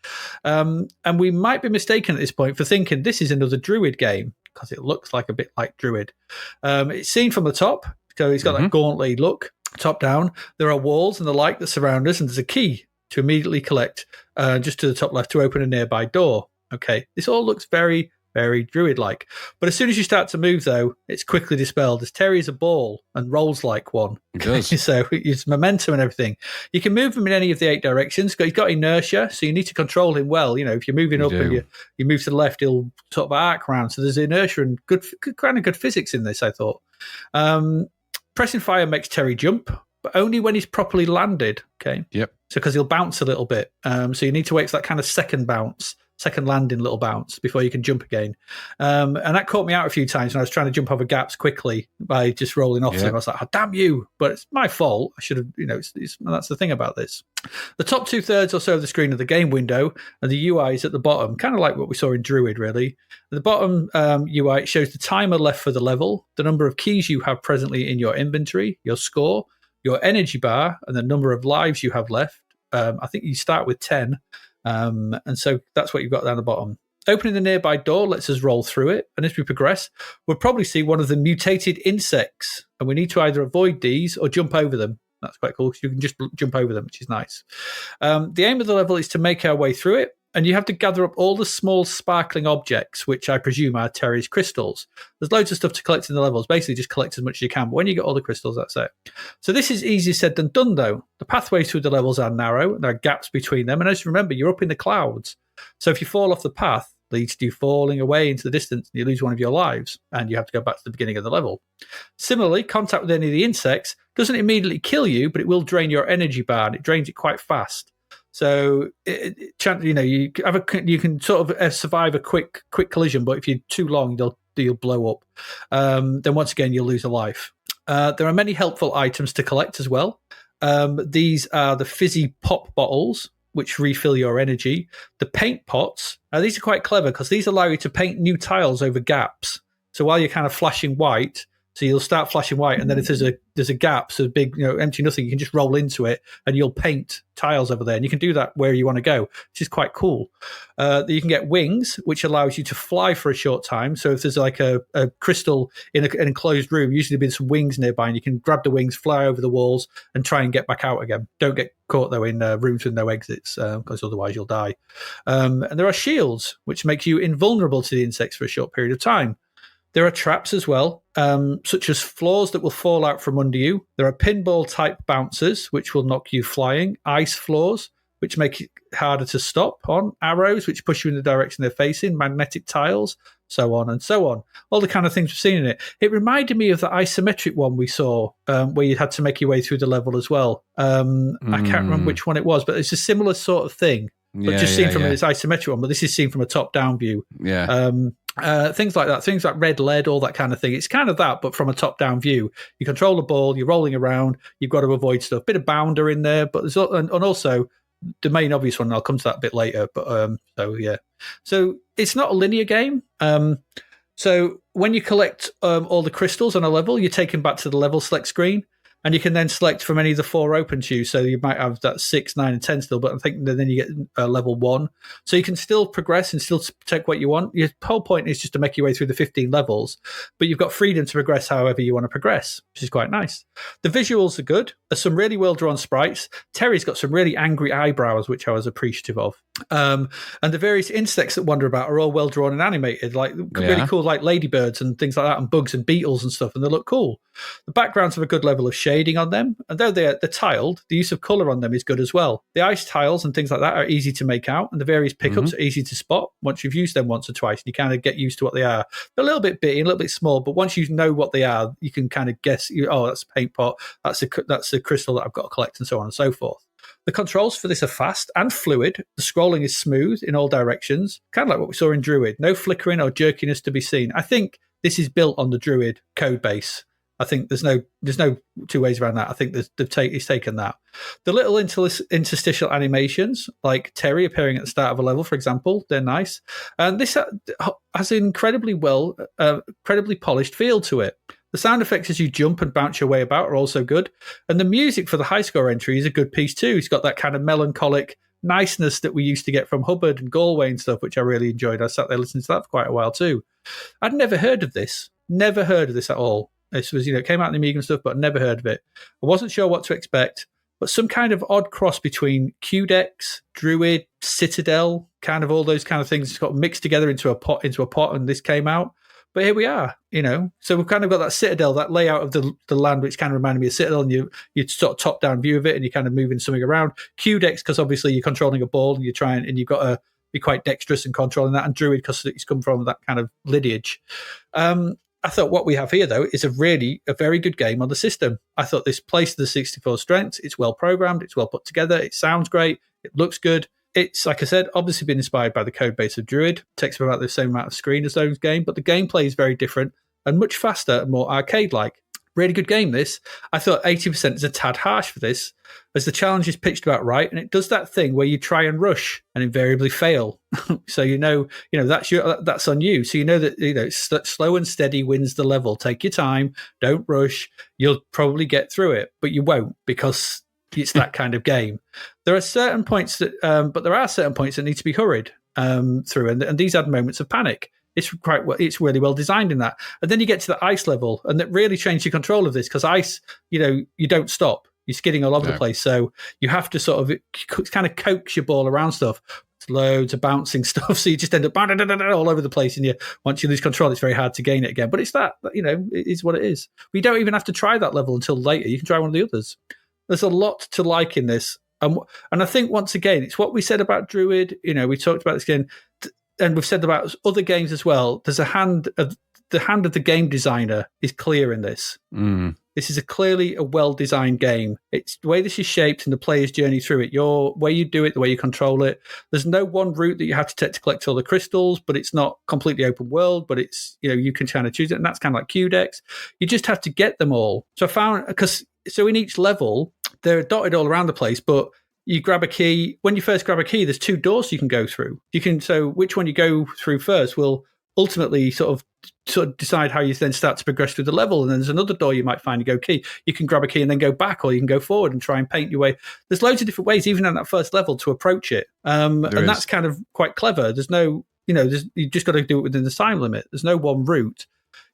[SPEAKER 2] And we might be mistaken at this point for thinking this is another Druid game because it looks like a bit like Druid. It's seen from the top, so it's got that gauntly look. Top down, there are walls and the like that surround us, and there's a key to immediately collect just to the top left to open a nearby door. Okay, this all looks very, very Druid-like. But as soon as you start to move, though, it's quickly dispelled as Terry is a ball and rolls like one.
[SPEAKER 4] It does.
[SPEAKER 2] So it's momentum and everything. You can move him in any of the 8 directions. He's got inertia, so you need to control him well. You know, if you're moving up and you move to the left, he'll sort of arc around. So there's inertia and good kind of good physics in this, I thought. Pressing fire makes Terry jump, but only when he's properly landed. Okay.
[SPEAKER 4] Yep.
[SPEAKER 2] So because he'll bounce a little bit. So you need to wait for that kind of second landing little bounce before you can jump again. And that caught me out a few times when I was trying to jump over gaps quickly by just rolling off them. I was like, oh, damn you. But it's my fault. I should have, that's the thing about this. The top 2/3 or so of the screen of the game window and the UI is at the bottom, kind of like what we saw in Druid, really. At the bottom UI, it shows the timer left for the level, the number of keys you have presently in your inventory, your score, your energy bar, and the number of lives you have left. I think you start with 10. And so that's what you've got down the bottom. Opening the nearby door lets us roll through it. And as we progress, we'll probably see one of the mutated insects. And we need to either avoid these or jump over them. That's quite cool because you can just jump over them, which is nice. The aim of the level is to make our way through it. And you have to gather up all the small sparkling objects, which I presume are Terry's crystals. There's loads of stuff to collect in the levels. Basically, just collect as much as you can. But when you get all the crystals, that's it. So this is easier said than done, though. The pathways through the levels are narrow. And there are gaps between them. And as you remember, you're up in the clouds. So if you fall off the path, it leads to you falling away into the distance and you lose one of your lives. And you have to go back to the beginning of the level. Similarly, contact with any of the insects doesn't immediately kill you, but it will drain your energy bar. And it drains it quite fast. So, you can sort of survive a quick collision, but if you're too long, you'll blow up. Then once again, you'll lose a life. There are many helpful items to collect as well. These are the fizzy pop bottles, which refill your energy. The paint pots. Now, these are quite clever because these allow you to paint new tiles over gaps. So while you're kind of flashing white, so you'll start flashing white, and then if there's a gap, so big, empty nothing, you can just roll into it, and you'll paint tiles over there, and you can do that where you want to go, which is quite cool. You can get wings, which allows you to fly for a short time. So if there's like a crystal in an enclosed room, usually there's some wings nearby, and you can grab the wings, fly over the walls, and try and get back out again. Don't get caught though in rooms with no exits, because otherwise you'll die. And there are shields, which make you invulnerable to the insects for a short period of time. There are traps as well, such as floors that will fall out from under you. There are pinball-type bouncers, which will knock you flying. Ice floors, which make it harder to stop on. Arrows, which push you in the direction they're facing. Magnetic tiles, so on and so on. All the kind of things we've seen in it. It reminded me of the isometric one we saw, where you had to make your way through the level as well. I can't remember which one it was, but it's a similar sort of thing. But just seen from this isometric one, but this is seen from a top-down view.
[SPEAKER 4] Yeah.
[SPEAKER 2] Things like that, things like red lead, all that kind of thing. It's kind of that, but from a top-down view. You control the ball, you're rolling around, you've got to avoid stuff. Bit of bounder in there, but there's and also the main obvious one. And I'll come to that a bit later. But so it's not a linear game. So when you collect all the crystals on a level, you're taken back to the level select screen. And you can then select from any of the 4 open to you. So you might have that 6, 9, and 10 still, but I think then you get level 1. So you can still progress and still take what you want. Your whole point is just to make your way through the 15 levels, but you've got freedom to progress however you want to progress, which is quite nice. The visuals are good. There's some really well-drawn sprites. Terry's got some really angry eyebrows, which I was appreciative of. And the various insects that wander about are all well-drawn and animated, like really cool, like ladybirds and things like that, and bugs and beetles and stuff, and they look cool. The backgrounds have a good level of shading on them, and though they're tiled, the use of colour on them is good as well. The ice tiles and things like that are easy to make out, and the various pickups are easy to spot once you've used them once or twice, and you kind of get used to what they are. They're a little bit bitty, a little bit small, but once you know what they are, you can kind of guess, that's a paint pot, that's a crystal that I've got to collect, and so on and so forth. The controls for this are fast and fluid. The scrolling is smooth in all directions, kind of like what we saw in Druid. No flickering or jerkiness to be seen. I think this is built on the Druid code base. I think there's no two ways around that. I think he's taken that. The little interstitial animations, like Terry appearing at the start of a level, for example, they're nice. And this has an incredibly polished feel to it. The sound effects as you jump and bounce your way about are also good. And the music for the high score entry is a good piece too. It's got that kind of melancholic niceness that we used to get from Hubbard and Galway and stuff, which I really enjoyed. I sat there listening to that for quite a while too. I'd never heard of this at all. This was, it came out in the Amiga and stuff, but I'd never heard of it. I wasn't sure what to expect, but some kind of odd cross between Codex, Druid, Citadel, kind of all those kind of things. It's got mixed together into a pot, and this came out. But here we are, So we've kind of got that Citadel, that layout of the land, which kind of reminded me of Citadel, and you sort of top-down view of it, and you're kind of moving something around. Codex, because obviously you're controlling a ball, and and you've got to be quite dexterous in controlling that, and Druid, because it's come from that kind of lineage. I thought what we have here, though, is a very good game on the system. I thought this plays to the 64 strengths. It's well programmed. It's well put together. It sounds great. It looks good. It's, like I said, obviously been inspired by the code base of Druid. It takes about the same amount of screen as those games, but the gameplay is very different and much faster and more arcade-like. Really good game, this. I thought 80% is a tad harsh for this, as the challenge is pitched about right, and it does that thing where you try and rush and invariably fail. So that's on you. So that slow and steady wins the level. Take your time, don't rush. You'll probably get through it, but you won't, because it's that kind of game. There are certain points that need to be hurried through, and these add moments of panic. It's really well designed in that. And then you get to the ice level, and that really changed your control of this, because ice, you don't stop. You're skidding all over the place. So you have to sort of kind of coax your ball around stuff. It's loads of bouncing stuff. So you just end up all over the place. And once you lose control, it's very hard to gain it again. But it's that, it is what it is. We don't even have to try that level until later. You can try one of the others. There's a lot to like in this. And I think, once again, it's what we said about Druid. We talked about this again. And we've said about other games as well. There's the hand of the game designer is clear in this. This is clearly a well-designed game. It's the way this is shaped and the player's journey through it. Your way you do it, the way you control it. There's no one route that you have to take to collect all the crystals, but it's not completely open world. But it's you can kind of choose it, and that's kind of like Codex. You just have to get them all. So I found so in each level they're dotted all around the place, but you grab a key. When you first grab a key, there's 2 doors you can go through. So which one you go through first will ultimately sort of decide how you then start to progress through the level. And then there's another door you might find to go key. You can grab a key and then go back, or you can go forward and try and paint your way. There's loads of different ways, even on that first level, to approach it. And that's kind of quite clever. There's no, you just got to do it within the time limit. There's no one route.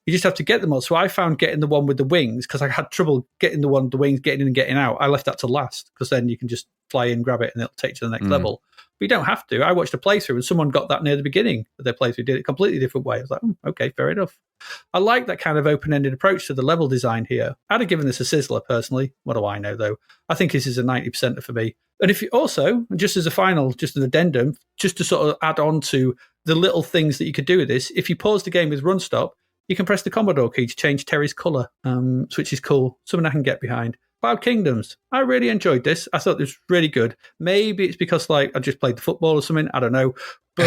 [SPEAKER 2] You just have to get them all. So I found getting the one with the wings, because I had trouble getting the one with the wings, getting in and getting out. I left that to last, because then you can just fly in, grab it, and it'll take you to the next level. But you don't have to. I watched a playthrough, and someone got that near the beginning of their playthrough, did it a completely different way. I was like, okay, fair enough. I like that kind of open-ended approach to the level design here. I'd have given this a sizzler, personally. What do I know, though? I think this is a 90%er for me. And if you also, just as a final, just an addendum, just to sort of add on to the little things that you could do with this, if you pause the game with run stop, you can press the Commodore key to change Terry's colour, which is cool. Something I can get behind. Cloud Kingdoms. I really enjoyed this. I thought this was really good. Maybe it's because I just played the football or something. I don't know. But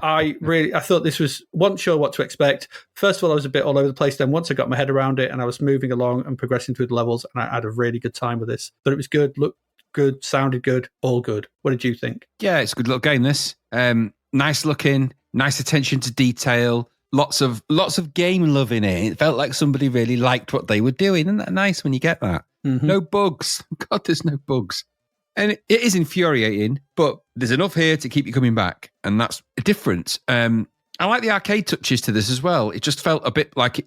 [SPEAKER 2] I thought this was, wasn't sure what to expect. First of all, I was a bit all over the place. Then once I got my head around it and I was moving along and progressing through the levels, and I had a really good time with this. But it was good, looked good, sounded good, all good. What did you think?
[SPEAKER 4] Yeah, it's a good little game, this. Nice looking, nice attention to detail. lots of game love in it. It felt like somebody really liked what they were doing. Isn't that nice when you get that?
[SPEAKER 2] Mm-hmm.
[SPEAKER 4] No bugs. God, there's no bugs. And it is infuriating, but there's enough here to keep you coming back. And that's a difference. I like the arcade touches to this as well. It just felt a bit like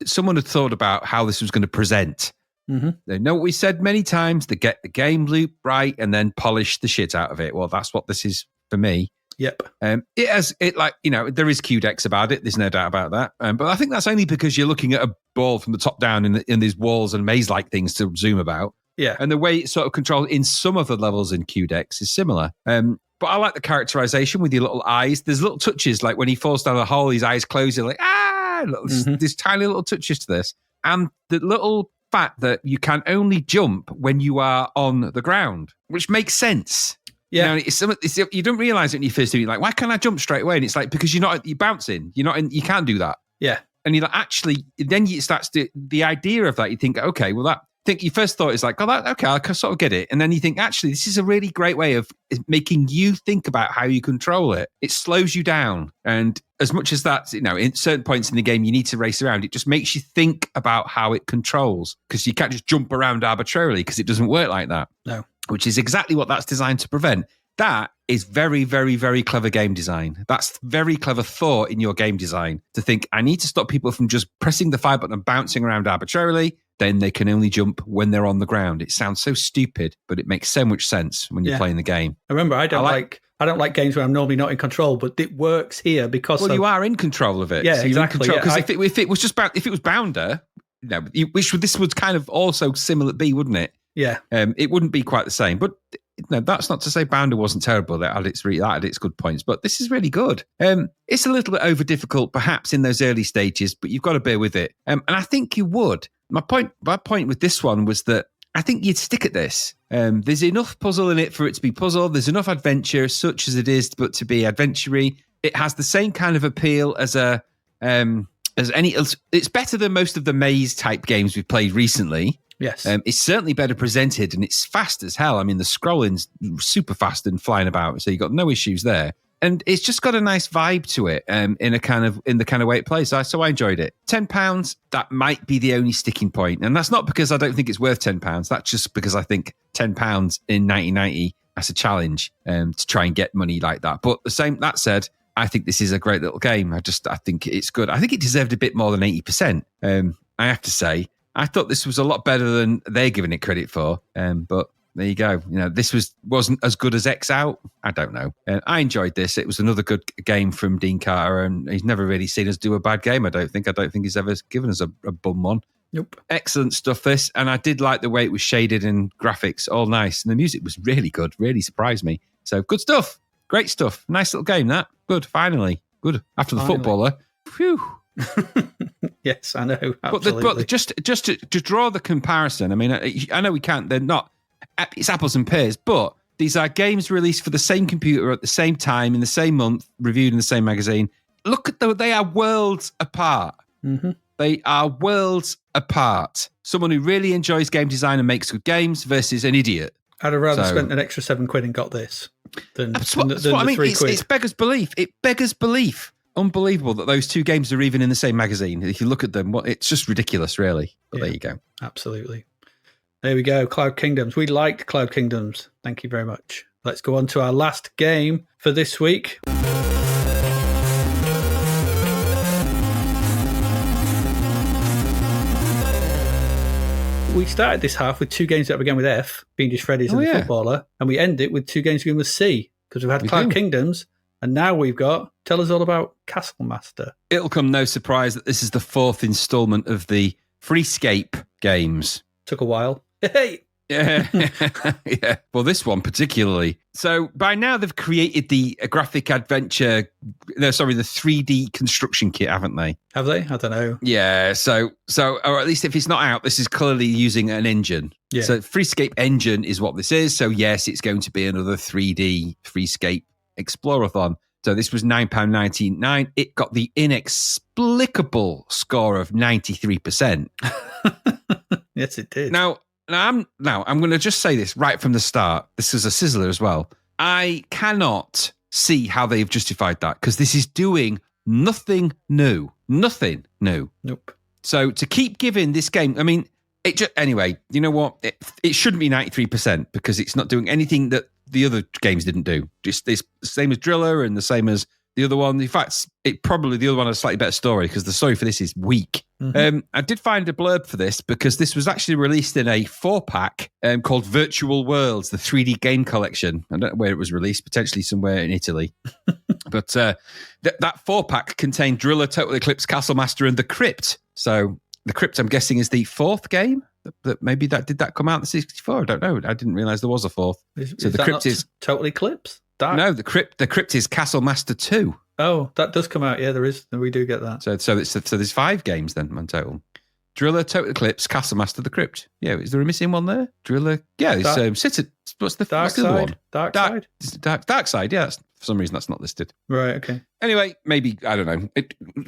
[SPEAKER 4] someone had thought about how this was going to present.
[SPEAKER 2] Mm-hmm.
[SPEAKER 4] They know what we said many times, to get the game loop right and then polish the shit out of it. Well, that's what this is for me.
[SPEAKER 2] Yep.
[SPEAKER 4] There is QDex about it. There's no doubt about that. But I think that's only because you're looking at a ball from the top down in these walls and maze-like things to zoom about.
[SPEAKER 2] Yeah.
[SPEAKER 4] And the way it's sort of controlled in some of the levels in QDex is similar. But I like the characterization with your little eyes. There's little touches, like when he falls down a hole, his eyes close. You're like, There's tiny little touches to this. And the little fact that you can only jump when you are on the ground, which makes sense.
[SPEAKER 2] Yeah.
[SPEAKER 4] You don't realize it when you first do it. You're like, why can't I jump straight away? And it's like, because you're bouncing. You can't do that.
[SPEAKER 2] Yeah.
[SPEAKER 4] And you're like, actually, then it starts to, the idea of that, you think, okay, well, your first thought is like, okay, I can sort of get it. And then you think, actually, this is a really great way of making you think about how you control it. It slows you down. And as much as that, in certain points in the game, you need to race around, it just makes you think about how it controls, because you can't just jump around arbitrarily, because it doesn't work like that.
[SPEAKER 2] No.
[SPEAKER 4] Which is exactly what that's designed to prevent. That is very, very, very clever game design. That's very clever thought in your game design, to think, I need to stop people from just pressing the fire button and bouncing around arbitrarily. Then they can only jump when they're on the ground. It sounds so stupid, but it makes so much sense when you're playing the game.
[SPEAKER 2] Remember, I don't like games where I'm normally not in control, but it works here because
[SPEAKER 4] you are in control of it.
[SPEAKER 2] Yeah, so exactly.
[SPEAKER 4] Because if it was Bounder, this would kind of also similar be, wouldn't it?
[SPEAKER 2] Yeah.
[SPEAKER 4] It wouldn't be quite the same, but that's not to say Bounder wasn't terrible. That had its good points, but this is really good. It's a little bit over difficult, perhaps in those early stages, but you've got to bear with it. And I think you would. My point with this one was that I think you'd stick at this. There's enough puzzle in it for it to be puzzle. There's enough adventure, such as it is, but to be adventure-y. It has the same kind of appeal as any else. It's better than most of the maze type games we've played recently.
[SPEAKER 2] Yes.
[SPEAKER 4] It's certainly better presented, and it's fast as hell. I mean, the scrolling's super fast and flying about, so you've got no issues there. And it's just got a nice vibe to it, in the kind of way it plays. So I enjoyed it. £10, that might be the only sticking point. And that's not because I don't think it's worth £10. That's just because I think £10 in 1990, that's a challenge to try and get money like that. But that said, I think this is a great little game. I think it's good. I think it deserved a bit more than 80%. I have to say, I thought this was a lot better than they're giving it credit for. But there you go. This wasn't as good as X Out. I don't know. I enjoyed this. It was another good game from Dean Carter, and he's never really seen us do a bad game. I don't think he's ever given us a bum one.
[SPEAKER 2] Nope.
[SPEAKER 4] Excellent stuff, this. And I did like the way it was shaded and graphics, all nice. And the music was really good, really surprised me. So good stuff. Great stuff. Nice little game, that. Good, finally. Good. After the footballer. Phew.
[SPEAKER 2] Yes, I know. Absolutely.
[SPEAKER 4] But just to draw the comparison, I mean, I know we can't, they're not, it's apples and pears, but these are games released for the same computer at the same time, in the same month, reviewed in the same magazine. Look at they are worlds apart.
[SPEAKER 2] Mm-hmm.
[SPEAKER 4] They are worlds apart. Someone who really enjoys game design and makes good games versus an idiot.
[SPEAKER 2] I'd have rather spent an extra £7 and got this than
[SPEAKER 4] that's what
[SPEAKER 2] the
[SPEAKER 4] I mean.
[SPEAKER 2] £3.
[SPEAKER 4] It beggars belief. It beggars belief. Unbelievable that those two games are even in the same magazine. If you look at them, it's just ridiculous, really. But there you go.
[SPEAKER 2] Absolutely. There we go. Cloud Kingdoms. We liked Cloud Kingdoms. Thank you very much. Let's go on to our last game for this week. We started this half with two games that began with F, Fiendish Freddy's and the Footballer, and we end it with two games beginning with C, because we've had Cloud Kingdoms, and now we've got, tell us all about Castle Master.
[SPEAKER 4] It'll come no surprise that this is the fourth installment of the Freescape games.
[SPEAKER 2] Took a while. Hey!
[SPEAKER 4] Yeah. Yeah. Well, this one particularly. So by now they've created the graphic adventure, the 3D construction kit, haven't they?
[SPEAKER 2] Have they? I don't know.
[SPEAKER 4] Yeah. So, or at least if it's not out, this is clearly using an engine.
[SPEAKER 2] Yeah.
[SPEAKER 4] So Freescape engine is what this is. So yes, it's going to be another 3D Freescape Explorathon. So this was £9.99. It got the inexplicable score of 93%.
[SPEAKER 2] Yes, it did.
[SPEAKER 4] Now I'm going to just say this right from the start. This is a sizzler as well. I cannot see how they've justified that, because this is doing Nothing new. Nothing new.
[SPEAKER 2] Nope.
[SPEAKER 4] So to keep giving this game, I mean, anyway, you know what? It shouldn't be 93% because it's not doing anything that the other games didn't do. Just it's the same as Driller and the same as the other one. In fact, the other one has a slightly better story because the story for this is weak.
[SPEAKER 2] Mm-hmm.
[SPEAKER 4] I did find a blurb for this because this was actually released in a 4-pack called Virtual Worlds, the 3D game collection. I don't know where it was released, potentially somewhere in Italy. But that 4-pack contained Driller, Total Eclipse, Castle Master, and The Crypt. So The Crypt, I'm guessing, is the 4th game. Did that come out in the 64? I don't know. I didn't realize there was a 4th.
[SPEAKER 2] So The Crypt is Total Eclipse?
[SPEAKER 4] No, the Crypt is Castle Master 2.
[SPEAKER 2] Oh, that does come out. Yeah, there is. We do get that.
[SPEAKER 4] So there's 5 games then in total. Driller, Total Eclipse, Castle Master, The Crypt. Yeah, is there a missing one there? Driller. Yeah, it's what's the other one? Dark Side. Yeah, for some reason that's not listed.
[SPEAKER 2] Right. Okay.
[SPEAKER 4] Anyway, maybe I don't know.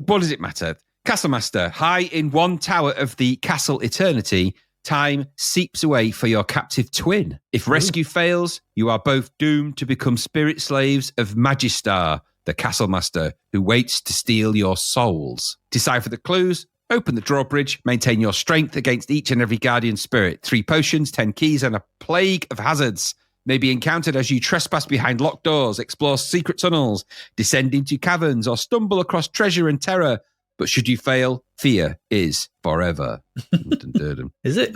[SPEAKER 4] What does it matter? Castle Master, high in one tower of the Castle Eternity, time seeps away for your captive twin. If rescue fails, you are both doomed to become spirit slaves of Magistar, the Castle Master, who waits to steal your souls. Decipher the clues, open the drawbridge, maintain your strength against each and every guardian spirit. 3 potions, 10 keys, and a plague of hazards may be encountered as you trespass behind locked doors, explore secret tunnels, descend into caverns, or stumble across treasure and terror. But should you fail, fear is forever.
[SPEAKER 2] Is it?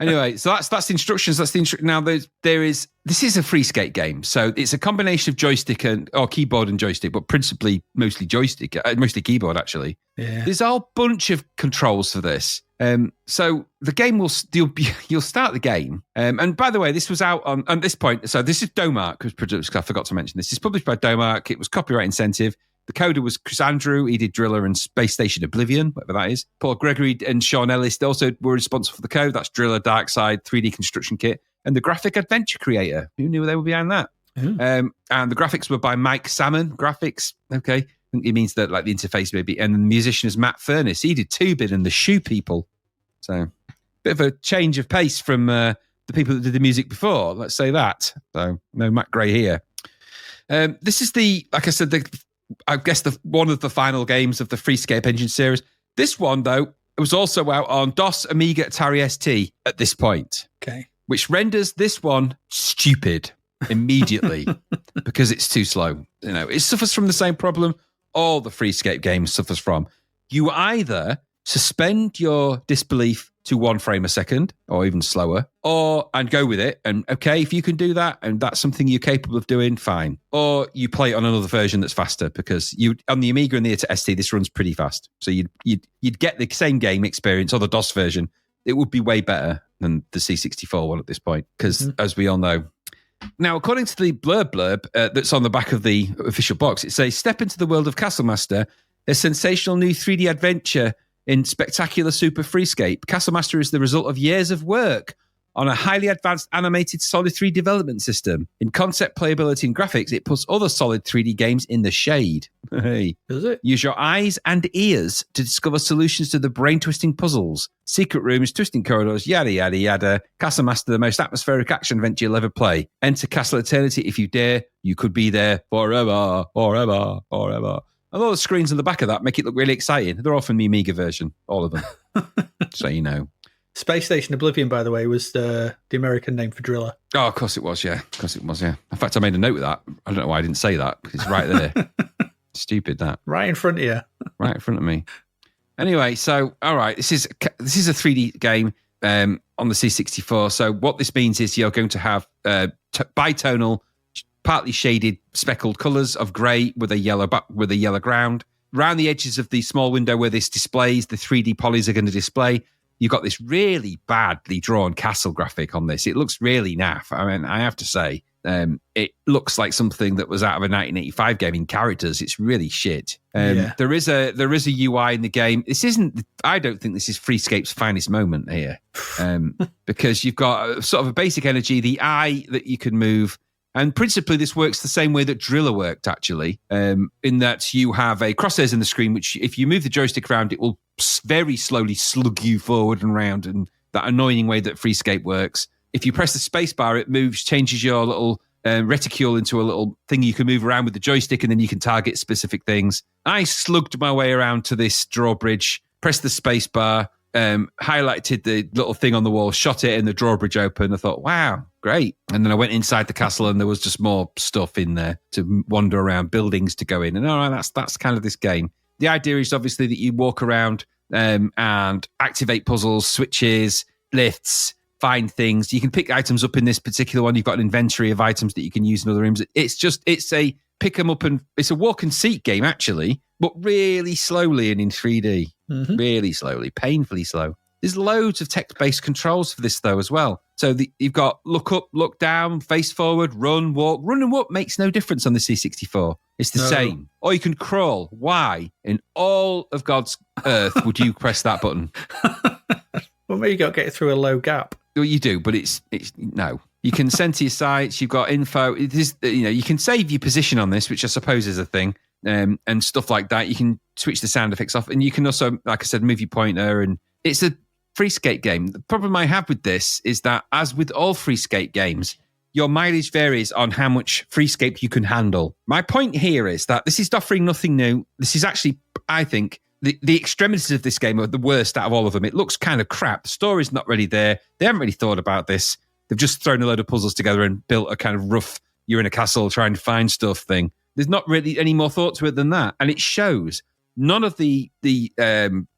[SPEAKER 4] Anyway, so that's the instructions. That's the instruction. Now this is a free skate game, so it's a combination of joystick or keyboard and joystick, but mostly joystick, mostly keyboard actually.
[SPEAKER 2] Yeah.
[SPEAKER 4] There's a whole bunch of controls for this. So the game you'll start the game. And by the way, this was out on this point. So this is Domark was produced. I forgot to mention this. It's published by Domark. It was copyright incentive. The coder was Chris Andrew. He did Driller and Space Station Oblivion, whatever that is. Paul Gregory and Sean Ellis also were responsible for the code. That's Driller, Dark Side, 3D Construction Kit, and the graphic adventure creator. Who knew they were behind that? And the graphics were by Mike Salmon Graphics. Okay. I think it means that like the interface maybe. And the musician is Matt Furness. He did Two-Bit and the Shoe People. So bit of a change of pace from the people that did the music before. Let's say that. So no Matt Gray here. This is like I said, I guess one of the final games of the Freescape Engine series. This one, though, was also out on DOS, Amiga, Atari ST at this point.
[SPEAKER 2] Okay.
[SPEAKER 4] Which renders this one stupid immediately because it's too slow. You know, it suffers from the same problem all the Freescape games suffers from. You either suspend your disbelief to 1 frame a second or even slower, and go with it. And okay, if you can do that and that's something you're capable of doing, fine. Or you play it on another version that's faster because on the Amiga and the ST, this runs pretty fast. So you'd get the same game experience or the DOS version. It would be way better than the C64 one at this point because as we all know. Now, according to the blurb that's on the back of the official box, it says, step into the world of Castle Master, a sensational new 3D adventure in spectacular Super Freescape. Castle Master is the result of years of work on a highly advanced animated Solid 3 development system. In concept, playability, and graphics, it puts other Solid 3D games in the shade. Hey.
[SPEAKER 2] Is it?
[SPEAKER 4] Use your eyes and ears to discover solutions to the brain-twisting puzzles. Secret rooms, twisting corridors, yada, yada, yada. Castle Master, the most atmospheric action adventure you'll ever play. Enter Castle Eternity if you dare. You could be there forever, forever, forever. And all the screens on the back of that make it look really exciting. They're all from the Amiga version, all of them. So you know.
[SPEAKER 2] Space Station Oblivion, by the way, was the American name for Driller.
[SPEAKER 4] Oh, of course it was, yeah. Of course it was, yeah. In fact, I made a note of that. I don't know why I didn't say that, because it's right there. Stupid, that.
[SPEAKER 2] Right in front of you. Right
[SPEAKER 4] in front of me. Anyway, so, all right, this is a 3D game on the C64. So what this means is you're going to have bitonal, partly shaded speckled colours of grey with a yellow ground. Around the edges of the small window where this displays, the 3D polys are going to display. You've got this really badly drawn castle graphic on this. It looks really naff. I mean, I have to say, it looks like something that was out of a 1985 game in characters. It's really shit. There is a UI in the game. I don't think this is Freescape's finest moment here, because you've got sort of a basic energy, the eye that you can move. And principally, this works the same way that Driller worked, actually, in that you have a crosshairs in the screen, which if you move the joystick around, it will very slowly slug you forward and round in that annoying way that Freescape works. If you press the space bar, it changes your little reticule into a little thing you can move around with the joystick, and then you can target specific things. I slugged my way around to this drawbridge, pressed the space bar, highlighted the little thing on the wall, shot it, and the drawbridge opened. I thought, wow, great. And then I went inside the castle, and there was just more stuff in there to wander around, buildings to go in. And all right, that's kind of this game. The idea is obviously that you walk around and activate puzzles, switches, lifts, find things. You can pick items up in this particular one. You've got an inventory of items that you can use in other rooms. It's a pick them up, and it's a walk and seek game, actually, but really slowly and in 3D. Mm-hmm. Really slowly, painfully slow. There's loads of text-based controls for this, though, as well. So you've got look up, look down, face forward, run, walk. Run and walk makes no difference on the C64. It's the same. Or you can crawl. Why in all of God's earth would you press that button?
[SPEAKER 2] Well, maybe you got to get it through a low gap.
[SPEAKER 4] Well, you do, but it's no. You can send to your sites. You've got info. It is, you can save your position on this, which I suppose is a thing, and stuff like that. You can switch the sound effects off, and you can also, like I said, move your pointer. And it's a free skate game. The problem I have with this is that, as with all free skate games, your mileage varies on how much free skate you can handle. My point here is that this is offering nothing new. This is actually, I think, the extremities of this game are the worst out of all of them. It looks kind of crap. The story's not really there. They haven't really thought about this. They've just thrown a load of puzzles together and built a kind of rough, you're in a castle trying to find stuff thing. There's not really any more thought to it than that. And it shows. None of the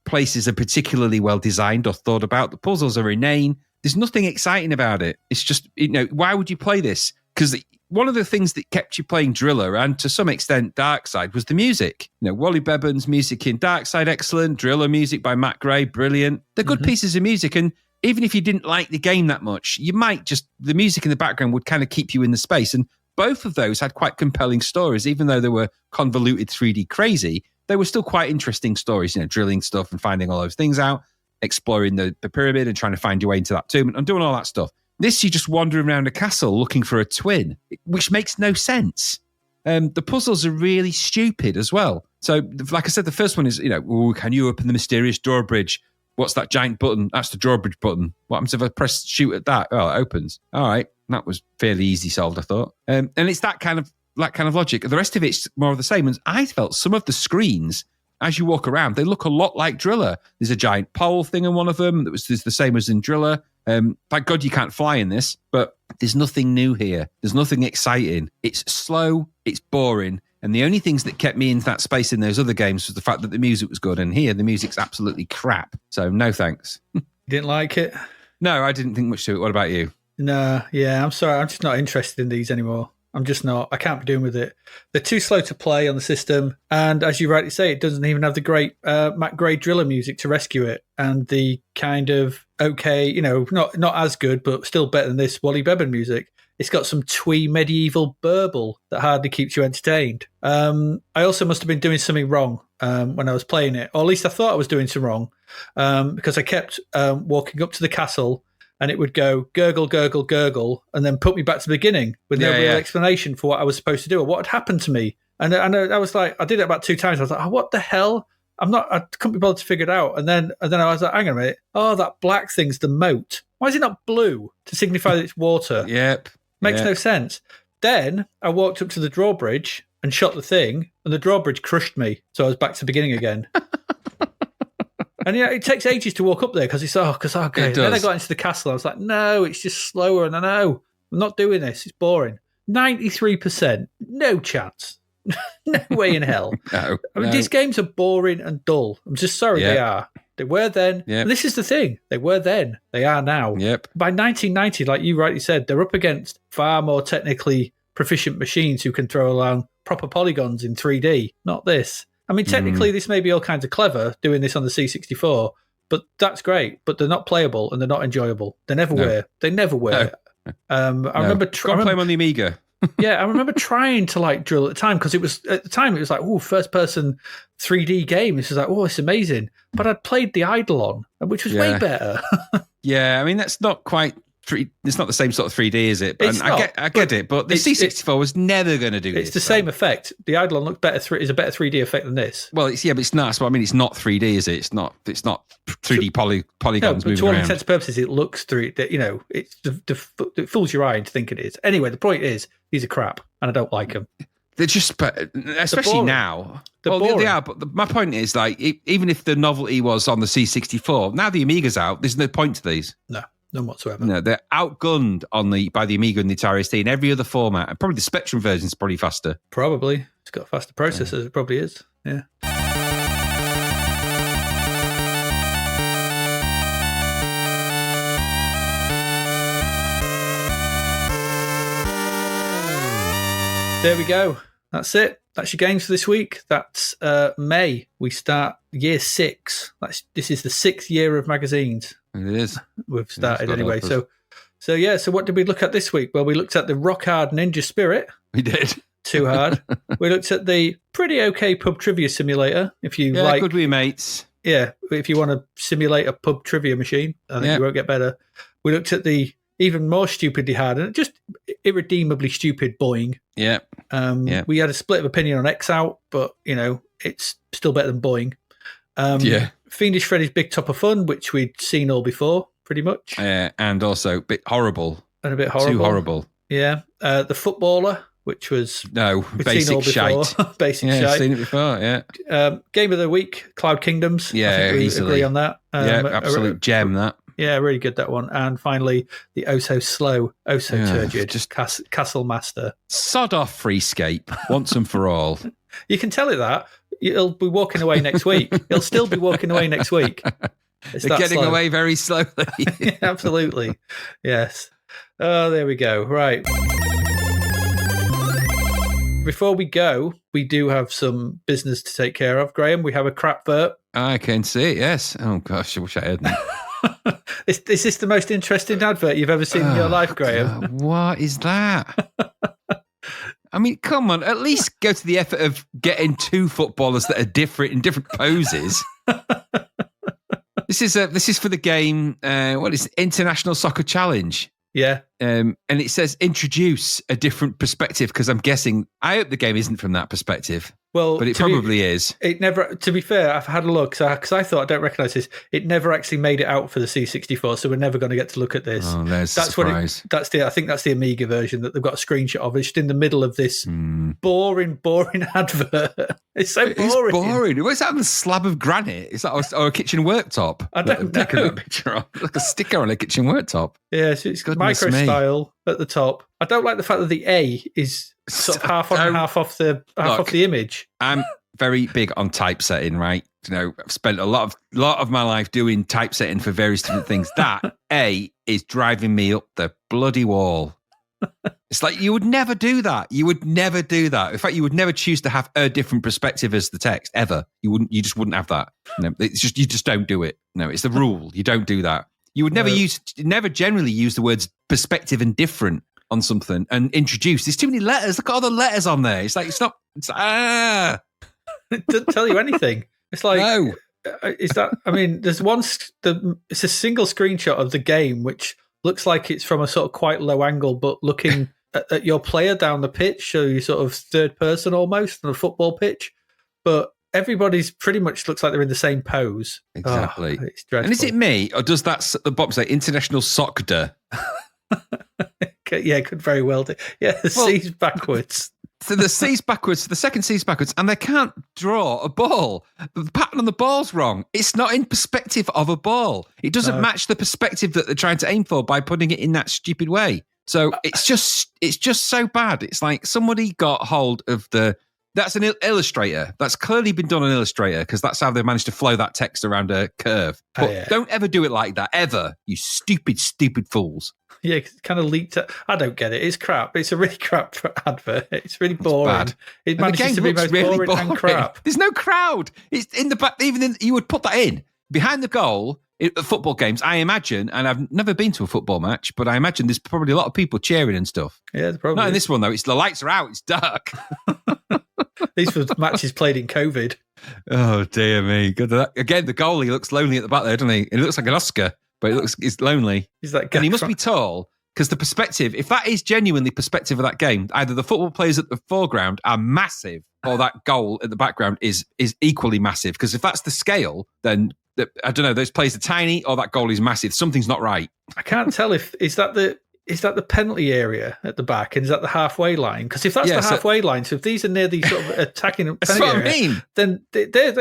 [SPEAKER 4] places are particularly well designed or thought about. The puzzles are inane. There's nothing exciting about it. It's just, why would you play this? Because one of the things that kept you playing Driller, and to some extent Darkside, was the music. Wally Beban's music in Darkside, excellent. Driller music by Matt Gray, brilliant. They're good pieces of music, and even if you didn't like the game that much, you might just, the music in the background would kind of keep you in the space. And both of those had quite compelling stories, even though they were convoluted 3D crazy. They were still quite interesting stories, drilling stuff and finding all those things out, exploring the pyramid and trying to find your way into that tomb and doing all that stuff. This, you're just wandering around a castle looking for a twin, which makes no sense. The puzzles are really stupid as well. So, like I said, the first one is, can you open the mysterious drawbridge? What's that giant button? That's the drawbridge button. What happens if I press shoot at that? Oh, it opens. All right. That was fairly easy solved, I thought. And it's that kind of logic. The rest of it's more of the same. And I felt some of the screens, as you walk around, they look a lot like Driller. There's a giant pole thing in one of them that was the same as in Driller. Thank God you can't fly in this, but there's nothing new here. There's nothing exciting. It's slow, it's boring, and the only things that kept me in that space in those other games was the fact that the music was good, and here the music's absolutely crap. So no thanks.
[SPEAKER 2] You didn't like it?
[SPEAKER 4] No, I didn't think much to it. What about you?
[SPEAKER 2] No, yeah, I'm sorry. I'm just not interested in these anymore. I'm just not. I can't be doing with it. They're too slow to play on the system. And as you rightly say, it doesn't even have the great Matt Gray Driller music to rescue it. And the kind of, not as good, but still better than this Wally Beban music. It's got some twee medieval burble that hardly keeps you entertained. I also must have been doing something wrong when I was playing it. Or at least I thought I was doing something wrong because I kept walking up to the castle, and it would go gurgle, gurgle, gurgle, and then put me back to the beginning with no real explanation for what I was supposed to do or what had happened to me. And I was like, I did it about 2 times. I was like, oh, what the hell? I couldn't be bothered to figure it out. And then I was like, hang on a minute. Oh, that black thing's the moat. Why is it not blue to signify that it's water?
[SPEAKER 4] Yep.
[SPEAKER 2] Makes no sense. Then I walked up to the drawbridge and shot the thing, and the drawbridge crushed me. So I was back to the beginning again. And it takes ages to walk up there because okay. Then I got into the castle. I was like, no, it's just slower. And I know I'm not doing this. It's boring. 93%, no chance, no way in hell.
[SPEAKER 4] No,
[SPEAKER 2] I mean, these games are boring and dull. I'm just sorry they are. They were then.
[SPEAKER 4] Yep.
[SPEAKER 2] And this is the thing. They were then. They are now.
[SPEAKER 4] Yep.
[SPEAKER 2] By 1990, like you rightly said, they're up against far more technically proficient machines who can throw around proper polygons in 3D. Not this. I mean, technically, this may be all kinds of clever doing this on the C64, but that's great. But they're not playable and they're not enjoyable. They never were. They never were. I remember
[SPEAKER 4] play them on the Amiga.
[SPEAKER 2] I remember trying to drill at the time because it was like, oh, first person 3D game. This is like, oh, it's amazing. But I'd played the Eidolon, which was way better.
[SPEAKER 4] Yeah, I mean, that's not quite it's not the same sort of 3D, is it?
[SPEAKER 2] It's
[SPEAKER 4] And
[SPEAKER 2] not,
[SPEAKER 4] I get it, but the C64 was never going to do this.
[SPEAKER 2] It's the same effect. The Eidolon looks better. Is a better 3D effect than this.
[SPEAKER 4] Well, but it's not. So I mean, it's not 3D, is it? It's not 3D polygons
[SPEAKER 2] No, but
[SPEAKER 4] moving
[SPEAKER 2] to all
[SPEAKER 4] around.
[SPEAKER 2] intents and purposes, it looks through. You know, it fools your eye into thinking it is. Anyway, the point is, these are crap, and I don't like them.
[SPEAKER 4] They're just, especially
[SPEAKER 2] boring.
[SPEAKER 4] now.
[SPEAKER 2] They're
[SPEAKER 4] Well, they
[SPEAKER 2] boring.
[SPEAKER 4] are. But my point is, like, even if the novelty was on the C64, now the Amiga's out. There's no point to these.
[SPEAKER 2] No, none whatsoever.
[SPEAKER 4] No, they're outgunned by the Amiga and the Atari ST in every other format. And probably the Spectrum version is probably faster.
[SPEAKER 2] Probably. It's got a faster processor. It probably is. Yeah. There we go. That's it. That's your games for this week. That's May. We start year 6. This is the 6th year of magazines.
[SPEAKER 4] It is.
[SPEAKER 2] We've started
[SPEAKER 4] God
[SPEAKER 2] anyway.
[SPEAKER 4] help us.
[SPEAKER 2] So what did we look at this week? Well, we looked at the Rock Hard Ninja Spirit.
[SPEAKER 4] We did.
[SPEAKER 2] Too hard. We looked at the pretty okay pub trivia simulator. If you like,
[SPEAKER 4] good we mates.
[SPEAKER 2] yeah, if you want to simulate a pub trivia machine, I think you won't get better. We looked at the even more stupidly hard and just irredeemably stupid Boing.
[SPEAKER 4] Yeah.
[SPEAKER 2] We had a split of opinion on X Out, but you know it's still better than Boing. Fiendish Freddy's Big Top of Fun, which we'd seen all before, pretty much,
[SPEAKER 4] And also a bit horrible.
[SPEAKER 2] and a bit horrible.
[SPEAKER 4] Too horrible.
[SPEAKER 2] Yeah, the Footballer, which was
[SPEAKER 4] No,
[SPEAKER 2] we'd seen all
[SPEAKER 4] basic
[SPEAKER 2] before.
[SPEAKER 4] shite.
[SPEAKER 2] Basic
[SPEAKER 4] Yeah, I've
[SPEAKER 2] shite.
[SPEAKER 4] seen it before, yeah.
[SPEAKER 2] Game of the Week, Cloud Kingdoms. I
[SPEAKER 4] Yeah,
[SPEAKER 2] think we
[SPEAKER 4] easily.
[SPEAKER 2] agree on that.
[SPEAKER 4] Absolute gem, that.
[SPEAKER 2] Yeah, really good, that one. And finally, the oh so slow, oh so
[SPEAKER 4] Yeah,
[SPEAKER 2] turgid,
[SPEAKER 4] just-
[SPEAKER 2] Castle Master.
[SPEAKER 4] Sod off Freescape, once and for all.
[SPEAKER 2] You can tell it that. It'll be walking away next week. It'll still be walking away next week. It's
[SPEAKER 4] They're
[SPEAKER 2] that
[SPEAKER 4] getting
[SPEAKER 2] slow.
[SPEAKER 4] away very slowly.
[SPEAKER 2] Absolutely. Yes. Oh, there we go. Right. Before we go, we do have some business to take care of. Graham, we have a crap vert.
[SPEAKER 4] I can see it, yes. Oh, gosh, I wish I hadn't.
[SPEAKER 2] Is this the most interesting advert you've ever seen in your life, Graham?
[SPEAKER 4] God, what is that? I mean, come on, at least go to the effort of getting two footballers that are different in different poses. This is for the game, what is it? International Soccer Challenge.
[SPEAKER 2] Yeah.
[SPEAKER 4] And it says introduce a different perspective because I'm guessing, I hope the game isn't from that perspective,
[SPEAKER 2] Well,
[SPEAKER 4] but it probably is.
[SPEAKER 2] It never. To be fair, I've had a look because I thought I don't recognise this. It never actually made it out for the C64, so we're never going to get to look at this.
[SPEAKER 4] Oh, there's a
[SPEAKER 2] That's
[SPEAKER 4] surprise.
[SPEAKER 2] I think that's the Amiga version that they've got a screenshot of. It's just in the middle of this boring advert. It's so
[SPEAKER 4] It's
[SPEAKER 2] boring.
[SPEAKER 4] boring. What's that on the slab of granite? Is that or a kitchen worktop?
[SPEAKER 2] I don't
[SPEAKER 4] That they've taken
[SPEAKER 2] know.
[SPEAKER 4] a picture of, like a sticker on a kitchen worktop.
[SPEAKER 2] Yeah, so it's got
[SPEAKER 4] Goodness
[SPEAKER 2] micro
[SPEAKER 4] me.
[SPEAKER 2] style at the top. I don't like the fact that the A is sort of half on and half off the image.
[SPEAKER 4] I'm very big on typesetting, right? You know, I've spent a lot of my life doing typesetting for various different things. That A is driving me up the bloody wall. It's like you would never do that. You would never do that. In fact, you would never choose to have a different perspective as the text ever. You wouldn't. You just wouldn't have that. No, it's just you just don't do it. No, it's the rule. You don't do that. You would never generally use the words perspective and different on something and introduce. There's too many letters. Look at all the letters on there. It's like
[SPEAKER 2] It doesn't tell you anything. It's like,
[SPEAKER 4] no.
[SPEAKER 2] is that? I mean, there's one. It's a single screenshot of the game, which looks like it's from a sort of quite low angle, but looking at your player down the pitch, so you sort of third person almost on a football pitch. But everybody's pretty much looks like they're in the same pose.
[SPEAKER 4] Exactly.
[SPEAKER 2] Oh, it's dreadful.
[SPEAKER 4] And is it me or does that the box say International Soccer?
[SPEAKER 2] Yeah, it could very well do. Yeah, the C's backwards.
[SPEAKER 4] So the C's backwards, the second C's backwards, and they can't draw a ball. The pattern on the ball's wrong. It's not in perspective of a ball. It doesn't match the perspective that they're trying to aim for by putting it in that stupid way. So it's just so bad. It's like somebody got hold of that's an illustrator. That's clearly been done on Illustrator because that's how they managed to flow that text around a curve. But don't ever do it like that, ever, you stupid, stupid fools.
[SPEAKER 2] Yeah, 'cause it kind of leaked. I don't get it. It's crap. It's a really crap advert. It's really boring.
[SPEAKER 4] bad.
[SPEAKER 2] It
[SPEAKER 4] And the
[SPEAKER 2] manages
[SPEAKER 4] game
[SPEAKER 2] to be
[SPEAKER 4] looks
[SPEAKER 2] most
[SPEAKER 4] really
[SPEAKER 2] boring and crap.
[SPEAKER 4] There's no crowd. It's in the back. You would put that in behind the goal at football games. I imagine, and I've never been to a football match, but I imagine there's probably a lot of people cheering and stuff.
[SPEAKER 2] Yeah, the problem.
[SPEAKER 4] Not in this one though. It's the lights are out. It's dark.
[SPEAKER 2] These were matches played in COVID.
[SPEAKER 4] Oh dear me! Good. Again, the goalie looks lonely at the back there, doesn't he? It looks like an Oscar. but it's lonely.
[SPEAKER 2] He's that
[SPEAKER 4] And he
[SPEAKER 2] guy
[SPEAKER 4] must
[SPEAKER 2] from-
[SPEAKER 4] be tall because the perspective, if that is genuinely perspective of that game, either the football players at the foreground are massive or that goal at the background is equally massive. Because if that's the scale, then I don't know, those players are tiny or that goal is massive. Something's not right.
[SPEAKER 2] I can't tell if is that the penalty area at the back, and is that the halfway line? Because if that's the halfway line, so if these are near the sort of attacking
[SPEAKER 4] That's
[SPEAKER 2] penalty
[SPEAKER 4] what I
[SPEAKER 2] area,
[SPEAKER 4] mean.
[SPEAKER 2] then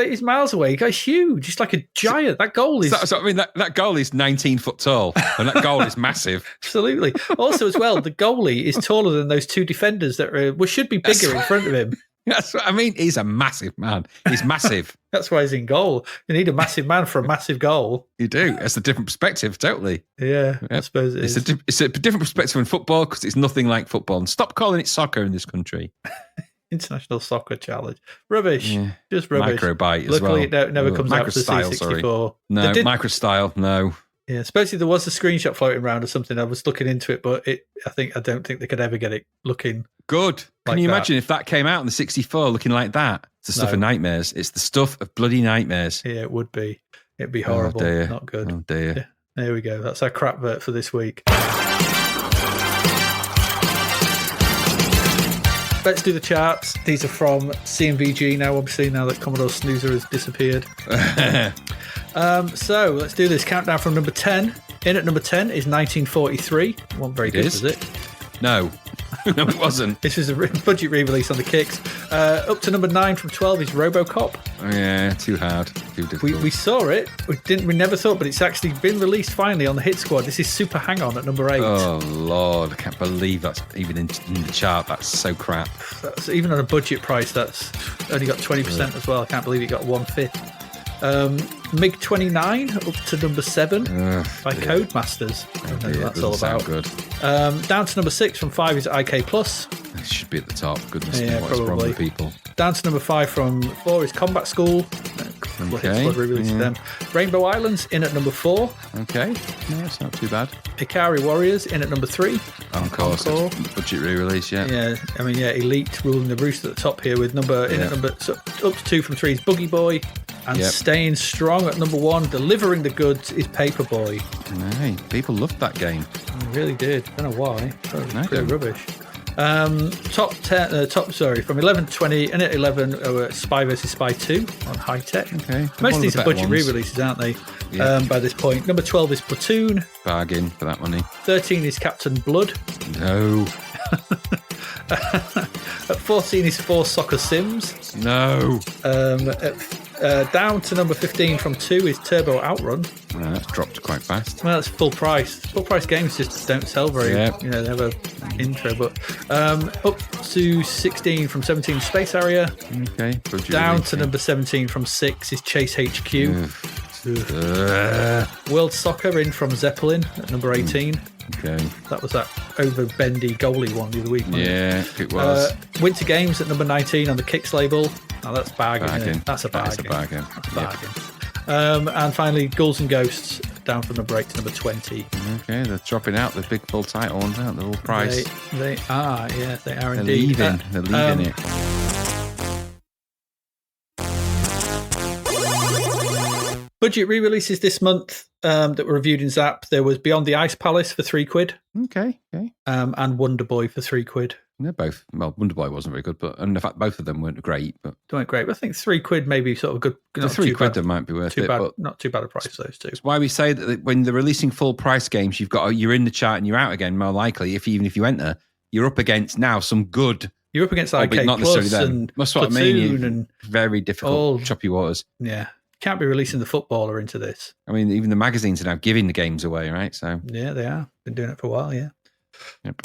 [SPEAKER 2] he's miles away. The guy's huge. He's like a giant. That goal is
[SPEAKER 4] So I mean, that goal is 19 foot tall, and that goal is massive.
[SPEAKER 2] absolutely. Also, as well, the goalie is taller than those two defenders that should be bigger in front of him.
[SPEAKER 4] That's what I mean. He's a massive man. He's massive.
[SPEAKER 2] That's why he's in goal. You need a massive man for a massive goal.
[SPEAKER 4] You do. It's a different perspective, totally.
[SPEAKER 2] Yeah, I suppose it is.
[SPEAKER 4] It's a different perspective in football because it's nothing like football. And stop calling it soccer in this country.
[SPEAKER 2] International Soccer Challenge. Rubbish.
[SPEAKER 4] Yeah.
[SPEAKER 2] Just rubbish.
[SPEAKER 4] Microbite as well.
[SPEAKER 2] Luckily, it never comes out for the
[SPEAKER 4] Microstyle,
[SPEAKER 2] C64.
[SPEAKER 4] sorry. No,
[SPEAKER 2] They did-
[SPEAKER 4] microstyle, no.
[SPEAKER 2] Yeah, supposedly there was a screenshot floating around or something. I was looking into it, but I don't think they could ever get it looking.
[SPEAKER 4] Good. Can
[SPEAKER 2] Like
[SPEAKER 4] you
[SPEAKER 2] that.
[SPEAKER 4] imagine if that came out in the 64 looking like that? It's the stuff
[SPEAKER 2] No.
[SPEAKER 4] of nightmares. It's the stuff of bloody nightmares.
[SPEAKER 2] Yeah, it would be. It'd be horrible.
[SPEAKER 4] Oh, dear.
[SPEAKER 2] Not good.
[SPEAKER 4] Oh, dear.
[SPEAKER 2] Yeah. There we go. That's our crap vert for this week. Let's do the charts. These are from CMVG now, obviously, now that Commodore Snoozer has disappeared. So let's do this. Countdown from number 10. In at number 10 is 1943. Wasn't very good,
[SPEAKER 4] is?
[SPEAKER 2] was it?
[SPEAKER 4] No. No, it wasn't.
[SPEAKER 2] This was a budget re-release on the Kicks. Up to number 9 from 12 is RoboCop.
[SPEAKER 4] Oh, yeah, too hard. Too difficult.
[SPEAKER 2] We saw it. We never thought, but it's actually been released finally on the Hit Squad. This is Super Hang-On at number 8.
[SPEAKER 4] Oh, Lord. I can't believe that's even in the chart. That's so crap.
[SPEAKER 2] That's, even on a budget price, that's only got 20% as well. I can't believe it got 1/5. MiG-29 up to number 7 by Codemasters. I don't know what that's all about.
[SPEAKER 4] Good.
[SPEAKER 2] Down to number 6 from 5 is IK Plus.
[SPEAKER 4] It should be at the top. Goodness
[SPEAKER 2] Yeah,
[SPEAKER 4] me, what's wrong
[SPEAKER 2] probably.
[SPEAKER 4] with people?
[SPEAKER 2] Down to number 5 from 4 is Combat School.
[SPEAKER 4] Okay,
[SPEAKER 2] Squad re-released
[SPEAKER 4] yeah.
[SPEAKER 2] them. Rainbow Islands in at number 4.
[SPEAKER 4] Okay. No, it's not too bad.
[SPEAKER 2] Ikari Warriors in at number 3.
[SPEAKER 4] Of course.
[SPEAKER 2] Encore.
[SPEAKER 4] It's budget re-release, yeah.
[SPEAKER 2] Yeah, I mean, yeah, Elite ruling the roost at the top here with up to 2 from 3 is Boogie Boy. And
[SPEAKER 4] Yep.
[SPEAKER 2] staying strong at number 1, delivering the goods, is Paperboy.
[SPEAKER 4] No, people loved that game.
[SPEAKER 2] I really did. Don't know why. That was
[SPEAKER 4] I
[SPEAKER 2] pretty
[SPEAKER 4] don't.
[SPEAKER 2] rubbish. From 11 to 20, and at 11, Spy vs. Spy 2 on High Tech.
[SPEAKER 4] Okay.
[SPEAKER 2] Most
[SPEAKER 4] One
[SPEAKER 2] of these
[SPEAKER 4] the
[SPEAKER 2] are
[SPEAKER 4] better
[SPEAKER 2] budget
[SPEAKER 4] ones.
[SPEAKER 2] re-releases, aren't they?
[SPEAKER 4] Yeah.
[SPEAKER 2] By this point. Number 12 is Platoon.
[SPEAKER 4] Bargain for that money.
[SPEAKER 2] 13 is Captain Blood.
[SPEAKER 4] No.
[SPEAKER 2] At 14 is 4 Soccer Sims.
[SPEAKER 4] No.
[SPEAKER 2] Down to number 15 from 2 is Turbo Outrun.
[SPEAKER 4] No, that's dropped quite fast.
[SPEAKER 2] Well, that's full price. Full price games just don't sell very.
[SPEAKER 4] Yeah.
[SPEAKER 2] They have a intro. But up to 16 from 17 Space Area.
[SPEAKER 4] Okay. budget
[SPEAKER 2] Down
[SPEAKER 4] release,
[SPEAKER 2] to
[SPEAKER 4] yeah.
[SPEAKER 2] number 17 from 6 is Chase HQ.
[SPEAKER 4] Ugh.
[SPEAKER 2] World Soccer in from Zeppelin at number 18.
[SPEAKER 4] Okay.
[SPEAKER 2] That was that overbendy goalie one the other week. wasn't it?
[SPEAKER 4] Yeah, it was.
[SPEAKER 2] Winter Games at number 19 on the Kicks label. Oh, that's bargain. Isn't
[SPEAKER 4] Bargain.
[SPEAKER 2] it? That's a bargain.
[SPEAKER 4] That is a bargain.
[SPEAKER 2] That's a
[SPEAKER 4] Yep.
[SPEAKER 2] bargain. And finally, Ghouls and Ghosts down from number 8 to number 20.
[SPEAKER 4] Okay, they're dropping out the big full title ones, aren't they? All price.
[SPEAKER 2] They are, yeah, they are
[SPEAKER 4] They're
[SPEAKER 2] indeed.
[SPEAKER 4] leaving. They're leaving it.
[SPEAKER 2] Budget re-releases this month that were reviewed in Zap. There was Beyond the Ice Palace for £3,
[SPEAKER 4] Okay.
[SPEAKER 2] and Wonder Boy for £3.
[SPEAKER 4] They're both. Well, Wonder Boy wasn't very good, but and in fact, both of them weren't great. But
[SPEAKER 2] They weren't great, but I think £3 maybe sort of good.
[SPEAKER 4] the
[SPEAKER 2] not
[SPEAKER 4] £3
[SPEAKER 2] too bad,
[SPEAKER 4] that might be worth
[SPEAKER 2] too
[SPEAKER 4] it.
[SPEAKER 2] bad,
[SPEAKER 4] But
[SPEAKER 2] not too bad a price, those two.
[SPEAKER 4] it's why we say that when they're releasing full price games, you're in the chart and you're out again. More likely, even if you enter, you're up against now some good.
[SPEAKER 2] You're up against
[SPEAKER 4] Albeit
[SPEAKER 2] IK
[SPEAKER 4] not
[SPEAKER 2] Plus
[SPEAKER 4] necessarily them.
[SPEAKER 2] and
[SPEAKER 4] That's what I mean.
[SPEAKER 2] Platoon and
[SPEAKER 4] Very difficult,
[SPEAKER 2] all-
[SPEAKER 4] choppy waters.
[SPEAKER 2] yeah. Can't be releasing the footballer into this.
[SPEAKER 4] I mean, even the magazines are now giving the games away, right? So,
[SPEAKER 2] Yeah, they are. Been doing it for a while, yeah.
[SPEAKER 4] yep.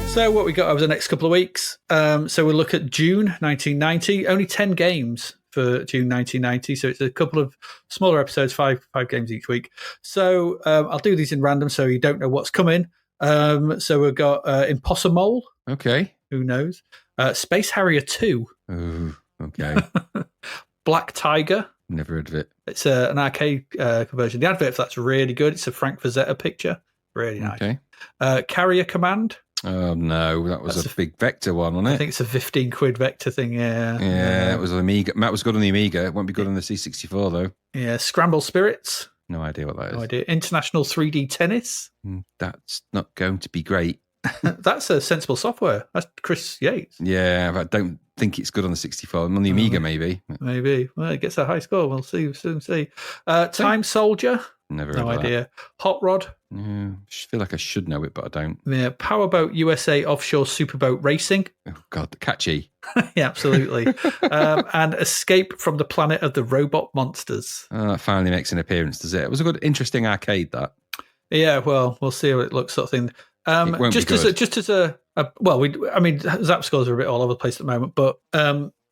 [SPEAKER 2] So what we got over the next couple of weeks. So we'll look at June 1990. Only 10 games for June 1990. So it's a couple of smaller episodes, five games each week. So I'll do these in random so you don't know what's coming. So we've got Impossible.
[SPEAKER 4] Okay.
[SPEAKER 2] Who knows? Space Harrier 2.
[SPEAKER 4] Ooh, okay.
[SPEAKER 2] Black Tiger.
[SPEAKER 4] Never heard of it.
[SPEAKER 2] It's an arcade conversion. The advert for that's really good. It's a Frank Frazetta picture. Really nice.
[SPEAKER 4] Okay.
[SPEAKER 2] Carrier Command.
[SPEAKER 4] Oh, no. That was a big Vector one, wasn't it?
[SPEAKER 2] I think it's a 15 quid Vector thing, yeah.
[SPEAKER 4] Yeah, it was an Amiga. Matt was good on the Amiga. It won't be good on the C64, though.
[SPEAKER 2] Yeah, Scramble Spirits.
[SPEAKER 4] No idea what that is.
[SPEAKER 2] No idea. International 3D Tennis.
[SPEAKER 4] That's not going to be great.
[SPEAKER 2] That's a Sensible Software. That's Chris Yates.
[SPEAKER 4] Yeah, but I don't think it's good on the 64. On the Amiga, maybe.
[SPEAKER 2] Maybe. Well, it gets a high score. We'll see. Soon see. Time Soldier.
[SPEAKER 4] Never heard
[SPEAKER 2] No
[SPEAKER 4] of that.
[SPEAKER 2] idea. Hot Rod.
[SPEAKER 4] Yeah, I feel like I should know it, but I don't.
[SPEAKER 2] Yeah. Powerboat USA Offshore Superboat Racing.
[SPEAKER 4] Oh, God, catchy.
[SPEAKER 2] Yeah, absolutely. And Escape from the Planet of the Robot Monsters.
[SPEAKER 4] Oh, that finally makes an appearance, does it? It was a good, interesting arcade, that.
[SPEAKER 2] Yeah, well, we'll see how it looks, sort of thing.
[SPEAKER 4] It won't
[SPEAKER 2] just
[SPEAKER 4] be good.
[SPEAKER 2] as a Zap scores are a bit all over the place at the moment, but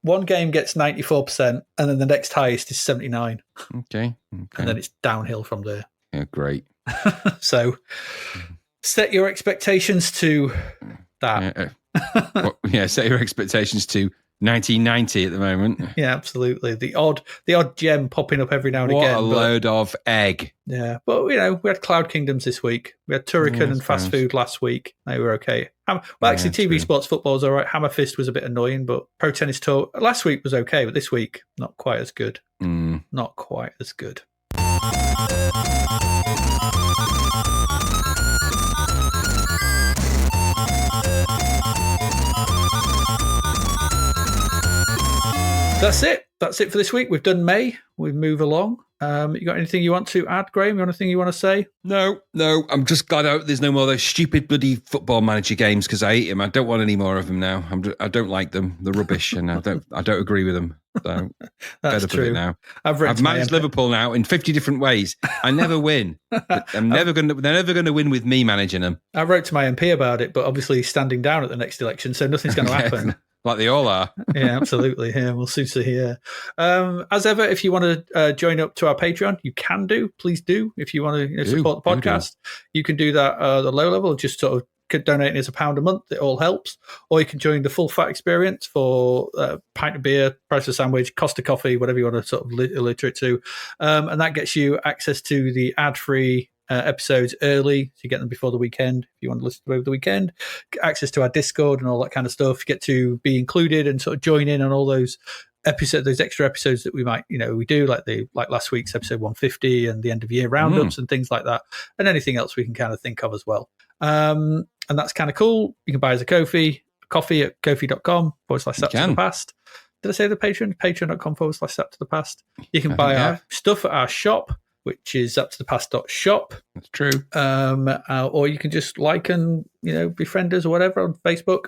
[SPEAKER 2] one game gets 94%, and then the next highest is 79,
[SPEAKER 4] Okay.
[SPEAKER 2] and then it's downhill from there.
[SPEAKER 4] Yeah, great.
[SPEAKER 2] So set your expectations to that.
[SPEAKER 4] Set your expectations to 1990 at the moment.
[SPEAKER 2] Yeah, absolutely. The odd gem popping up every now and
[SPEAKER 4] What
[SPEAKER 2] again.
[SPEAKER 4] a load of egg.
[SPEAKER 2] Yeah, but we had Cloud Kingdoms this week. We had Turrican and Fast Food last week. They were okay. Actually, TV
[SPEAKER 4] true.
[SPEAKER 2] Sports Football was all right. Hammer Fist was a bit annoying, but Pro Tennis Tour last week was okay, but this week not quite as good. Not quite as good. That's it for this week. We've done May. We move along. You got anything you want to add, Graham? You got anything you want to say?
[SPEAKER 4] No. I'm just glad there's no more of those stupid bloody Football Manager games because I hate them. I don't want any more of them now. I don't like them. They're rubbish, and I don't agree with them. So
[SPEAKER 2] That's true.
[SPEAKER 4] It now.
[SPEAKER 2] I've
[SPEAKER 4] managed Liverpool now in 50 different ways. I never win. They're never going to win with me managing them.
[SPEAKER 2] I wrote to my MP about it, but obviously he's standing down at the next election, so nothing's going to happen.
[SPEAKER 4] Like they all are.
[SPEAKER 2] Yeah, absolutely. Yeah, we'll soon see here. As ever, if you want to join up to our Patreon, you can do. Please do. If you want to support the podcast, you can do that at the low level, just sort of donating us £1 a month. It all helps. Or you can join the full fat experience for a pint of beer, price of a sandwich, cost of coffee, whatever you want to sort of alliterate to. And that gets you access to the ad-free episodes early, so you get them before the weekend. If you want to listen to them over the weekend, access to our Discord and all that kind of stuff. You get to be included and sort of join in on all those episodes, those extra episodes that we might, we do, like last week's episode 150 and the end of year roundups and things like that, and anything else we can kind of think of as well. And that's kind of cool. You can buy us a coffee at kofi.com/Zap to the Past. Did I say the Patreon? Patreon.com/Zap to the Past. You can buy our stuff at our shop, which is zaptothepast.shop.
[SPEAKER 4] That's true.
[SPEAKER 2] Or you can just like and, befriend us or whatever on Facebook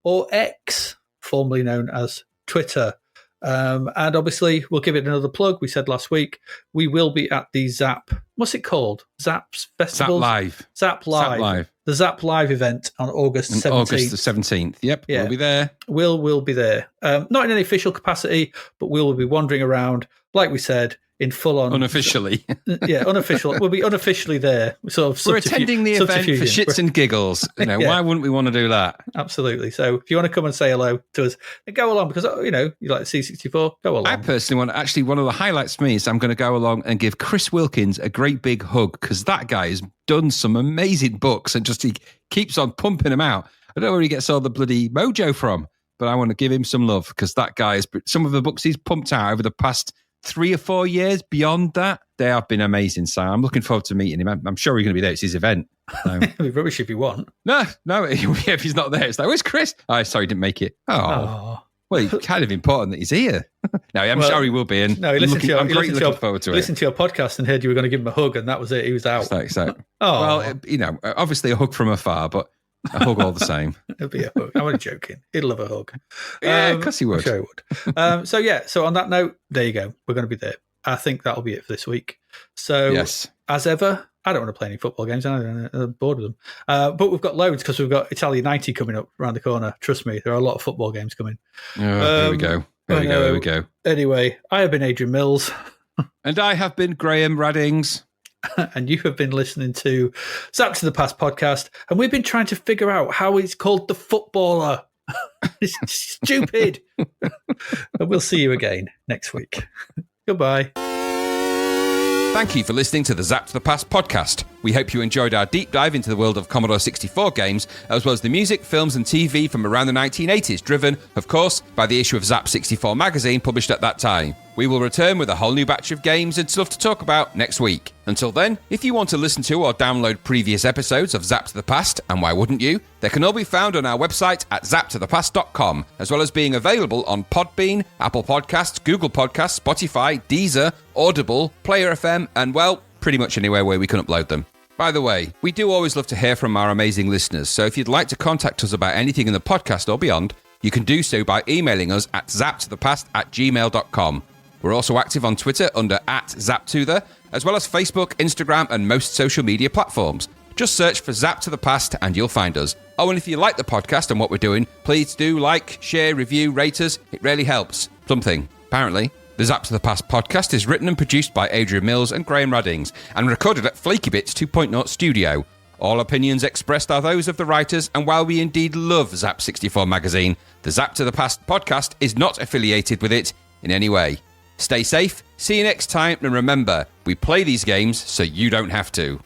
[SPEAKER 2] or X, formerly known as Twitter. And obviously, we'll give it another plug. We said last week, we will be at the Zap. What's it called? Zap's Festival? Zap Live. The Zap Live event on August 17th.
[SPEAKER 4] August the 17th. Yep, yeah. We'll be there.
[SPEAKER 2] We'll be there. Not in any official capacity, but we will be wandering around, like we said, in full-on...
[SPEAKER 4] Unofficially.
[SPEAKER 2] Unofficial. We'll be unofficially there.
[SPEAKER 4] We're attending the event for shits and giggles. Why wouldn't we want to do that?
[SPEAKER 2] Absolutely. So if you want to come and say hello to us, go along, because, you like the C64, go along.
[SPEAKER 4] I personally one of the highlights for me is I'm going to go along and give Chris Wilkins a great big hug, because that guy has done some amazing books and just he keeps on pumping them out. I don't know where he gets all the bloody mojo from, but I want to give him some love, because that guy has some of the books he's pumped out over the past 3 or 4 years. Beyond that, they have been amazing. So I'm looking forward to meeting him. I'm sure he's going to be there. It's his event. So.
[SPEAKER 2] It'd be rubbish if you want.
[SPEAKER 4] No. If he's not there, it's like, where's Chris? Oh, sorry, he didn't make it. Oh. Well, it's kind of important that he's here. No, I'm sure he will be. And
[SPEAKER 2] no, I'm greatly
[SPEAKER 4] looking forward to it.
[SPEAKER 2] Listened to your podcast and heard you were going to give him a hug, and that was it. He was out.
[SPEAKER 4] So. Well, obviously a hug from afar, but a hug all the same.
[SPEAKER 2] It'll be a hug. I'm only joking. He'd love a hug.
[SPEAKER 4] Yeah, of course he would.
[SPEAKER 2] I'm sure he would. So on that note, there you go. We're going to be there. I think that'll be it for this week. So,
[SPEAKER 4] yes.
[SPEAKER 2] As ever, I don't want to play any football games. I'm bored with them. But we've got loads, because we've got Italia 90 coming up around the corner. Trust me, there are a lot of football games coming.
[SPEAKER 4] Here we go. Here we go.
[SPEAKER 2] Anyway, I have been Adrian Mills.
[SPEAKER 4] And I have been Graham Raddings.
[SPEAKER 2] And you have been listening to Zap to the Past podcast. And we've been trying to figure out how it's called the footballer. It's stupid. And we'll see you again next week. Goodbye.
[SPEAKER 3] Thank you for listening to the Zap to the Past podcast. We hope you enjoyed our deep dive into the world of Commodore 64 games, as well as the music, films and TV from around the 1980s, driven, of course, by the issue of Zapped 64 magazine published at that time. We will return with a whole new batch of games and stuff to talk about next week. Until then, if you want to listen to or download previous episodes of Zapped to the Past, and why wouldn't you, they can all be found on our website at zappedtothepast.com, as well as being available on Podbean, Apple Podcasts, Google Podcasts, Spotify, Deezer, Audible, Player FM, and well, pretty much anywhere where we can upload them. By the way, we do always love to hear from our amazing listeners, so if you'd like to contact us about anything in the podcast or beyond, you can do so by emailing us at zappedtothepast@gmail.com. We're also active on Twitter under @ZapTother, as well as Facebook, Instagram, and most social media platforms. Just search for Zapped to the Past and you'll find us. Oh, and if you like the podcast and what we're doing, please do like, share, review, rate us. It really helps. Something, apparently. The Zapped to the Past podcast is written and produced by Adrian Mills and Graham Raddings, and recorded at Flaky Bits 2.0 Studio. All opinions expressed are those of the writers, and while we indeed love Zapped 64 magazine, the Zapped to the Past podcast is not affiliated with it in any way. Stay safe, see you next time, and remember, we play these games so you don't have to.